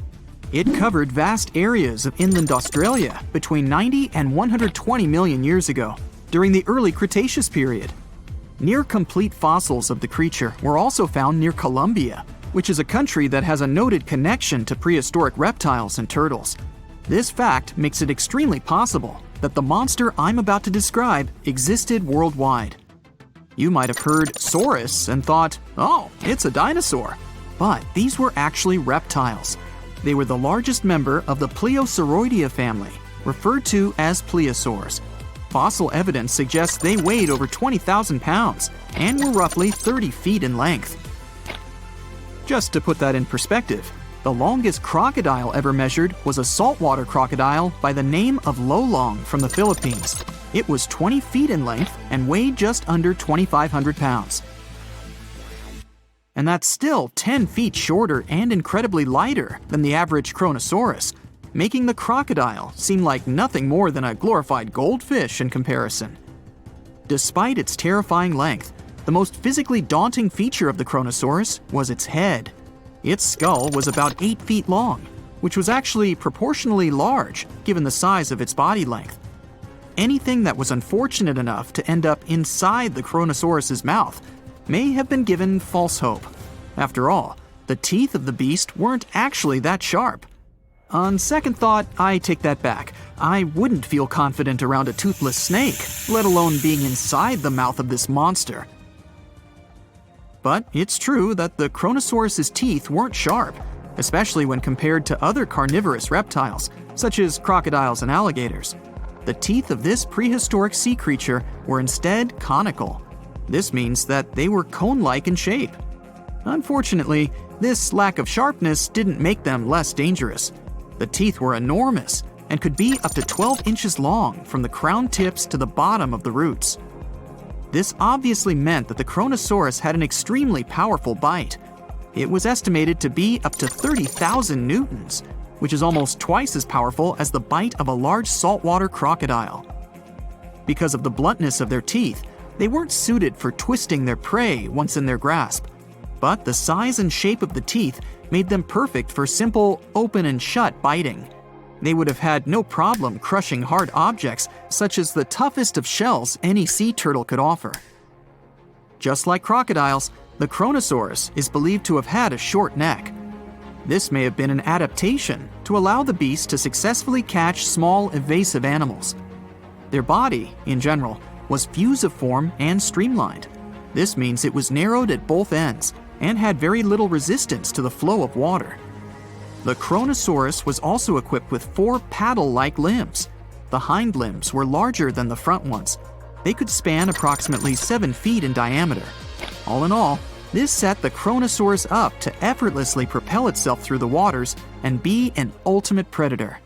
It covered vast areas of inland Australia between 90 and 120 million years ago, during the early Cretaceous period. Near-complete fossils of the creature were also found near Colombia, which is a country that has a noted connection to prehistoric reptiles and turtles. This fact makes it extremely possible that the monster I'm about to describe existed worldwide. You might have heard saurus and thought, oh, it's a dinosaur. But these were actually reptiles. They were the largest member of the Pleosauroidea family, referred to as plesiosaurs. Fossil evidence suggests they weighed over 20,000 pounds and were roughly 30 feet in length. Just to put that in perspective, the longest crocodile ever measured was a saltwater crocodile by the name of Lolong from the Philippines. It was 20 feet in length and weighed just under 2,500 pounds. And that's still 10 feet shorter and incredibly lighter than the average Kronosaurus, making the crocodile seem like nothing more than a glorified goldfish in comparison. Despite its terrifying length, the most physically daunting feature of the Kronosaurus was its head. Its skull was about 8 feet long, which was actually proportionally large given the size of its body length. Anything that was unfortunate enough to end up inside the Kronosaurus's mouth may have been given false hope. After all, the teeth of the beast weren't actually that sharp. On second thought, I take that back. I wouldn't feel confident around a toothless snake, let alone being inside the mouth of this monster. But it's true that the Kronosaurus's teeth weren't sharp, especially when compared to other carnivorous reptiles, such as crocodiles and alligators. The teeth of this prehistoric sea creature were instead conical. This means that they were cone-like in shape. Unfortunately, this lack of sharpness didn't make them less dangerous. The teeth were enormous and could be up to 12 inches long from the crown tips to the bottom of the roots. This obviously meant that the Kronosaurus had an extremely powerful bite. It was estimated to be up to 30,000 newtons, which is almost twice as powerful as the bite of a large saltwater crocodile. Because of the bluntness of their teeth, they weren't suited for twisting their prey once in their grasp, but the size and shape of the teeth made them perfect for simple open and shut biting. They would have had no problem crushing hard objects such as the toughest of shells any sea turtle could offer. Just like crocodiles, the Kronosaurus is believed to have had a short neck. This may have been an adaptation to allow the beast to successfully catch small evasive animals. Their body, in general, was fusiform and streamlined. This means it was narrowed at both ends and had very little resistance to the flow of water. The Kronosaurus was also equipped with 4 paddle-like limbs. The hind limbs were larger than the front ones. They could span approximately 7 feet in diameter. All in all, this set the Kronosaurus up to effortlessly propel itself through the waters and be an ultimate predator.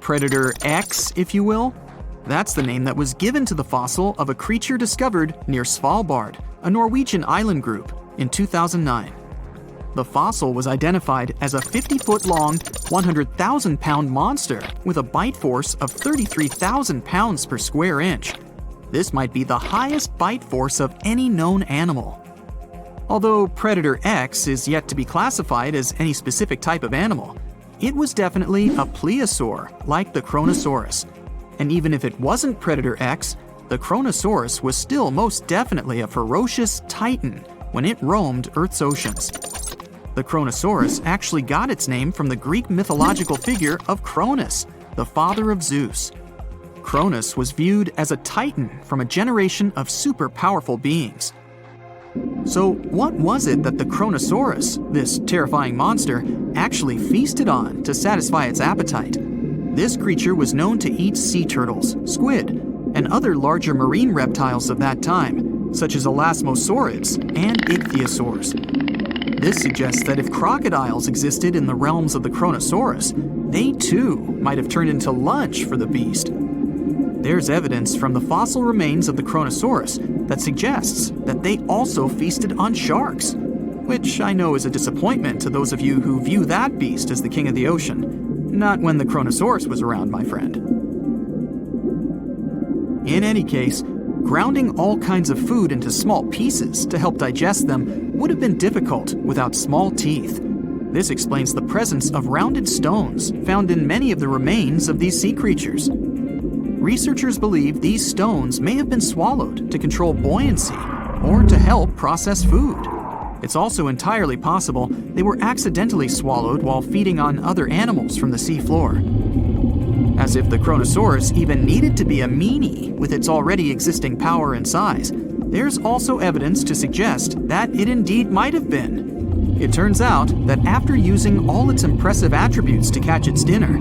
Predator X, if you will? That's the name that was given to the fossil of a creature discovered near Svalbard, a Norwegian island group, in 2009. The fossil was identified as a 50-foot-long, 100,000-pound monster with a bite force of 33,000 pounds per square inch. This might be the highest bite force of any known animal. Although Predator X is yet to be classified as any specific type of animal, it was definitely a plesiosaur like the Kronosaurus. And even if it wasn't Predator X, the Kronosaurus was still most definitely a ferocious titan when it roamed Earth's oceans. The Kronosaurus actually got its name from the Greek mythological figure of Cronus, the father of Zeus. Cronus was viewed as a titan from a generation of super powerful beings. So what was it that the Kronosaurus, this terrifying monster, actually feasted on to satisfy its appetite? This creature was known to eat sea turtles, squid, and other larger marine reptiles of that time, such as elasmosaurids and ichthyosaurs. This suggests that if crocodiles existed in the realms of the Kronosaurus, they too might have turned into lunch for the beast. There's evidence from the fossil remains of the Kronosaurus that suggests that they also feasted on sharks, which I know is a disappointment to those of you who view that beast as the king of the ocean. Not when the Kronosaurus was around, my friend. In any case, grounding all kinds of food into small pieces to help digest them would have been difficult without small teeth. This explains the presence of rounded stones found in many of the remains of these sea creatures. Researchers believe these stones may have been swallowed to control buoyancy or to help process food. It's also entirely possible they were accidentally swallowed while feeding on other animals from the seafloor. As if the Kronosaurus even needed to be a meanie with its already existing power and size, there's also evidence to suggest that it indeed might have been. It turns out that after using all its impressive attributes to catch its dinner,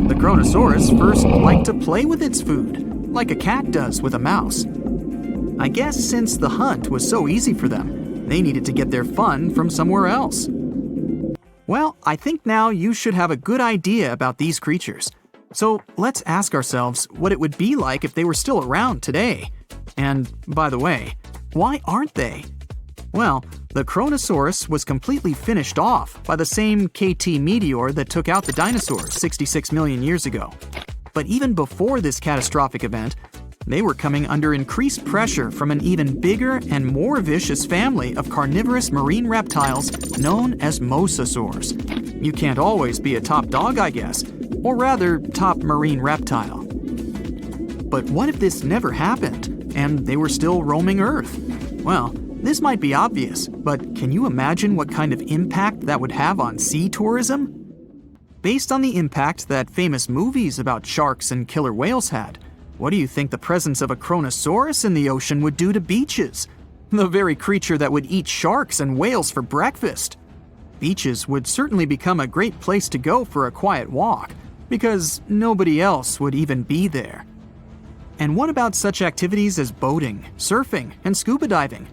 the Kronosaurus first liked to play with its food, like a cat does with a mouse. I guess since the hunt was so easy for them, they needed to get their fun from somewhere else. Well, I think now you should have a good idea about these creatures. So let's ask ourselves what it would be like if they were still around today. And by the way, why aren't they? Well, the Kronosaurus was completely finished off by the same KT meteor that took out the dinosaurs 66 million years ago. But even before this catastrophic event, they were coming under increased pressure from an even bigger and more vicious family of carnivorous marine reptiles known as mosasaurs. You can't always be a top dog, I guess, or rather, top marine reptile. But what if this never happened, and they were still roaming Earth? Well, this might be obvious, but can you imagine what kind of impact that would have on sea tourism? Based on the impact that famous movies about sharks and killer whales had, what do you think the presence of a Kronosaurus in the ocean would do to beaches? The very creature that would eat sharks and whales for breakfast. Beaches would certainly become a great place to go for a quiet walk, because nobody else would even be there. And what about such activities as boating, surfing, and scuba diving?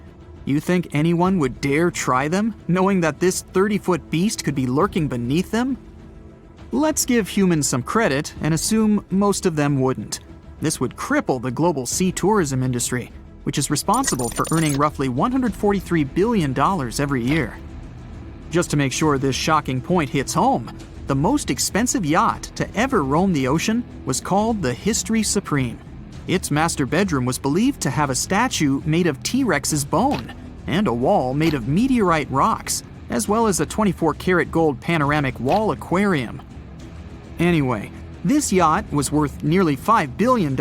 You think anyone would dare try them, knowing that this 30-foot beast could be lurking beneath them? Let's give humans some credit and assume most of them wouldn't. This would cripple the global sea tourism industry, which is responsible for earning roughly $143 billion every year. Just to make sure this shocking point hits home, the most expensive yacht to ever roam the ocean was called the History Supreme. Its master bedroom was believed to have a statue made of T-Rex's bone and a wall made of meteorite rocks, as well as a 24-karat gold panoramic wall aquarium. Anyway, this yacht was worth nearly $5 billion,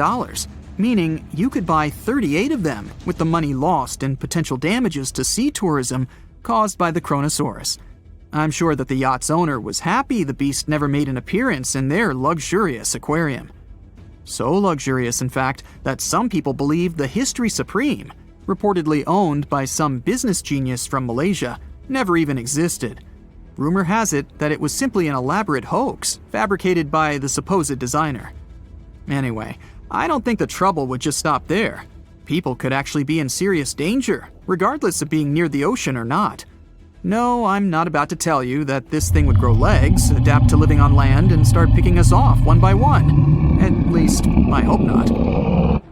meaning you could buy 38 of them with the money lost in potential damages to sea tourism caused by the Kronosaurus. I'm sure that the yacht's owner was happy the beast never made an appearance in their luxurious aquarium. So luxurious, in fact, that some people believe the History Supreme, reportedly owned by some business genius from Malaysia, never even existed. Rumor has it that it was simply an elaborate hoax fabricated by the supposed designer. Anyway, I don't think the trouble would just stop there. People could actually be in serious danger, regardless of being near the ocean or not. No, I'm not about to tell you that this thing would grow legs, adapt to living on land, and start picking us off one by one. At least, I hope not.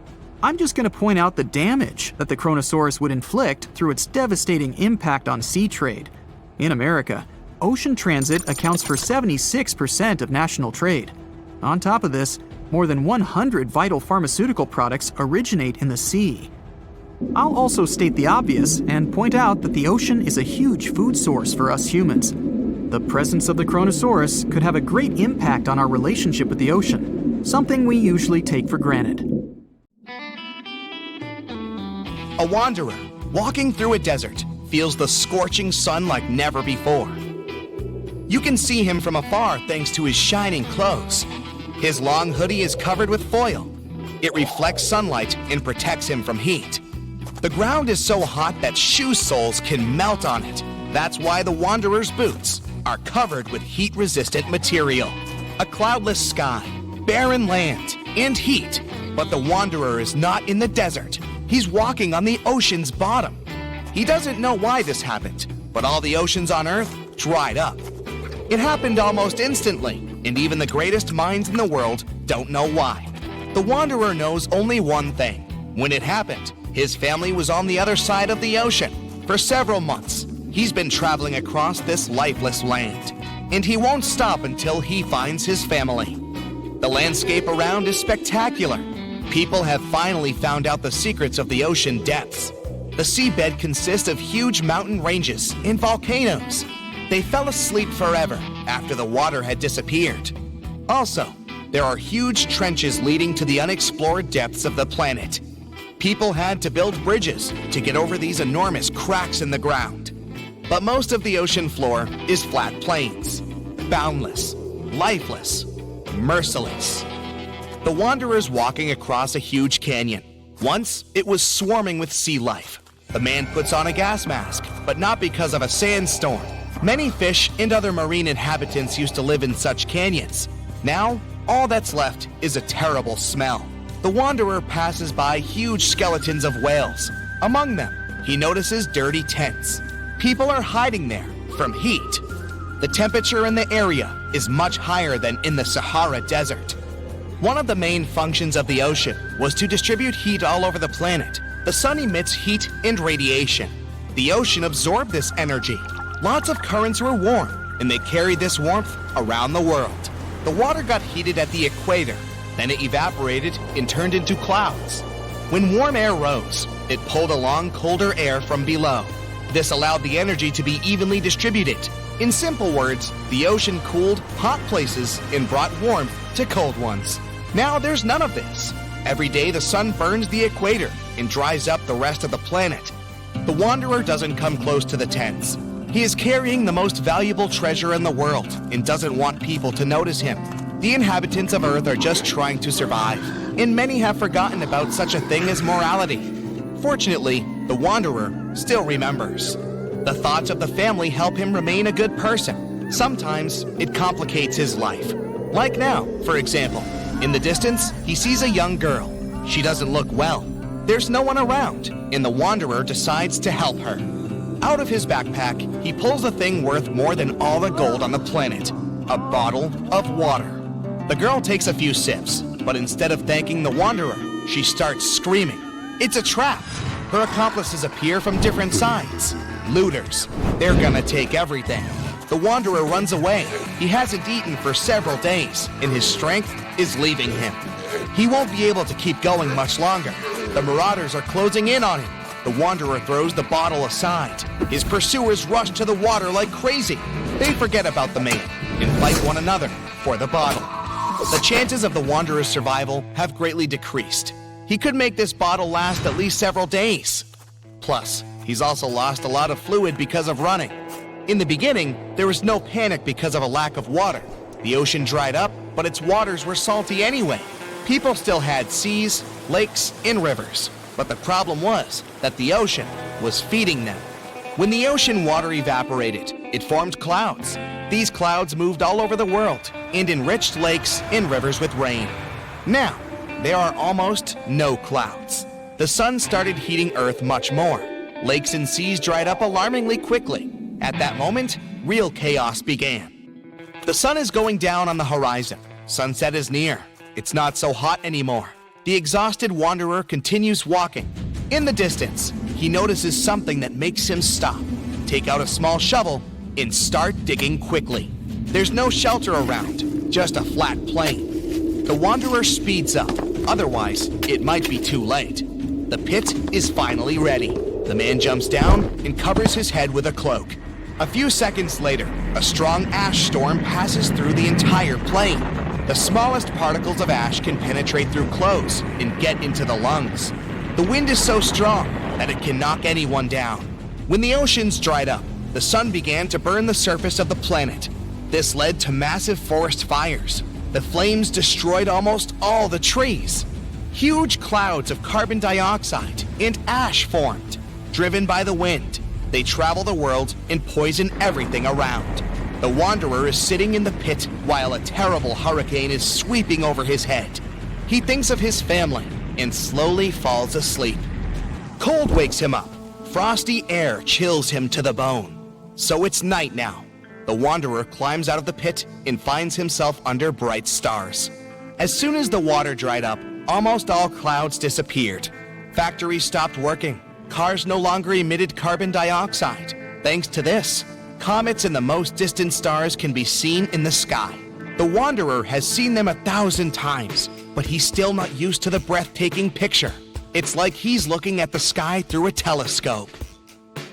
I'm just going to point out the damage that the Kronosaurus would inflict through its devastating impact on sea trade. In America, ocean transit accounts for 76% of national trade. On top of this, more than 100 vital pharmaceutical products originate in the sea. I'll also state the obvious and point out that the ocean is a huge food source for us humans. The presence of the Kronosaurus could have a great impact on our relationship with the ocean, something we usually take for granted. A wanderer walking through a desert feels the scorching sun like never before. You can see him from afar thanks to his shining clothes. His long hoodie is covered with foil. It reflects sunlight and protects him from heat. The ground is so hot that shoe soles can melt on it. That's why the wanderer's boots are covered with heat-resistant material. A cloudless sky, barren land, and heat. But the wanderer is not in the desert. He's walking on the ocean's bottom. He doesn't know why this happened, but all the oceans on Earth dried up. It happened almost instantly, and even the greatest minds in the world don't know why. The wanderer knows only one thing. When it happened, his family was on the other side of the ocean. For several months, he's been traveling across this lifeless land, and he won't stop until he finds his family. The landscape around is spectacular. People have finally found out the secrets of the ocean depths. The seabed consists of huge mountain ranges and volcanoes. They fell asleep forever after the water had disappeared. Also, there are huge trenches leading to the unexplored depths of the planet. People had to build bridges to get over these enormous cracks in the ground. But most of the ocean floor is flat plains, boundless, lifeless, merciless. The wanderer's walking across a huge canyon. Once, it was swarming with sea life. The man puts on a gas mask, but not because of a sandstorm. Many fish and other marine inhabitants used to live in such canyons. Now, all that's left is a terrible smell. The wanderer passes by huge skeletons of whales. Among them, he notices dirty tents. People are hiding there from heat. The temperature in the area is much higher than in the Sahara Desert. One of the main functions of the ocean was to distribute heat all over the planet. The sun emits heat and radiation. The ocean absorbed this energy. Lots of currents were warm, and they carried this warmth around the world. The water got heated at the equator, then it evaporated and turned into clouds. When warm air rose, it pulled along colder air from below. This allowed the energy to be evenly distributed. In simple words, the ocean cooled hot places and brought warmth to cold ones. Now there's none of this. Every day the sun burns the equator and dries up the rest of the planet. The wanderer doesn't come close to the tents. He is carrying the most valuable treasure in the world and doesn't want people to notice him. The inhabitants of Earth are just trying to survive, and many have forgotten about such a thing as morality. Fortunately, the wanderer still remembers. The thoughts of the family help him remain a good person. Sometimes it complicates his life. Like now, for example. In the distance, he sees a young girl. She doesn't look well. There's no one around, and the wanderer decides to help her. Out of his backpack, he pulls a thing worth more than all the gold on the planet: a bottle of water. The girl takes a few sips, but instead of thanking the wanderer, she starts screaming. It's a trap! Her accomplices appear from different sides. Looters. They're gonna take everything. The wanderer runs away. He hasn't eaten for several days, and his strength is leaving him. He won't be able to keep going much longer. The marauders are closing in on him. The wanderer throws the bottle aside. His pursuers rush to the water like crazy. They forget about the man and fight one another for the bottle. The chances of the wanderer's survival have greatly decreased. He could make this bottle last at least several days. Plus, he's also lost a lot of fluid because of running. In the beginning, there was no panic because of a lack of water. The ocean dried up, but its waters were salty anyway. People still had seas, lakes, and rivers. But the problem was that the ocean was feeding them. When the ocean water evaporated, it formed clouds. These clouds moved all over the world and enriched lakes and rivers with rain. Now, there are almost no clouds. The sun started heating Earth much more. Lakes and seas dried up alarmingly quickly. At that moment, real chaos began. The sun is going down on the horizon. Sunset is near. It's not so hot anymore. The exhausted wanderer continues walking. In the distance, he notices something that makes him stop, take out a small shovel, and start digging quickly. There's no shelter around, just a flat plain. The wanderer speeds up, otherwise it might be too late. The pit is finally ready. The man jumps down and covers his head with a cloak. A few seconds later, a strong ash storm passes through the entire plain. The smallest particles of ash can penetrate through clothes and get into the lungs. The wind is so strong that it can knock anyone down. When the oceans dried up, the sun began to burn the surface of the planet. This led to massive forest fires. The flames destroyed almost all the trees. Huge clouds of carbon dioxide and ash formed. Driven by the wind, they travel the world and poison everything around. The wanderer is sitting in the pit while a terrible hurricane is sweeping over his head. He thinks of his family and slowly falls asleep. Cold wakes him up. Frosty air chills him to the bone. So it's night now. The wanderer climbs out of the pit and finds himself under bright stars. As soon as the water dried up, almost all clouds disappeared. Factories stopped working. Cars no longer emitted carbon dioxide. Thanks to this, comets and the most distant stars can be seen in the sky. The wanderer has seen them 1,000 times, but he's still not used to the breathtaking picture. It's like he's looking at the sky through a telescope.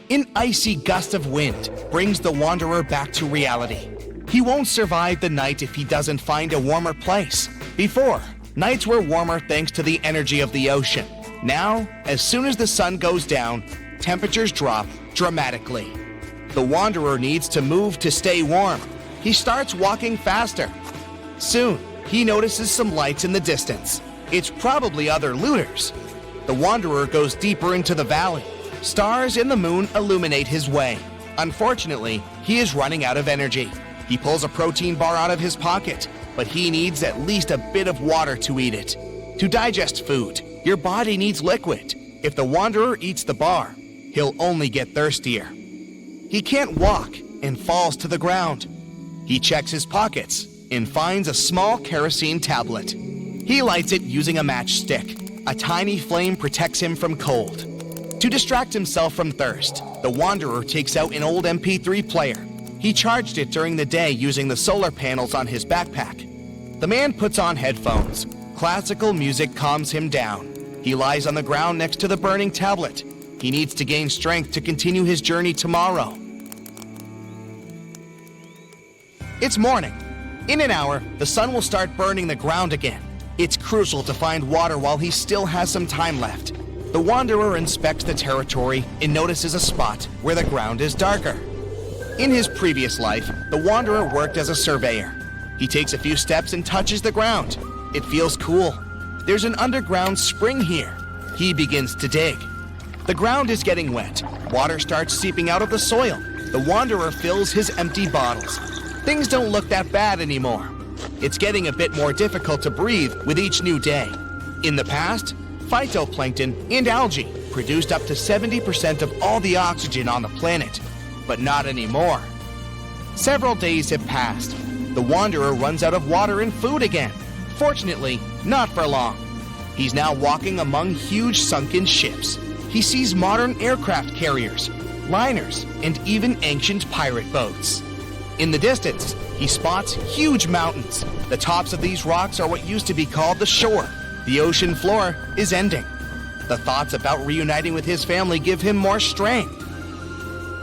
An icy gust of wind brings the wanderer back to reality. He won't survive the night if he doesn't find a warmer place. Before, nights were warmer thanks to the energy of the ocean. Now, as soon as the sun goes down, temperatures drop dramatically. The wanderer needs to move to stay warm. He starts walking faster. Soon, he notices some lights in the distance. It's probably other looters. The wanderer goes deeper into the valley. Stars and the moon illuminate his way. Unfortunately, he is running out of energy. He pulls a protein bar out of his pocket, but he needs at least a bit of water to eat it. To digest food, your body needs liquid. If the wanderer eats the bar, he'll only get thirstier. He can't walk and falls to the ground. He checks his pockets and finds a small kerosene tablet. He lights it using a matchstick. A tiny flame protects him from cold. To distract himself from thirst, the wanderer takes out an old MP3 player. He charged it during the day using the solar panels on his backpack. The man puts on headphones. Classical music calms him down. He lies on the ground next to the burning tablet. He needs to gain strength to continue his journey tomorrow. It's morning. In an hour, the sun will start burning the ground again. It's crucial to find water while he still has some time left. The wanderer inspects the territory and notices a spot where the ground is darker. In his previous life, the wanderer worked as a surveyor. He takes a few steps and touches the ground. It feels cool. There's an underground spring here. He begins to dig. The ground is getting wet. Water starts seeping out of the soil. The wanderer fills his empty bottles. Things don't look that bad anymore. It's getting a bit more difficult to breathe with each new day. In the past, phytoplankton and algae produced up to 70% of all the oxygen on the planet, but not anymore. Several days have passed. The wanderer runs out of water and food again. Fortunately, not for long. He's now walking among huge sunken ships. He sees modern aircraft carriers, liners, and even ancient pirate boats. In the distance, he spots huge mountains. The tops of these rocks are what used to be called the shore. The ocean floor is ending. The thoughts about reuniting with his family give him more strength.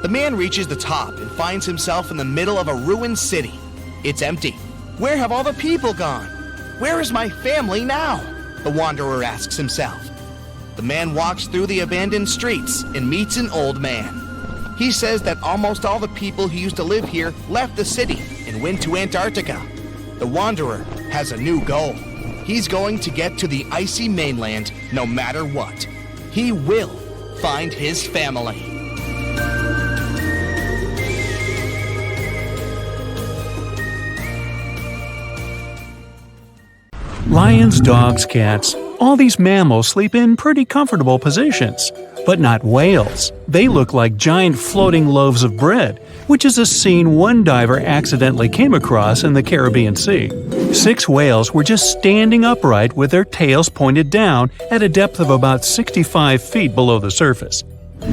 The man reaches the top and finds himself in the middle of a ruined city. It's empty. Where have all the people gone? Where is my family now? The wanderer asks himself. The man walks through the abandoned streets and meets an old man. He says that almost all the people who used to live here left the city and went to Antarctica. The wanderer has a new goal. He's going to get to the icy mainland no matter what. He will find his family. Lions, dogs, cats, all these mammals sleep in pretty comfortable positions. But not whales. They look like giant floating loaves of bread, which is a scene one diver accidentally came across in the Caribbean Sea. 6 whales were just standing upright with their tails pointed down at a depth of about 65 feet below the surface.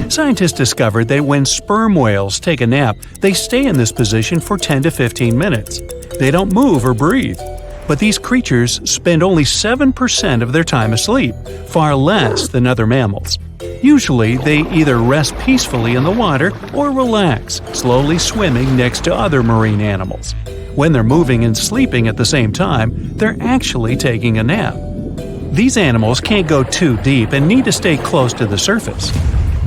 Scientists discovered that when sperm whales take a nap, they stay in this position for 10 to 15 minutes. They don't move or breathe. But these creatures spend only 7% of their time asleep, far less than other mammals. Usually, they either rest peacefully in the water or relax, slowly swimming next to other marine animals. When they're moving and sleeping at the same time, they're actually taking a nap. These animals can't go too deep and need to stay close to the surface.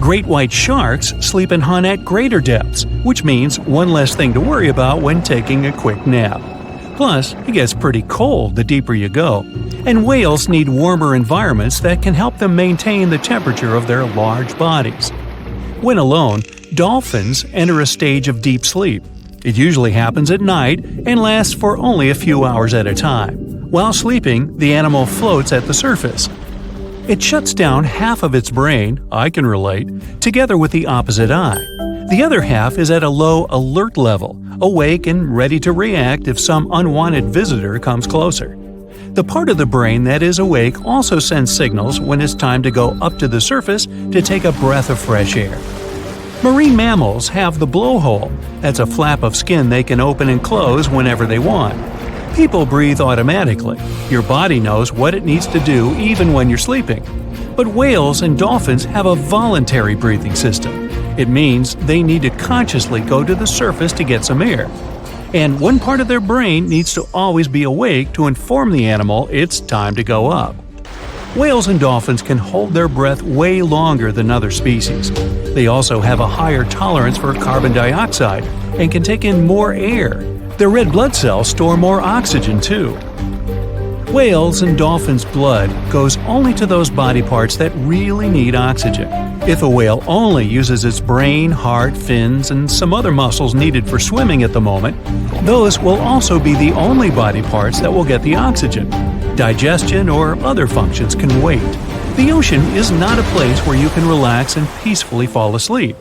Great white sharks sleep and hunt at greater depths, which means one less thing to worry about when taking a quick nap. Plus, it gets pretty cold the deeper you go, and whales need warmer environments that can help them maintain the temperature of their large bodies. When alone, dolphins enter a stage of deep sleep. It usually happens at night and lasts for only a few hours at a time. While sleeping, the animal floats at the surface. It shuts down half of its brain, I can relate, together with the opposite eye. The other half is at a low alert level, awake and ready to react if some unwanted visitor comes closer. The part of the brain that is awake also sends signals when it's time to go up to the surface to take a breath of fresh air. Marine mammals have the blowhole. That's a flap of skin they can open and close whenever they want. People breathe automatically. Your body knows what it needs to do even when you're sleeping. But whales and dolphins have a voluntary breathing system. It means they need to consciously go to the surface to get some air. And one part of their brain needs to always be awake to inform the animal it's time to go up. Whales and dolphins can hold their breath way longer than other species. They also have a higher tolerance for carbon dioxide and can take in more air. Their red blood cells store more oxygen too. Whales and dolphins' blood goes only to those body parts that really need oxygen. If a whale only uses its brain, heart, fins, and some other muscles needed for swimming at the moment, those will also be the only body parts that will get the oxygen. Digestion or other functions can wait. The ocean is not a place where you can relax and peacefully fall asleep.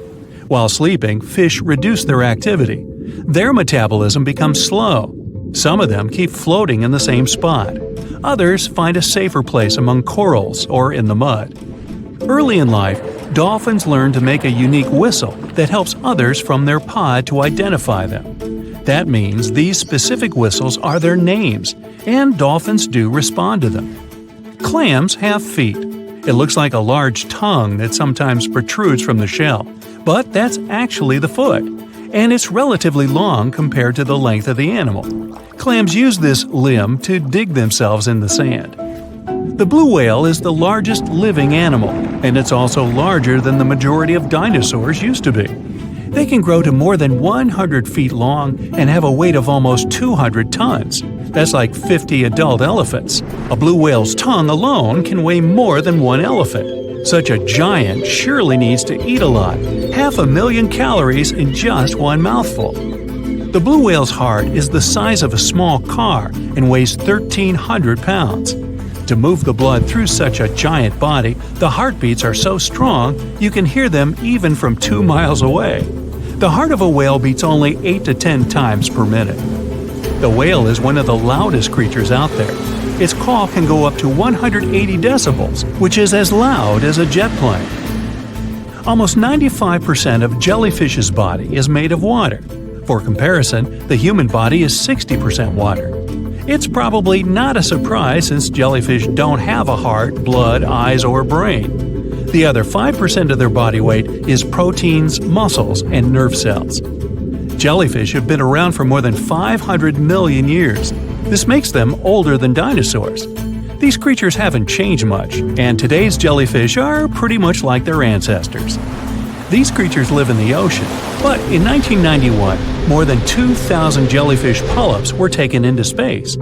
While sleeping, fish reduce their activity. Their metabolism becomes slow. Some of them keep floating in the same spot. Others find a safer place among corals or in the mud. Early in life, dolphins learn to make a unique whistle that helps others from their pod to identify them. That means these specific whistles are their names, and dolphins do respond to them. Clams have feet. It looks like a large tongue that sometimes protrudes from the shell, but that's actually the foot, and it's relatively long compared to the length of the animal. Clams use this limb to dig themselves in the sand. The blue whale is the largest living animal, and it's also larger than the majority of dinosaurs used to be. They can grow to more than 100 feet long and have a weight of almost 200 tons. That's like 50 adult elephants. A blue whale's tongue alone can weigh more than one elephant. Such a giant surely needs to eat a lot, 500,000 calories in just one mouthful. The blue whale's heart is the size of a small car and weighs 1,300 pounds. To move the blood through such a giant body, the heartbeats are so strong you can hear them even from 2 miles away. The heart of a whale beats only 8 to 10 times per minute. The whale is one of the loudest creatures out there. Its call can go up to 180 decibels, which is as loud as a jet plane. Almost 95% of jellyfish's body is made of water. For comparison, the human body is 60% water. It's probably not a surprise since jellyfish don't have a heart, blood, eyes, or brain. The other 5% of their body weight is proteins, muscles, and nerve cells. Jellyfish have been around for more than 500 million years. This makes them older than dinosaurs. These creatures haven't changed much, and today's jellyfish are pretty much like their ancestors. These creatures live in the ocean, but in 1991, more than 2,000 jellyfish polyps were taken into space.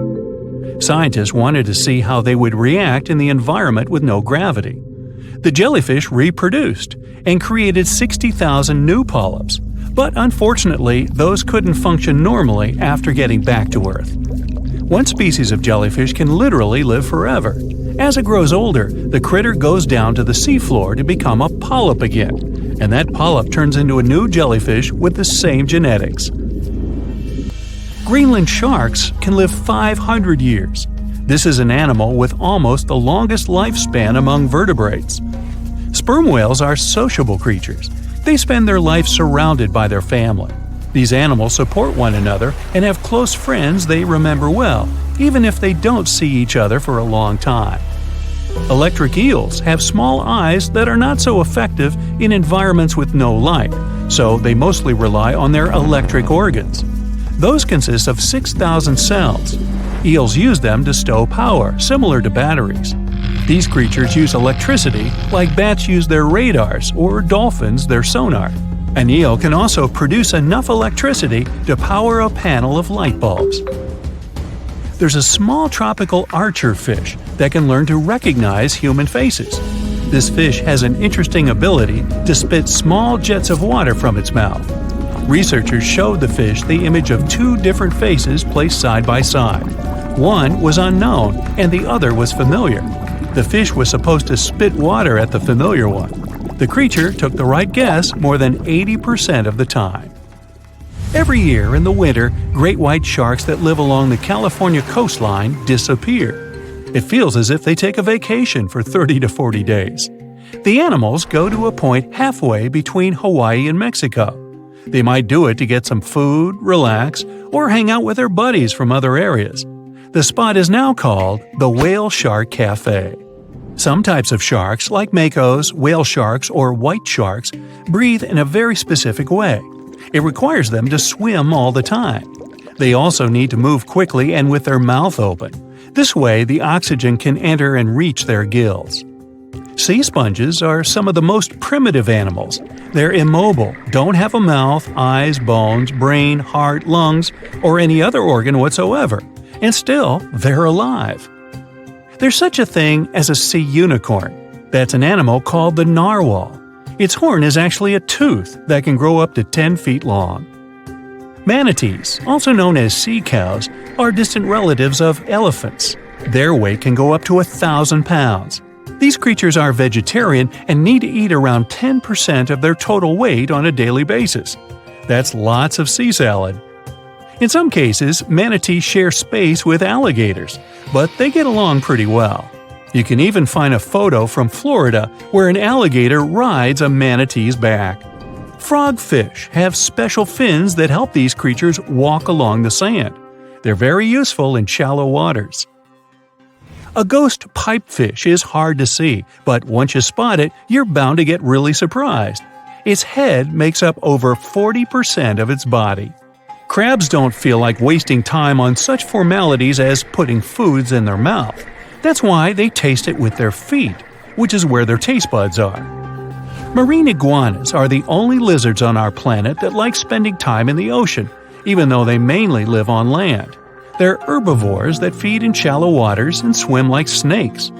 Scientists wanted to see how they would react in the environment with no gravity. The jellyfish reproduced and created 60,000 new polyps, but unfortunately, those couldn't function normally after getting back to Earth. One species of jellyfish can literally live forever. As it grows older, the critter goes down to the seafloor to become a polyp again, and that polyp turns into a new jellyfish with the same genetics. Greenland sharks can live 500 years. This is an animal with almost the longest lifespan among vertebrates. Sperm whales are sociable creatures. They spend their life surrounded by their family. These animals support one another and have close friends they remember well, even if they don't see each other for a long time. Electric eels have small eyes that are not so effective in environments with no light, so they mostly rely on their electric organs. Those consist of 6,000 cells. Eels use them to stow power, similar to batteries. These creatures use electricity like bats use their radars or dolphins their sonar. An eel can also produce enough electricity to power a panel of light bulbs. there's a small tropical archer fish that can learn to recognize human faces. This fish has an interesting ability to spit small jets of water from its mouth. Researchers showed the fish the image of two different faces placed side by side. One was unknown and the other was familiar. The fish was supposed to spit water at the familiar one. The creature took the right guess more than 80% of the time. Every year in the winter, great white sharks that live along the California coastline disappear. It feels as if they take a vacation for 30 to 40 days. The animals go to a point halfway between Hawaii and Mexico. They might do it to get some food, relax, or hang out with their buddies from other areas. The spot is now called the Whale Shark Cafe. Some types of sharks, like makos, whale sharks, or white sharks, breathe in a very specific way. It requires them to swim all the time. They also need to move quickly and with their mouth open. This way, the oxygen can enter and reach their gills. Sea sponges are some of the most primitive animals. They're immobile, don't have a mouth, eyes, bones, brain, heart, lungs, or any other organ whatsoever. And still, they're alive. There's such a thing as a sea unicorn. That's an animal called the narwhal. Its horn is actually a tooth that can grow up to 10 feet long. Manatees, also known as sea cows, are distant relatives of elephants. Their weight can go up to 1,000 pounds. These creatures are vegetarian and need to eat around 10% of their total weight on a daily basis. That's lots of sea salad. In some cases, manatees share space with alligators, but they get along pretty well. You can even find a photo from Florida where an alligator rides a manatee's back. Frogfish have special fins that help these creatures walk along the sand. They're very useful in shallow waters. A ghost pipefish is hard to see, but once you spot it, you're bound to get really surprised. Its head makes up over 40% of its body. Crabs don't feel like wasting time on such formalities as putting foods in their mouth. That's why they taste it with their feet, which is where their taste buds are. Marine iguanas are the only lizards on our planet that like spending time in the ocean, even though they mainly live on land. They're herbivores that feed in shallow waters and swim like snakes.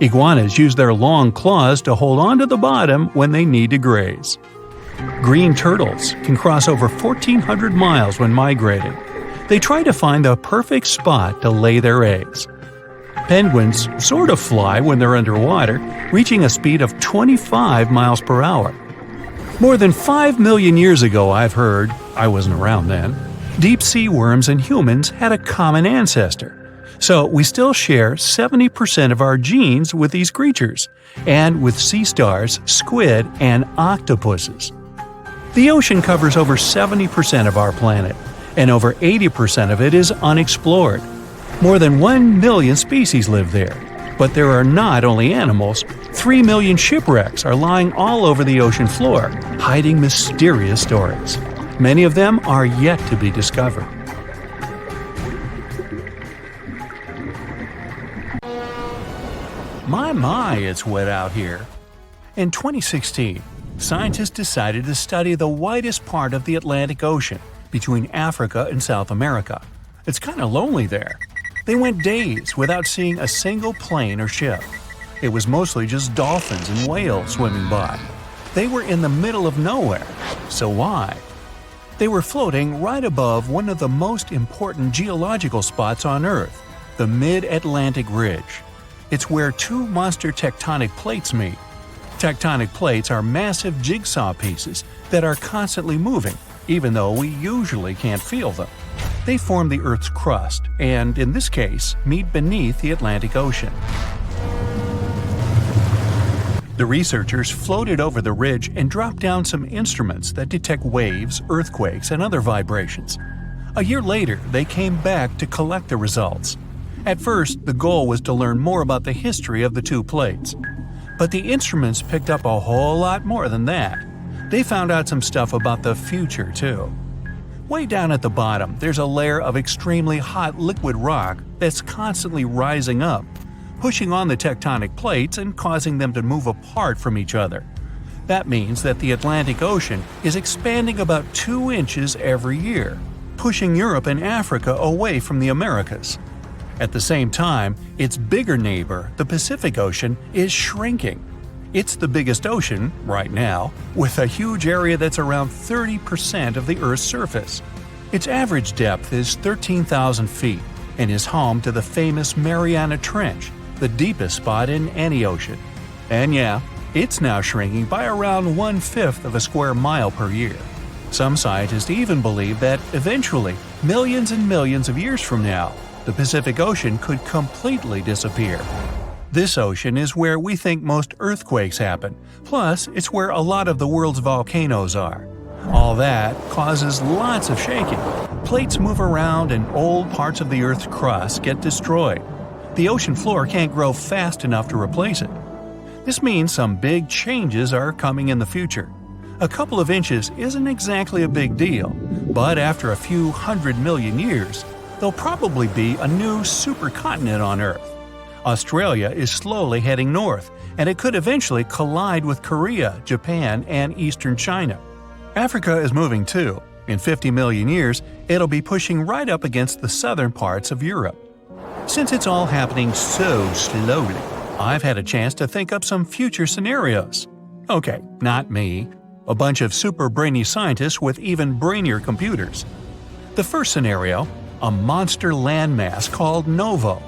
Iguanas use their long claws to hold on to the bottom when they need to graze. Green turtles can cross over 1,400 miles when migrating. They try to find the perfect spot to lay their eggs. Penguins sort of fly when they're underwater, reaching a speed of 25 miles per hour. More than 5 million years ago, I've heard, I wasn't around then, deep sea worms and humans had a common ancestor. So we still share 70% of our genes with these creatures, and with sea stars, squid, and octopuses. The ocean covers over 70% of our planet, and over 80% of it is unexplored. More than 1 million species live there. But there are not only animals, 3 million shipwrecks are lying all over the ocean floor, hiding mysterious stories. Many of them are yet to be discovered. My, it's wet out here. In 2016, scientists decided to study the widest part of the Atlantic Ocean, between Africa and South America. It's kind of lonely there. They went days without seeing a single plane or ship. It was mostly just dolphins and whales swimming by. They were in the middle of nowhere. So why? They were floating right above one of the most important geological spots on Earth, the Mid-Atlantic Ridge. It's where two monster tectonic plates meet. Tectonic plates are massive jigsaw pieces that are constantly moving, even though we usually can't feel them. They form the Earth's crust, and in this case, meet beneath the Atlantic Ocean. The researchers floated over the ridge and dropped down some instruments that detect waves, earthquakes, and other vibrations. A year later, they came back to collect the results. At first, the goal was to learn more about the history of the two plates. But the instruments picked up a whole lot more than that. They found out some stuff about the future, too. Way down at the bottom, there's a layer of extremely hot liquid rock that's constantly rising up, pushing on the tectonic plates and causing them to move apart from each other. That means that the Atlantic Ocean is expanding about 2 inches every year, pushing Europe and Africa away from the Americas. At the same time, its bigger neighbor, the Pacific Ocean, is shrinking. It's the biggest ocean, right now, with a huge area that's around 30% of the Earth's surface. Its average depth is 13,000 feet and is home to the famous Mariana Trench, the deepest spot in any ocean. And yeah, it's now shrinking by around 1/5 of a square mile per year. Some scientists even believe that eventually, millions and millions of years from now, the Pacific Ocean could completely disappear. This ocean is where we think most earthquakes happen, plus it's where a lot of the world's volcanoes are. All that causes lots of shaking. Plates move around and old parts of the Earth's crust get destroyed. The ocean floor can't grow fast enough to replace it. This means some big changes are coming in the future. A couple of inches isn't exactly a big deal, but after a few 100 million years, there'll probably be a new supercontinent on Earth. Australia is slowly heading north, and it could eventually collide with Korea, Japan, and eastern China. Africa is moving too. In 50 million years, it'll be pushing right up against the southern parts of Europe. Since it's all happening so slowly, I've had a chance to think up some future scenarios. Okay, not me. A bunch of super brainy scientists with even brainier computers. The first scenario, a monster landmass called Novo.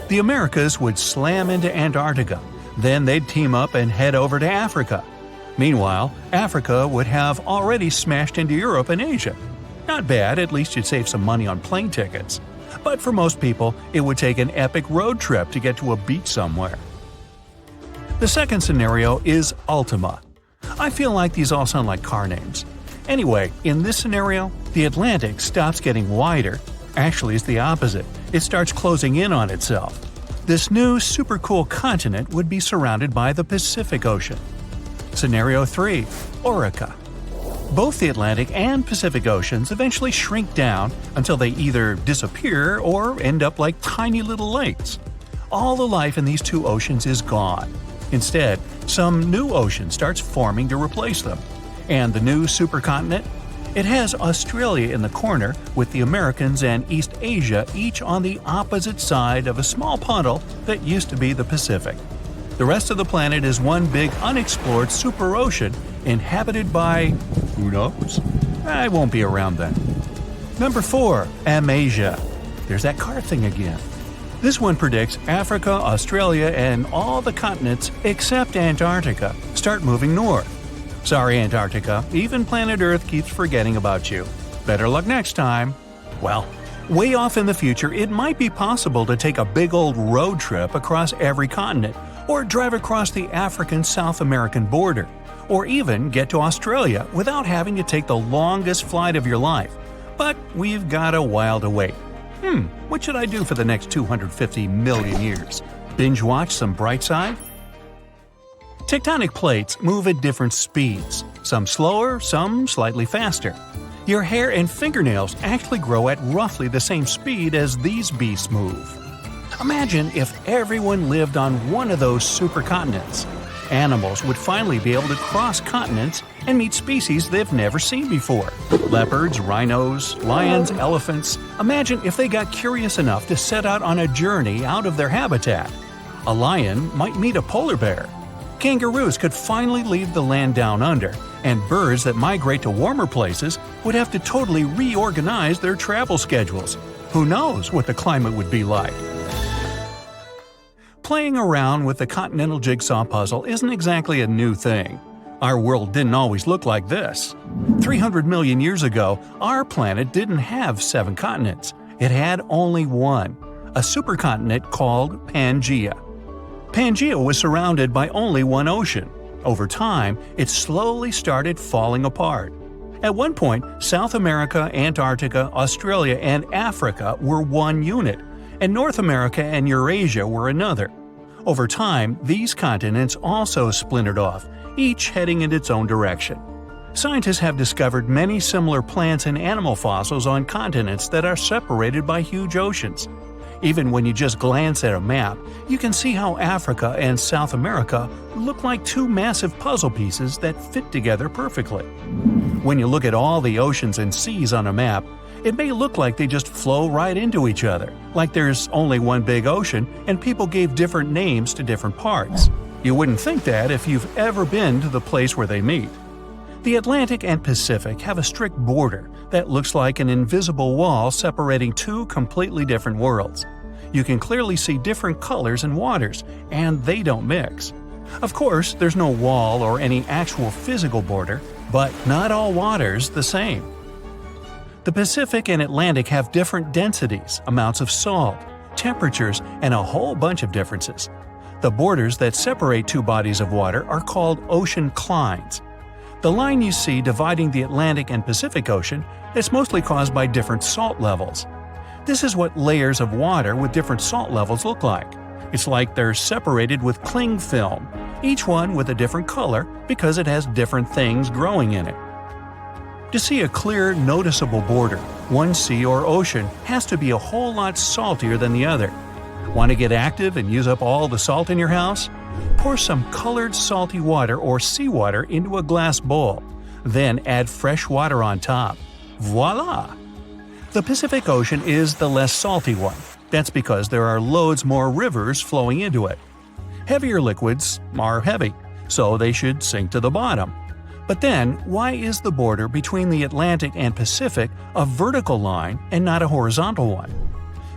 The Americas would slam into Antarctica, then they'd team up and head over to Africa. Meanwhile, Africa would have already smashed into Europe and Asia. Not bad, at least you'd save some money on plane tickets. But for most people, it would take an epic road trip to get to a beach somewhere. The second scenario is Ultima. I feel like these all sound like car names. Anyway, in this scenario, the Atlantic stops getting wider. Actually, it's the opposite. It starts closing in on itself. This new super cool continent would be surrounded by the Pacific Ocean. Scenario 3. Orica. Both the Atlantic and Pacific Oceans eventually shrink down until they either disappear or end up like tiny little lakes. All the life in these two oceans is gone. Instead, some new ocean starts forming to replace them. And the new supercontinent? It has Australia in the corner, with the Americans and East Asia each on the opposite side of a small puddle that used to be the Pacific. The rest of the planet is one big unexplored super ocean inhabited by… who knows? I won't be around then. Number 4. Amasia. There's that car thing again. This one predicts Africa, Australia, and all the continents except Antarctica start moving north. Sorry, Antarctica, even planet Earth keeps forgetting about you. Better luck next time. Well, way off in the future, it might be possible to take a big old road trip across every continent, or drive across the African-South American border, or even get to Australia without having to take the longest flight of your life. But we've got a while to wait. What should I do for the next 250 million years? Binge watch some Brightside? Tectonic plates move at different speeds, some slower, some slightly faster. Your hair and fingernails actually grow at roughly the same speed as these beasts move. Imagine if everyone lived on one of those supercontinents. Animals would finally be able to cross continents and meet species they've never seen before. Leopards, rhinos, lions, elephants. Imagine if they got curious enough to set out on a journey out of their habitat. A lion might meet a polar bear. Kangaroos could finally leave the land down under, and birds that migrate to warmer places would have to totally reorganize their travel schedules. Who knows what the climate would be like? Playing around with the continental jigsaw puzzle isn't exactly a new thing. Our world didn't always look like this. 300 million years ago, our planet didn't have 7 continents. It had only one, a supercontinent called Pangaea. Pangaea was surrounded by only one ocean. Over time, it slowly started falling apart. At one point, South America, Antarctica, Australia, and Africa were one unit, and North America and Eurasia were another. Over time, these continents also splintered off, each heading in its own direction. Scientists have discovered many similar plants and animal fossils on continents that are separated by huge oceans. Even when you just glance at a map, you can see how Africa and South America look like two massive puzzle pieces that fit together perfectly. When you look at all the oceans and seas on a map, It may look like they just flow right into each other, like there's only one big ocean and people gave different names to different parts. You wouldn't think that if you've ever been to the place where they meet. The Atlantic and Pacific have a strict border that looks like an invisible wall separating two completely different worlds. You can clearly see different colors and waters, and they don't mix. Of course, there's no wall or any actual physical border, but not all water's the same. The Pacific and Atlantic have different densities, amounts of salt, temperatures, and a whole bunch of differences. The borders that separate two bodies of water are called ocean clines. The line you see dividing the Atlantic and Pacific Ocean is mostly caused by different salt levels. This is what layers of water with different salt levels look like. It's like they're separated with cling film, each one with a different color because it has different things growing in it. To see a clear, noticeable border, one sea or ocean has to be a whole lot saltier than the other. Want to get active and use up all the salt in your house? Pour some colored salty water or seawater into a glass bowl. Then add fresh water on top. Voila! The Pacific Ocean is the less salty one. That's because there are loads more rivers flowing into it. Heavier liquids are heavy, so they should sink to the bottom. But then, why is the border between the Atlantic and Pacific a vertical line and not a horizontal one?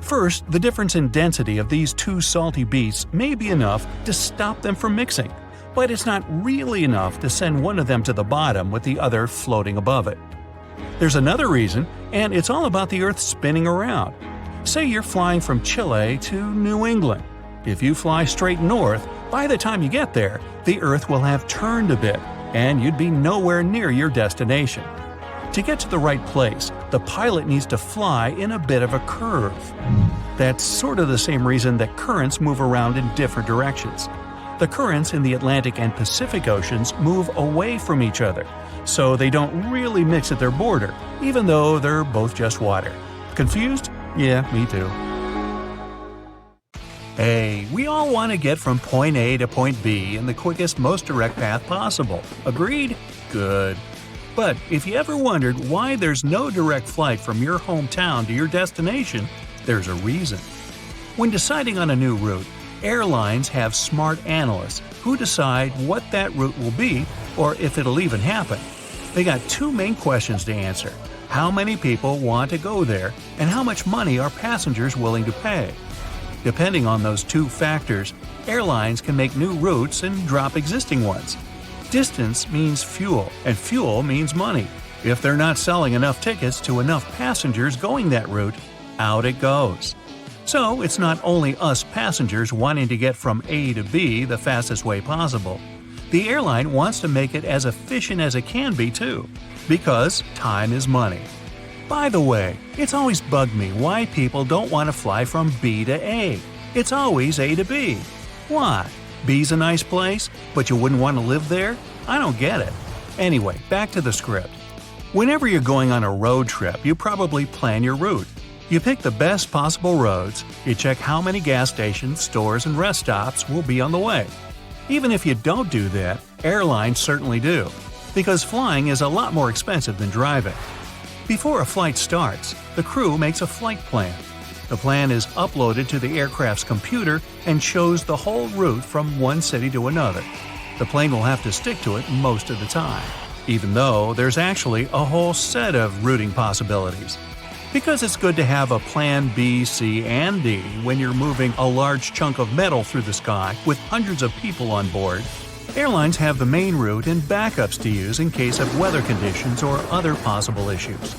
First, the difference in density of these two salty beasts may be enough to stop them from mixing, but it's not really enough to send one of them to the bottom with the other floating above it. There's another reason, and it's all about the Earth spinning around. Say you're flying from Chile to New England. If you fly straight north, by the time you get there, the Earth will have turned a bit, and you'd be nowhere near your destination. To get to the right place, the pilot needs to fly in a bit of a curve. That's sort of the same reason that currents move around in different directions. The currents in the Atlantic and Pacific Oceans move away from each other, so they don't really mix at their border, even though they're both just water. Confused? Yeah, me too. Hey, we all want to get from point A to point B in the quickest, most direct path possible. Agreed? Good. But if you ever wondered why there's no direct flight from your hometown to your destination, there's a reason. When deciding on a new route, airlines have smart analysts who decide what that route will be or if it'll even happen. They got two main questions to answer: how many people want to go there, and how much money are passengers willing to pay? Depending on those two factors, airlines can make new routes and drop existing ones. Distance means fuel, and fuel means money. If they're not selling enough tickets to enough passengers going that route, out it goes. So it's not only us passengers wanting to get from A to B the fastest way possible. The airline wants to make it as efficient as it can be too, because time is money. By the way, it's always bugged me why people don't want to fly from B to A. It's always A to B. Why? B's a nice place, but you wouldn't want to live there? I don't get it. Anyway, back to the script. Whenever you're going on a road trip, you probably plan your route. You pick the best possible roads, you check how many gas stations, stores, and rest stops will be on the way. Even if you don't do that, airlines certainly do, because flying is a lot more expensive than driving. Before a flight starts, the crew makes a flight plan. The plan is uploaded to the aircraft's computer and shows the whole route from one city to another. The plane will have to stick to it most of the time, even though there's actually a whole set of routing possibilities. Because it's good to have a plan B, C, and D when you're moving a large chunk of metal through the sky with hundreds of people on board, airlines have the main route and backups to use in case of weather conditions or other possible issues.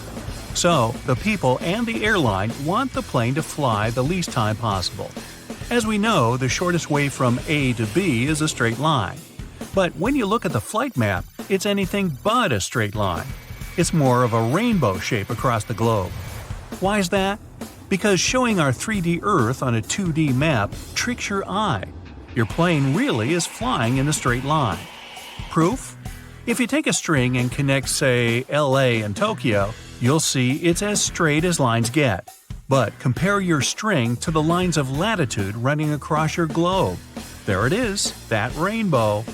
So, the people and the airline want the plane to fly the least time possible. As we know, the shortest way from A to B is a straight line. But when you look at the flight map, it's anything but a straight line. It's more of a rainbow shape across the globe. Why is that? Because showing our 3D Earth on a 2D map tricks your eye. Your plane really is flying in a straight line. Proof? If you take a string and connect, say, LA and Tokyo, you'll see it's as straight as lines get. But compare your string to the lines of latitude running across your globe. There it is, that rainbow.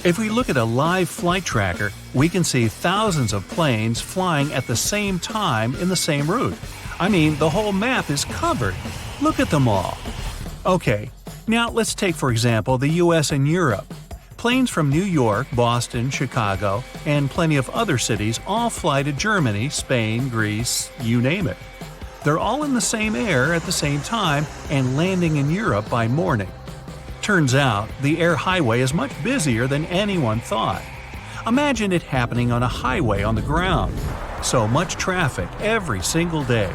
If we look at a live flight tracker, we can see thousands of planes flying at the same time in the same route. I mean, the whole map is covered. Look at them all. Okay, now let's take for example the US and Europe. Planes from New York, Boston, Chicago, and plenty of other cities all fly to Germany, Spain, Greece, you name it. They're all in the same air at the same time and landing in Europe by morning. Turns out, the air highway is much busier than anyone thought. Imagine it happening on a highway on the ground. So much traffic every single day.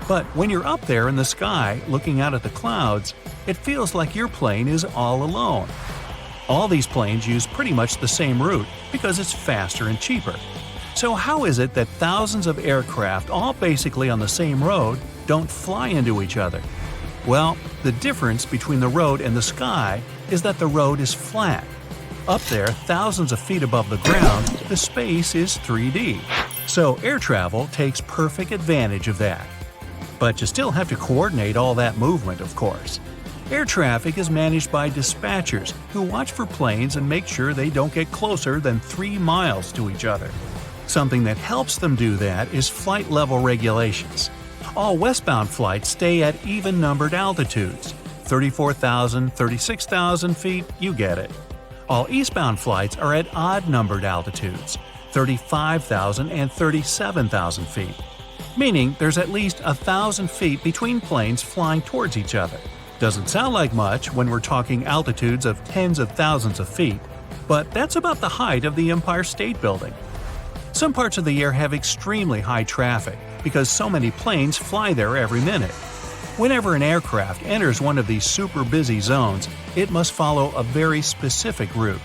But when you're up there in the sky looking out at the clouds, it feels like your plane is all alone. All these planes use pretty much the same route because it's faster and cheaper. So how is it that thousands of aircraft, all basically on the same road, don't fly into each other? Well, the difference between the road and the sky is that the road is flat. Up there, thousands of feet above the ground, the space is 3D. So air travel takes perfect advantage of that. But you still have to coordinate all that movement, of course. Air traffic is managed by dispatchers who watch for planes and make sure they don't get closer than 3 miles to each other. Something that helps them do that is flight level regulations. All westbound flights stay at even-numbered altitudes. 34,000, 36,000 feet, you get it. All eastbound flights are at odd-numbered altitudes. 35,000 and 37,000 feet. Meaning there's at least 1,000 feet between planes flying towards each other. Doesn't sound like much when we're talking altitudes of tens of thousands of feet, but that's about the height of the Empire State Building. Some parts of the air have extremely high traffic because so many planes fly there every minute. Whenever an aircraft enters one of these super busy zones, it must follow a very specific route.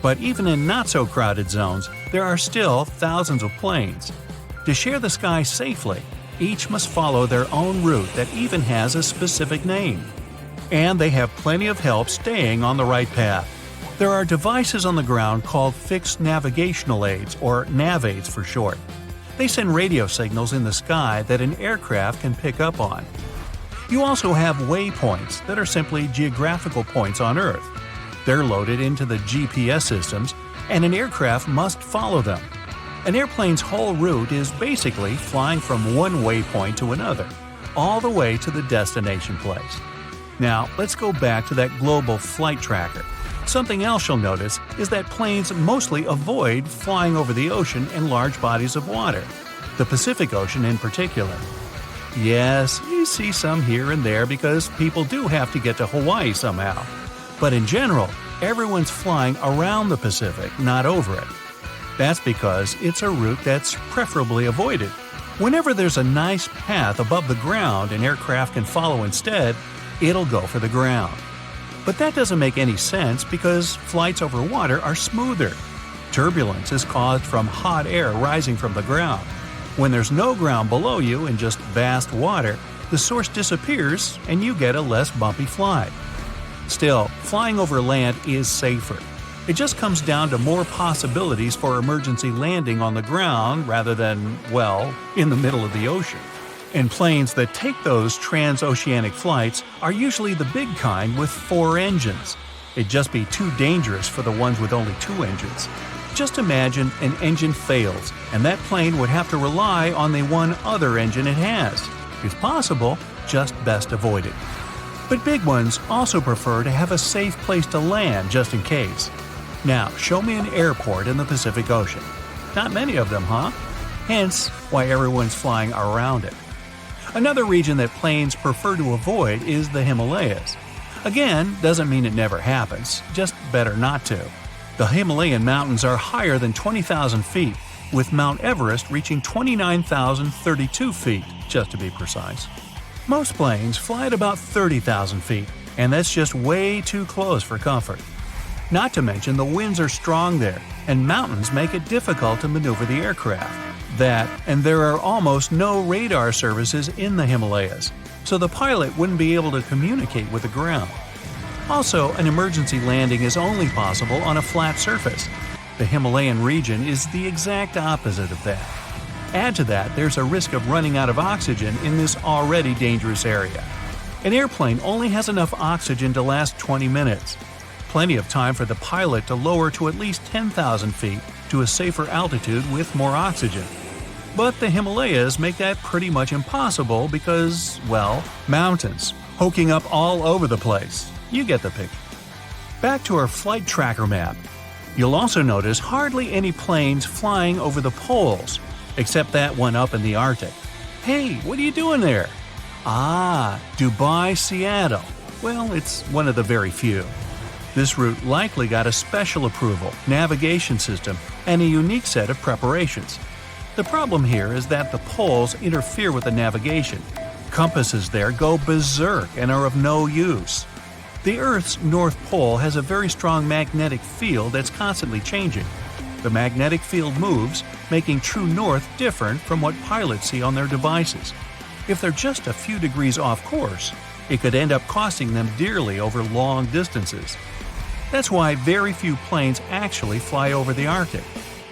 But even in not-so-crowded zones, there are still thousands of planes. To share the sky safely, each must follow their own route that even has a specific name. And they have plenty of help staying on the right path. There are devices on the ground called fixed navigational aids, or nav aids for short. They send radio signals in the sky that an aircraft can pick up on. You also have waypoints that are simply geographical points on Earth. They're loaded into the GPS systems, and an aircraft must follow them. An airplane's whole route is basically flying from one waypoint to another, all the way to the destination place. Now, let's go back to that global flight tracker. Something else you'll notice is that planes mostly avoid flying over the ocean and large bodies of water, the Pacific Ocean in particular. Yes, you see some here and there because people do have to get to Hawaii somehow. But in general, everyone's flying around the Pacific, not over it. That's because it's a route that's preferably avoided. Whenever there's a nice path above the ground an aircraft can follow instead, it'll go for the ground. But that doesn't make any sense because flights over water are smoother. Turbulence is caused from hot air rising from the ground. When there's no ground below you and just vast water, the source disappears and you get a less bumpy flight. Still, flying over land is safer. It just comes down to more possibilities for emergency landing on the ground rather than, well, in the middle of the ocean. And planes that take those transoceanic flights are usually the big kind with 4 engines. It'd just be too dangerous for the ones with only 2 engines. Just imagine an engine fails, and that plane would have to rely on the one other engine it has. It's possible, just best avoid it. But big ones also prefer to have a safe place to land just in case. Now, show me an airport in the Pacific Ocean. Not many of them, huh? Hence, why everyone's flying around it. Another region that planes prefer to avoid is the Himalayas. Again, doesn't mean it never happens, just better not to. The Himalayan mountains are higher than 20,000 feet, with Mount Everest reaching 29,032 feet, just to be precise. Most planes fly at about 30,000 feet, and that's just way too close for comfort. Not to mention the winds are strong there, and mountains make it difficult to maneuver the aircraft. That, and there are almost no radar services in the Himalayas, so the pilot wouldn't be able to communicate with the ground. Also, an emergency landing is only possible on a flat surface. The Himalayan region is the exact opposite of that. Add to that, there's a risk of running out of oxygen in this already dangerous area. An airplane only has enough oxygen to last 20 minutes. plenty of time for the pilot to lower to at least 10,000 feet to a safer altitude with more oxygen. But the Himalayas make that pretty much impossible because, well, mountains, hoking up all over the place. You get the picture. Back to our flight tracker map. You'll also notice hardly any planes flying over the poles, except that one up in the Arctic. Hey, what are you doing there? Ah, Dubai, Seattle. Well, it's one of the very few. This route likely got a special approval, navigation system, and a unique set of preparations. The problem here is that the poles interfere with the navigation. Compasses there go berserk and are of no use. The Earth's North Pole has a very strong magnetic field that's constantly changing. The magnetic field moves, making true north different from what pilots see on their devices. If they're just a few degrees off course, it could end up costing them dearly over long distances. That's why very few planes actually fly over the Arctic.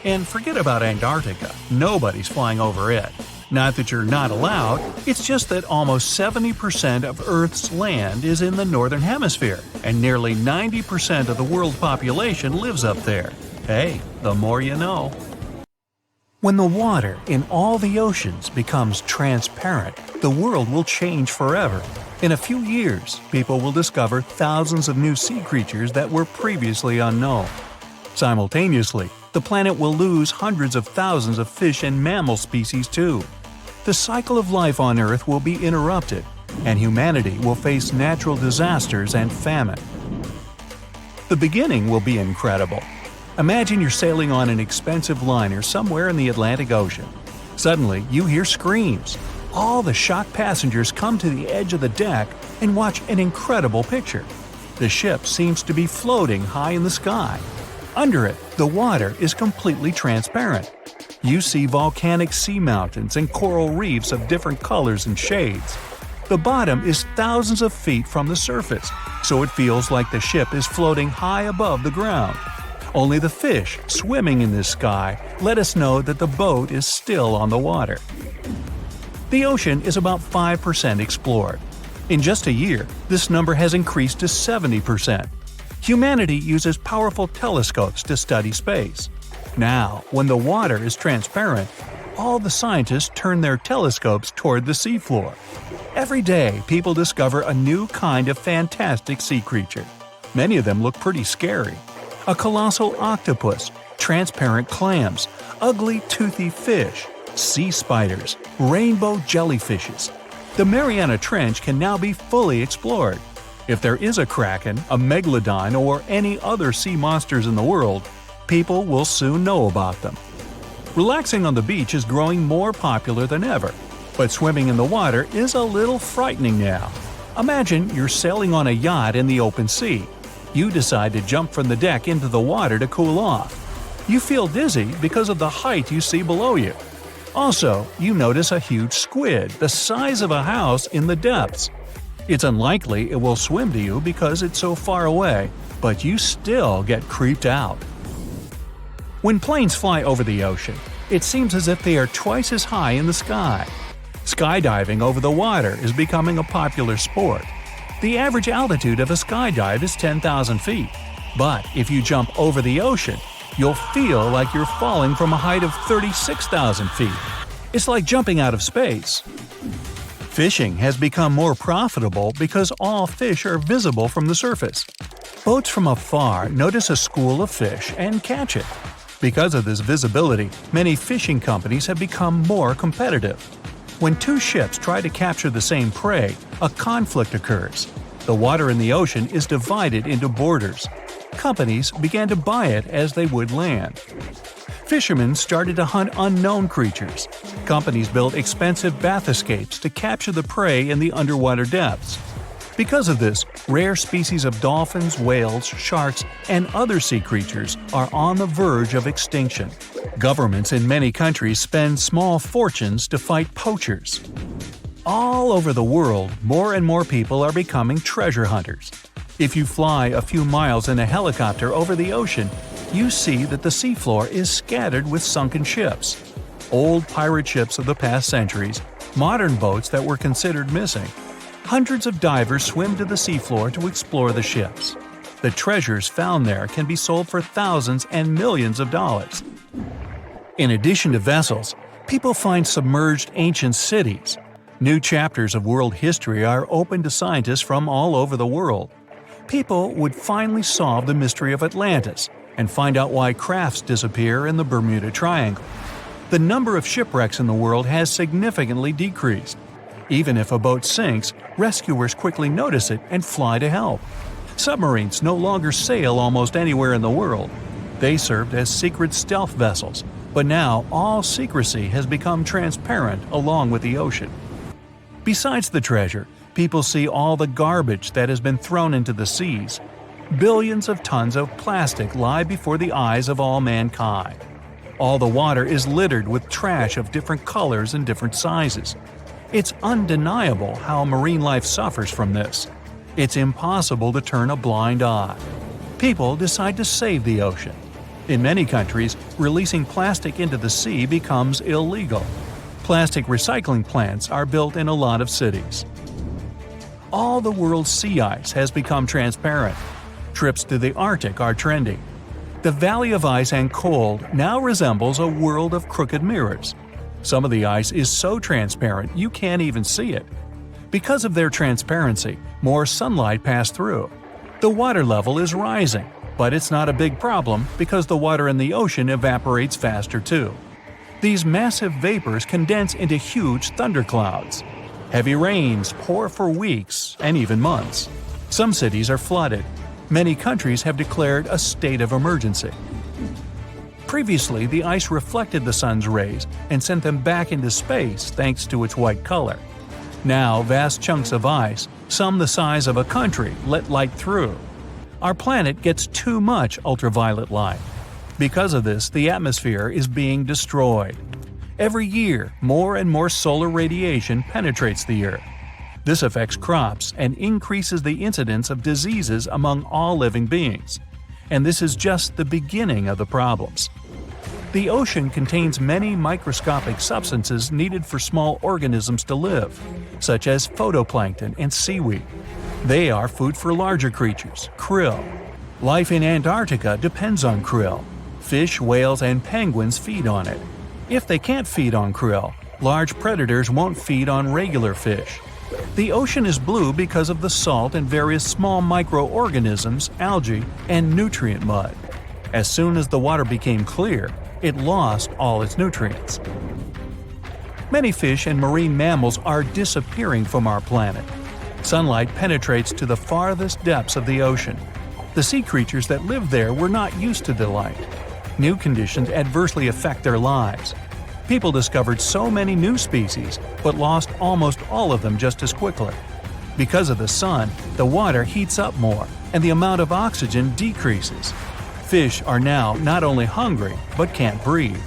And forget about Antarctica, nobody's flying over it. Not that you're not allowed, it's just that almost 70% of Earth's land is in the Northern Hemisphere, and nearly 90% of the world population lives up there. Hey, the more you know. When the water in all the oceans becomes transparent, the world will change forever. In a few years, people will discover thousands of new sea creatures that were previously unknown. Simultaneously, the planet will lose hundreds of thousands of fish and mammal species too. The cycle of life on Earth will be interrupted, and humanity will face natural disasters and famine. The beginning will be incredible. Imagine you're sailing on an expensive liner somewhere in the Atlantic Ocean. Suddenly, you hear screams. All the shocked passengers come to the edge of the deck and watch an incredible picture. The ship seems to be floating high in the sky. Under it, the water is completely transparent. You see volcanic sea mountains and coral reefs of different colors and shades. The bottom is thousands of feet from the surface, so it feels like the ship is floating high above the ground. Only the fish swimming in this sky let us know that the boat is still on the water. The ocean is about 5% explored. In just a year, this number has increased to 70%. Humanity uses powerful telescopes to study space. Now, when the water is transparent, all the scientists turn their telescopes toward the seafloor. Every day, people discover a new kind of fantastic sea creature. Many of them look pretty scary. A colossal octopus, transparent clams, ugly toothy fish, sea spiders, rainbow jellyfishes. The Mariana Trench can now be fully explored. If there is a kraken, a megalodon, or any other sea monsters in the world, people will soon know about them. Relaxing on the beach is growing more popular than ever, but swimming in the water is a little frightening now. Imagine you're sailing on a yacht in the open sea. You decide to jump from the deck into the water to cool off. You feel dizzy because of the height you see below you. Also, you notice a huge squid the size of a house in the depths. It's unlikely it will swim to you because it's so far away, but you still get creeped out. When planes fly over the ocean, it seems as if they are twice as high in the sky. Skydiving over the water is becoming a popular sport. The average altitude of a skydive is 10,000 feet, but if you jump over the ocean, you'll feel like you're falling from a height of 36,000 feet. It's like jumping out of space. Fishing has become more profitable because all fish are visible from the surface. Boats from afar notice a school of fish and catch it. Because of this visibility, many fishing companies have become more competitive. When two ships try to capture the same prey, a conflict occurs. The water in the ocean is divided into borders. Companies began to buy it as they would land. Fishermen started to hunt unknown creatures. Companies built expensive bathyscapes to capture the prey in the underwater depths. Because of this, rare species of dolphins, whales, sharks, and other sea creatures are on the verge of extinction. Governments in many countries spend small fortunes to fight poachers. All over the world, more and more people are becoming treasure hunters. If you fly a few miles in a helicopter over the ocean, you see that the seafloor is scattered with sunken ships. Old pirate ships of the past centuries, modern boats that were considered missing. Hundreds of divers swim to the seafloor to explore the ships. The treasures found there can be sold for thousands and millions of dollars. In addition to vessels, people find submerged ancient cities. New chapters of world history are open to scientists from all over the world. People would finally solve the mystery of Atlantis and find out why crafts disappear in the Bermuda Triangle. The number of shipwrecks in the world has significantly decreased. Even if a boat sinks, rescuers quickly notice it and fly to help. Submarines no longer sail almost anywhere in the world. They served as secret stealth vessels, but now all secrecy has become transparent along with the ocean. Besides the treasure, people see all the garbage that has been thrown into the seas. Billions of tons of plastic lie before the eyes of all mankind. All the water is littered with trash of different colors and different sizes. It's undeniable how marine life suffers from this. It's impossible to turn a blind eye. People decide to save the ocean. In many countries, releasing plastic into the sea becomes illegal. Plastic recycling plants are built in a lot of cities. All the world's sea ice has become transparent. Trips to the Arctic are trending. The Valley of Ice and Cold now resembles a world of crooked mirrors. Some of the ice is so transparent you can't even see it. Because of their transparency, more sunlight passes through. The water level is rising, but it's not a big problem because the water in the ocean evaporates faster too. These massive vapors condense into huge thunderclouds. Heavy rains pour for weeks and even months. Some cities are flooded. Many countries have declared a state of emergency. Previously, the ice reflected the sun's rays and sent them back into space thanks to its white color. Now, vast chunks of ice, some the size of a country, let light through. Our planet gets too much ultraviolet light. Because of this, the atmosphere is being destroyed. Every year, more and more solar radiation penetrates the Earth. This affects crops and increases the incidence of diseases among all living beings. And this is just the beginning of the problems. The ocean contains many microscopic substances needed for small organisms to live, such as phytoplankton and seaweed. They are food for larger creatures, krill. Life in Antarctica depends on krill. Fish, whales, and penguins feed on it. If they can't feed on krill, large predators won't feed on regular fish. The ocean is blue because of the salt and various small microorganisms, algae, and nutrient mud. As soon as the water became clear, it lost all its nutrients. Many fish and marine mammals are disappearing from our planet. Sunlight penetrates to the farthest depths of the ocean. The sea creatures that live there were not used to the light. New conditions adversely affect their lives. People discovered so many new species, but lost almost all of them just as quickly. Because of the sun, the water heats up more, and the amount of oxygen decreases. Fish are now not only hungry, but can't breathe.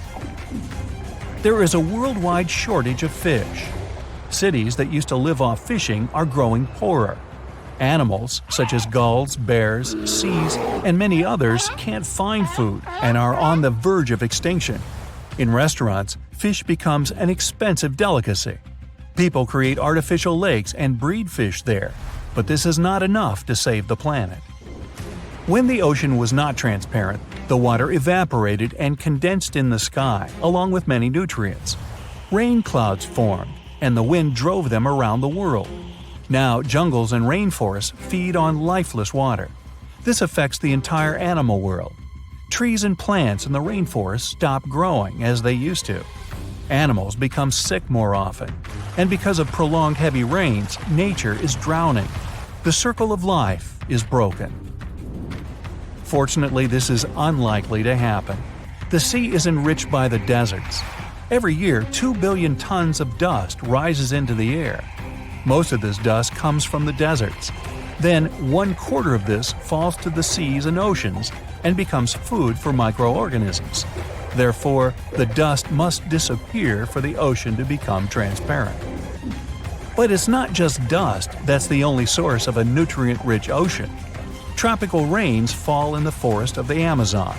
There is a worldwide shortage of fish. Cities that used to live off fishing are growing poorer. Animals, such as gulls, bears, seals, and many others, can't find food and are on the verge of extinction. In restaurants, fish becomes an expensive delicacy. People create artificial lakes and breed fish there, but this is not enough to save the planet. When the ocean was not transparent, the water evaporated and condensed in the sky, along with many nutrients. Rain clouds formed, and the wind drove them around the world. Now, jungles and rainforests feed on lifeless water. This affects the entire animal world. Trees and plants in the rainforest stop growing as they used to. Animals become sick more often. And because of prolonged heavy rains, nature is drowning. The circle of life is broken. Fortunately, this is unlikely to happen. The sea is enriched by the deserts. Every year, 2 billion tons of dust rises into the air. Most of this dust comes from the deserts. Then, 1/4 of this falls to the seas and oceans and becomes food for microorganisms. Therefore, the dust must disappear for the ocean to become transparent. But it's not just dust that's the only source of a nutrient-rich ocean. Tropical rains fall in the forest of the Amazon.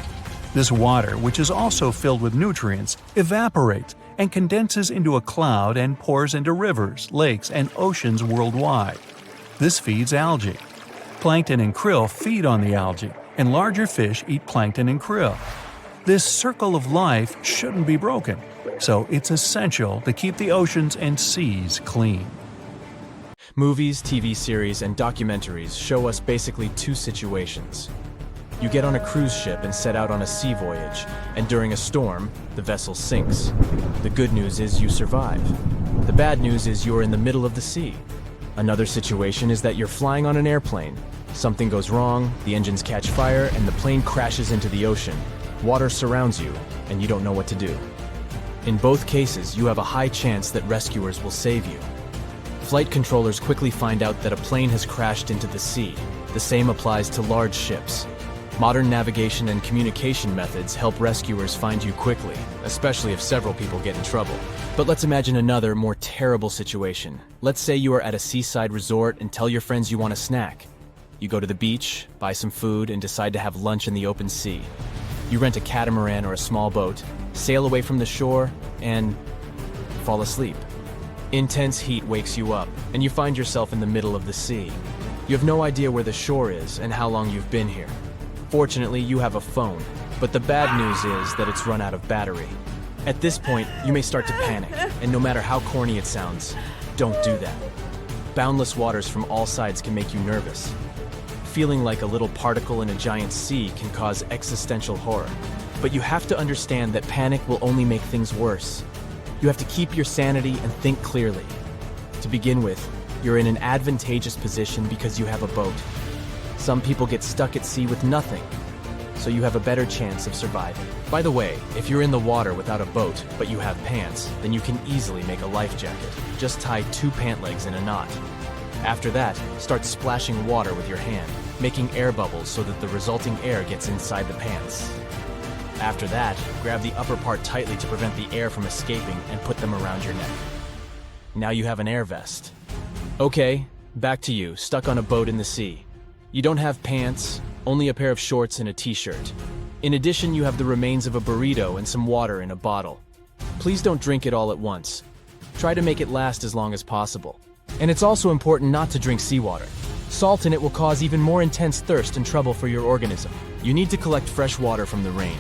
This water, which is also filled with nutrients, evaporates and condenses into a cloud and pours into rivers, lakes, and oceans worldwide. This feeds algae. Plankton and krill feed on the algae, and larger fish eat plankton and krill. This circle of life shouldn't be broken, so it's essential to keep the oceans and seas clean. Movies, TV series, and documentaries show us basically two situations. You get on a cruise ship and set out on a sea voyage, and during a storm, the vessel sinks. The good news is you survive. The bad news is you're in the middle of the sea. Another situation is that you're flying on an airplane. Something goes wrong, the engines catch fire, and the plane crashes into the ocean. Water surrounds you, and you don't know what to do. In both cases, you have a high chance that rescuers will save you. Flight controllers quickly find out that a plane has crashed into the sea. The same applies to large ships. Modern navigation and communication methods help rescuers find you quickly, especially if several people get in trouble. But let's imagine another, more terrible situation. Let's say you are at a seaside resort and tell your friends you want a snack. You go to the beach, buy some food, and decide to have lunch in the open sea. You rent a catamaran or a small boat, sail away from the shore, and fall asleep. Intense heat wakes you up, and you find yourself in the middle of the sea. You have no idea where the shore is and how long you've been here. Fortunately, you have a phone, but the bad news is that it's run out of battery. At this point, you may start to panic, and no matter how corny it sounds, don't do that. Boundless waters from all sides can make you nervous. Feeling like a little particle in a giant sea can cause existential horror. But you have to understand that panic will only make things worse. You have to keep your sanity and think clearly. To begin with, you're in an advantageous position because you have a boat. Some people get stuck at sea with nothing, so you have a better chance of surviving. By the way, if you're in the water without a boat, but you have pants, then you can easily make a life jacket. Just tie 2 pant legs in a knot. After that, start splashing water with your hand, making air bubbles so that the resulting air gets inside the pants. After that, grab the upper part tightly to prevent the air from escaping and put them around your neck. Now you have an air vest. Okay, back to you, stuck on a boat in the sea. You don't have pants, only a pair of shorts and a t-shirt. In addition, you have the remains of a burrito and some water in a bottle. Please don't drink it all at once. Try to make it last as long as possible. And it's also important not to drink seawater. Salt in it will cause even more intense thirst and trouble for your organism. You need to collect fresh water from the rain.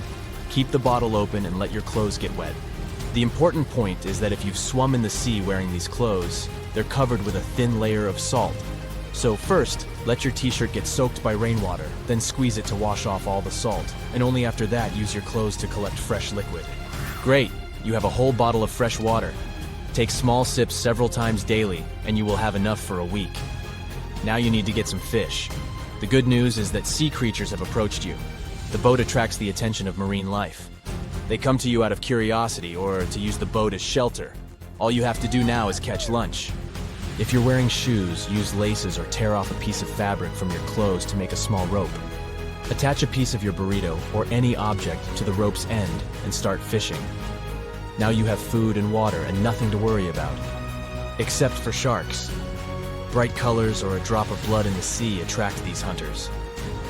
Keep the bottle open and let your clothes get wet. The important point is that if you've swum in the sea wearing these clothes, they're covered with a thin layer of salt. So first, let your t-shirt get soaked by rainwater, then squeeze it to wash off all the salt, and only after that use your clothes to collect fresh liquid. Great, you have a whole bottle of fresh water. Take small sips several times daily, and you will have enough for a week. Now you need to get some fish. The good news is that sea creatures have approached you. The boat attracts the attention of marine life. They come to you out of curiosity or to use the boat as shelter. All you have to do now is catch lunch. If you're wearing shoes, use laces or tear off a piece of fabric from your clothes to make a small rope. Attach a piece of your burrito or any object to the rope's end and start fishing. Now you have food and water and nothing to worry about. Except for sharks. Bright colors or a drop of blood in the sea attract these hunters.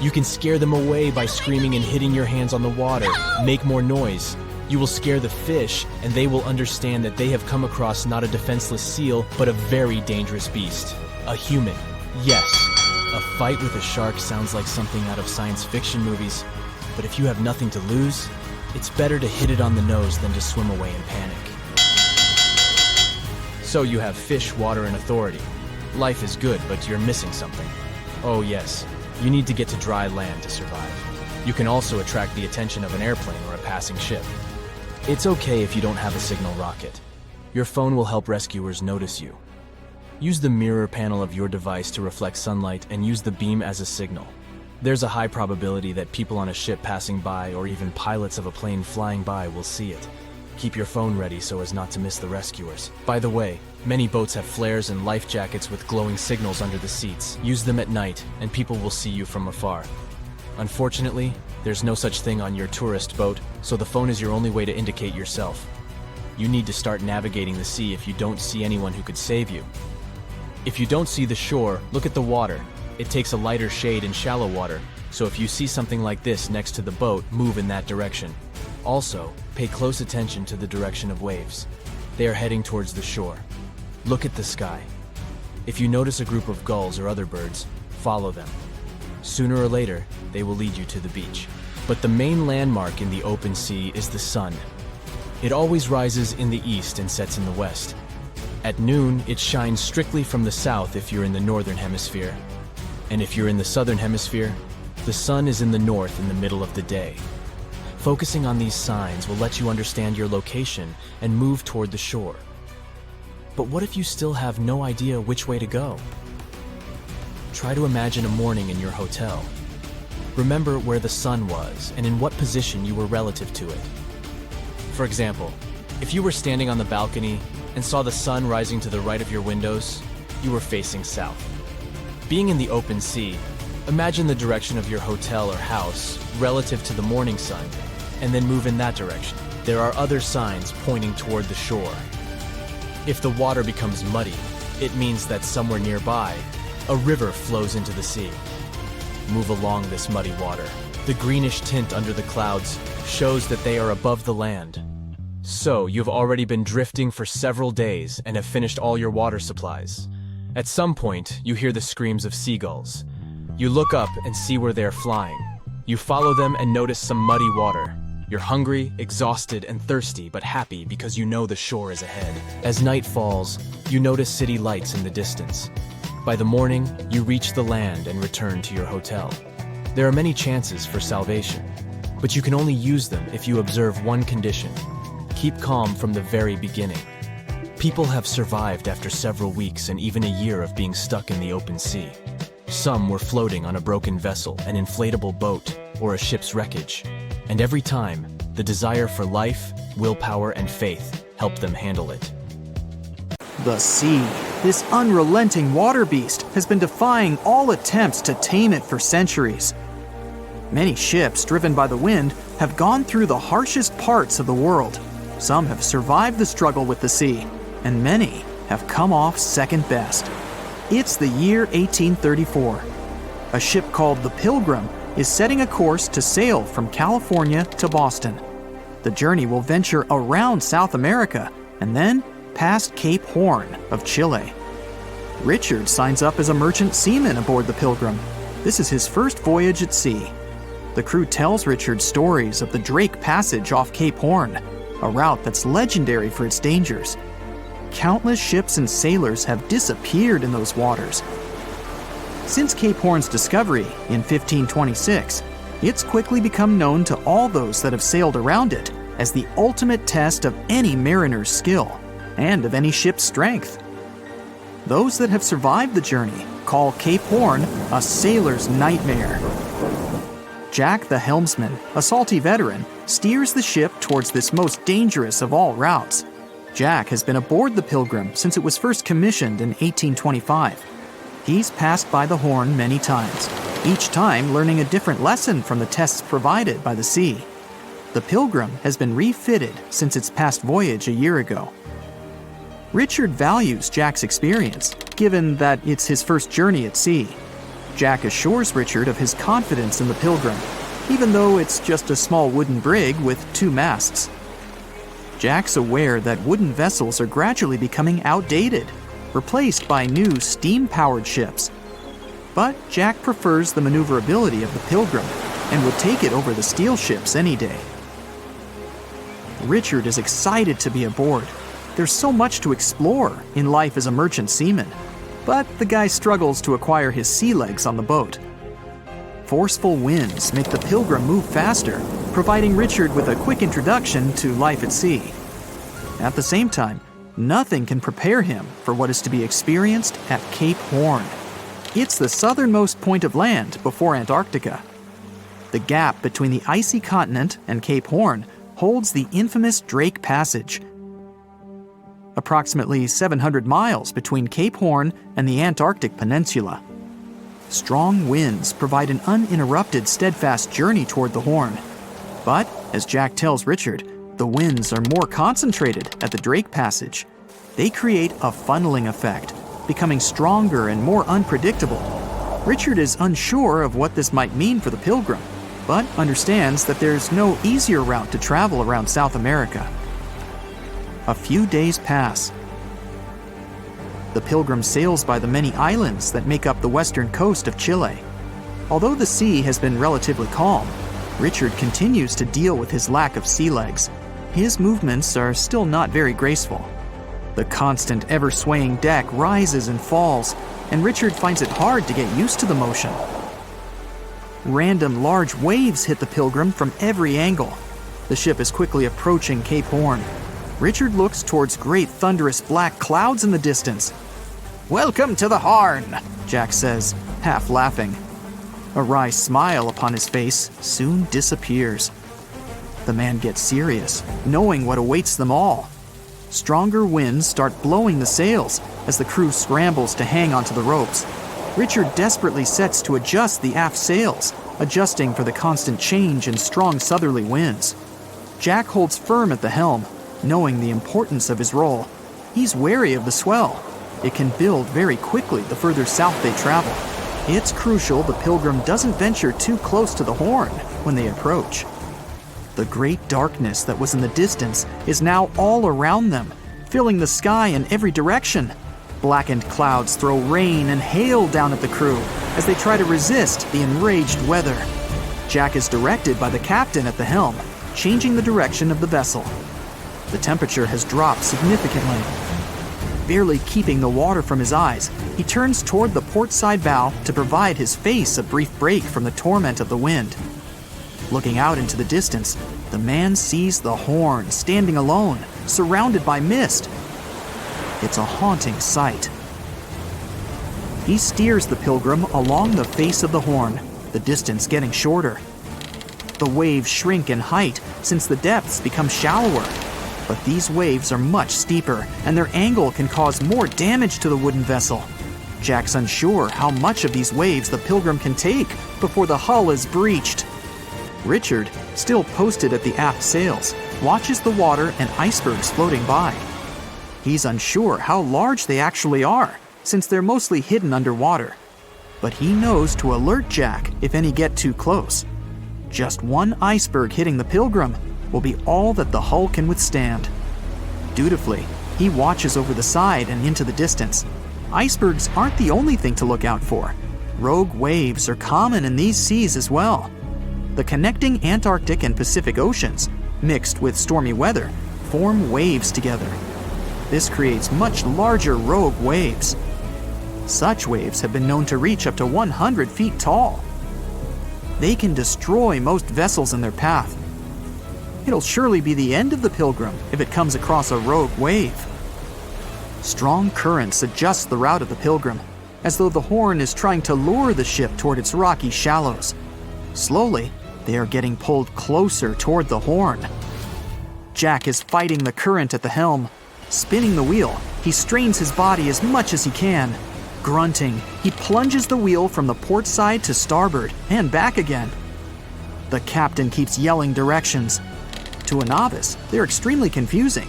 You can scare them away by screaming and hitting your hands on the water. Make more noise. You will scare the fish, and they will understand that they have come across not a defenseless seal, but a very dangerous beast. A human. Yes, a fight with a shark sounds like something out of science fiction movies, but if you have nothing to lose, it's better to hit it on the nose than to swim away in panic. So you have fish, water, and authority. Life is good, but you're missing something. Oh yes, you need to get to dry land to survive. You can also attract the attention of an airplane or a passing ship. It's okay if you don't have a signal rocket. Your phone will help rescuers notice you. Use the mirror panel of your device to reflect sunlight and use the beam as a signal. There's a high probability that people on a ship passing by or even pilots of a plane flying by will see it. Keep your phone ready so as not to miss the rescuers. By the way, many boats have flares and life jackets with glowing signals under the seats. Use them at night and people will see you from afar. Unfortunately, there's no such thing on your tourist boat, so the phone is your only way to indicate yourself. You need to start navigating the sea if you don't see anyone who could save you. If you don't see the shore, look at the water. It takes a lighter shade in shallow water, so if you see something like this next to the boat, move in that direction. Also, pay close attention to the direction of waves. They are heading towards the shore. Look at the sky. If you notice a group of gulls or other birds, follow them. Sooner or later, they will lead you to the beach. But the main landmark in the open sea is the sun. It always rises in the east and sets in the west. At noon, it shines strictly from the south if you're in the northern hemisphere. And if you're in the southern hemisphere, the sun is in the north in the middle of the day. Focusing on these signs will let you understand your location and move toward the shore. But what if you still have no idea which way to go? Try to imagine a morning in your hotel. Remember where the sun was and in what position you were relative to it. For example, if you were standing on the balcony and saw the sun rising to the right of your windows, you were facing south. Being in the open sea, imagine the direction of your hotel or house relative to the morning sun, and then move in that direction. There are other signs pointing toward the shore. If the water becomes muddy, it means that somewhere nearby, a river flows into the sea. Move along this muddy water. The greenish tint under the clouds shows that they are above the land. So, you've already been drifting for several days and have finished all your water supplies. At some point, you hear the screams of seagulls. You look up and see where they're flying. You follow them and notice some muddy water. You're hungry, exhausted, and thirsty, but happy because you know the shore is ahead. As night falls, you notice city lights in the distance. By the morning, you reach the land and return to your hotel. There are many chances for salvation, but you can only use them if you observe one condition. Keep calm from the very beginning. People have survived after several weeks and even a year of being stuck in the open sea. Some were floating on a broken vessel, an inflatable boat, or a ship's wreckage. And every time, the desire for life, willpower, and faith helped them handle it. The sea, this unrelenting water beast, has been defying all attempts to tame it for centuries. Many ships, driven by the wind, have gone through the harshest parts of the world. Some have survived the struggle with the sea, and many have come off second best. It's the year 1834. A ship called the Pilgrim is setting a course to sail from California to Boston. The journey will venture around South America and then past Cape Horn of Chile. Richard signs up as a merchant seaman aboard the Pilgrim. This is his first voyage at sea. The crew tells Richard stories of the Drake Passage off Cape Horn, a route that's legendary for its dangers. Countless ships and sailors have disappeared in those waters. Since Cape Horn's discovery in 1526, it's quickly become known to all those that have sailed around it as the ultimate test of any mariner's skill and of any ship's strength. Those that have survived the journey call Cape Horn a sailor's nightmare. Jack the helmsman, a salty veteran, steers the ship towards this most dangerous of all routes. Jack has been aboard the Pilgrim since it was first commissioned in 1825. He's passed by the Horn many times, each time learning a different lesson from the tests provided by the sea. The Pilgrim has been refitted since its past voyage a year ago. Richard values Jack's experience, given that it's his first journey at sea. Jack assures Richard of his confidence in the Pilgrim, even though it's just a small wooden brig with 2 masts. Jack's aware that wooden vessels are gradually becoming outdated, replaced by new steam-powered ships. But Jack prefers the maneuverability of the Pilgrim and would take it over the steel ships any day. Richard is excited to be aboard. There's so much to explore in life as a merchant seaman, but the guy struggles to acquire his sea legs on the boat. Forceful winds make the Pilgrim move faster, providing Richard with a quick introduction to life at sea. At the same time, nothing can prepare him for what is to be experienced at Cape Horn. It's the southernmost point of land before Antarctica. The gap between the icy continent and Cape Horn holds the infamous Drake Passage. Approximately 700 miles between Cape Horn and the Antarctic Peninsula. Strong winds provide an uninterrupted, steadfast journey toward the Horn. But, as Jack tells Richard, the winds are more concentrated at the Drake Passage. They create a funneling effect, becoming stronger and more unpredictable. Richard is unsure of what this might mean for the Pilgrim, but understands that there's no easier route to travel around South America. A few days pass. The Pilgrim sails by the many islands that make up the western coast of Chile. Although the sea has been relatively calm, Richard continues to deal with his lack of sea legs. His movements are still not very graceful. The constant, ever-swaying deck rises and falls, and Richard finds it hard to get used to the motion. Random large waves hit the Pilgrim from every angle. The ship is quickly approaching Cape Horn. Richard looks towards great thunderous black clouds in the distance. "Welcome to the Horn," Jack says, half laughing. A wry smile upon his face soon disappears. The man gets serious, knowing what awaits them all. Stronger winds start blowing the sails as the crew scrambles to hang onto the ropes. Richard desperately sets to adjust the aft sails, adjusting for the constant change in strong southerly winds. Jack holds firm at the helm, knowing the importance of his role. He's wary of the swell. It can build very quickly the further south they travel. It's crucial the Pilgrim doesn't venture too close to the Horn when they approach. The great darkness that was in the distance is now all around them, filling the sky in every direction. Blackened clouds throw rain and hail down at the crew as they try to resist the enraged weather. Jack is directed by the captain at the helm, changing the direction of the vessel. The temperature has dropped significantly. Barely keeping the water from his eyes, he turns toward the port side bow to provide his face a brief break from the torment of the wind. Looking out into the distance, the man sees the Horn standing alone, surrounded by mist. It's a haunting sight. He steers the Pilgrim along the face of the Horn, the distance getting shorter. The waves shrink in height since the depths become shallower. But these waves are much steeper, and their angle can cause more damage to the wooden vessel. Jack's unsure how much of these waves the Pilgrim can take before the hull is breached. Richard, still posted at the aft sails, watches the water and icebergs floating by. He's unsure how large they actually are, since they're mostly hidden underwater. But he knows to alert Jack if any get too close. Just one iceberg hitting the Pilgrim will be all that the hull can withstand. Dutifully, he watches over the side and into the distance. Icebergs aren't the only thing to look out for. Rogue waves are common in these seas as well. The connecting Antarctic and Pacific Oceans, mixed with stormy weather, form waves together. This creates much larger rogue waves. Such waves have been known to reach up to 100 feet tall. They can destroy most vessels in their path. It'll surely be the end of the Pilgrim if it comes across a rogue wave. Strong currents adjust the route of the Pilgrim, as though the Horn is trying to lure the ship toward its rocky shallows. Slowly, they are getting pulled closer toward the Horn. Jack is fighting the current at the helm. Spinning the wheel, he strains his body as much as he can. Grunting, he plunges the wheel from the port side to starboard and back again. The captain keeps yelling directions. To a novice, they're extremely confusing.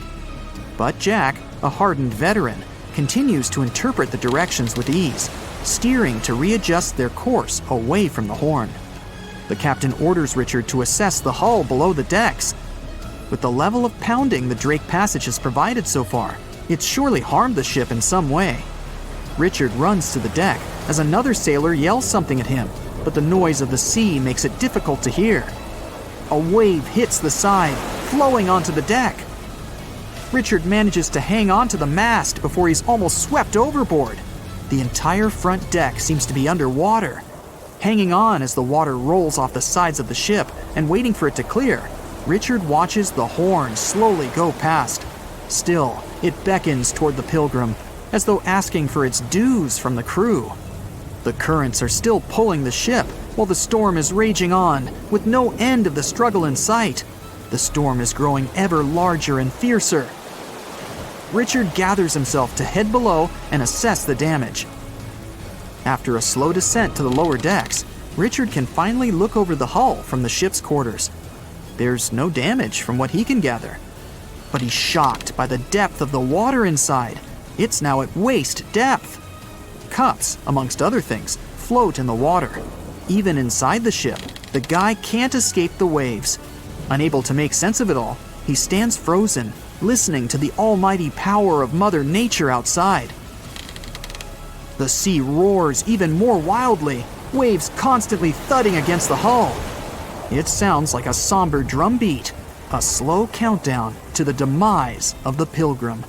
But Jack, a hardened veteran, continues to interpret the directions with ease, steering to readjust their course away from the Horn. The captain orders Richard to assess the hull below the decks. With the level of pounding the Drake Passage has provided so far, it's surely harmed the ship in some way. Richard runs to the deck as another sailor yells something at him, but the noise of the sea makes it difficult to hear. A wave hits the side, flowing onto the deck. Richard manages to hang on to the mast before he's almost swept overboard. The entire front deck seems to be underwater. Hanging on as the water rolls off the sides of the ship and waiting for it to clear, Richard watches the Horn slowly go past. Still, it beckons toward the Pilgrim, as though asking for its dues from the crew. The currents are still pulling the ship, while the storm is raging on, with no end of the struggle in sight. The storm is growing ever larger and fiercer. Richard gathers himself to head below and assess the damage. After a slow descent to the lower decks, Richard can finally look over the hull from the ship's quarters. There's no damage from what he can gather. But he's shocked by the depth of the water inside. It's now at waist depth. Cups, amongst other things, float in the water. Even inside the ship, the guy can't escape the waves. Unable to make sense of it all, he stands frozen, listening to the almighty power of Mother Nature outside. The sea roars even more wildly, waves constantly thudding against the hull. It sounds like a somber drumbeat, a slow countdown to the demise of the Pilgrim.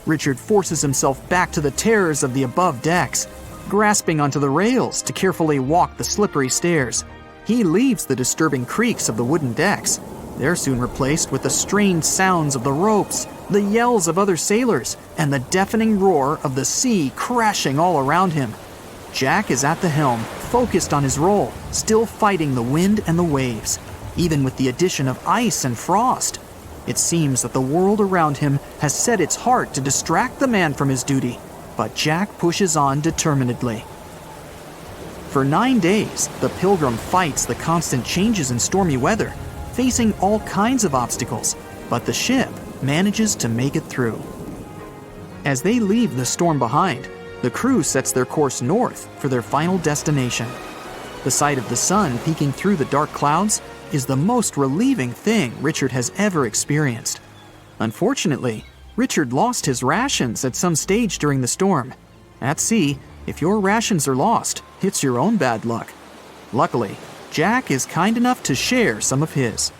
Richard forces himself back to the terrors of the above decks, grasping onto the rails to carefully walk the slippery stairs. He leaves the disturbing creaks of the wooden decks. They're soon replaced with the strained sounds of the ropes, the yells of other sailors, and the deafening roar of the sea crashing all around him. Jack is at the helm, focused on his role, still fighting the wind and the waves, even with the addition of ice and frost. It seems that the world around him has set its heart to distract the man from his duty, but Jack pushes on determinedly. For 9 days, the Pilgrim fights the constant changes in stormy weather, facing all kinds of obstacles, but the ship manages to make it through. As they leave the storm behind, the crew sets their course north for their final destination. The sight of the sun peeking through the dark clouds is the most relieving thing Richard has ever experienced. Unfortunately, Richard lost his rations at some stage during the storm. At sea, if your rations are lost, it's your own bad luck. Luckily, Jack is kind enough to share some of his.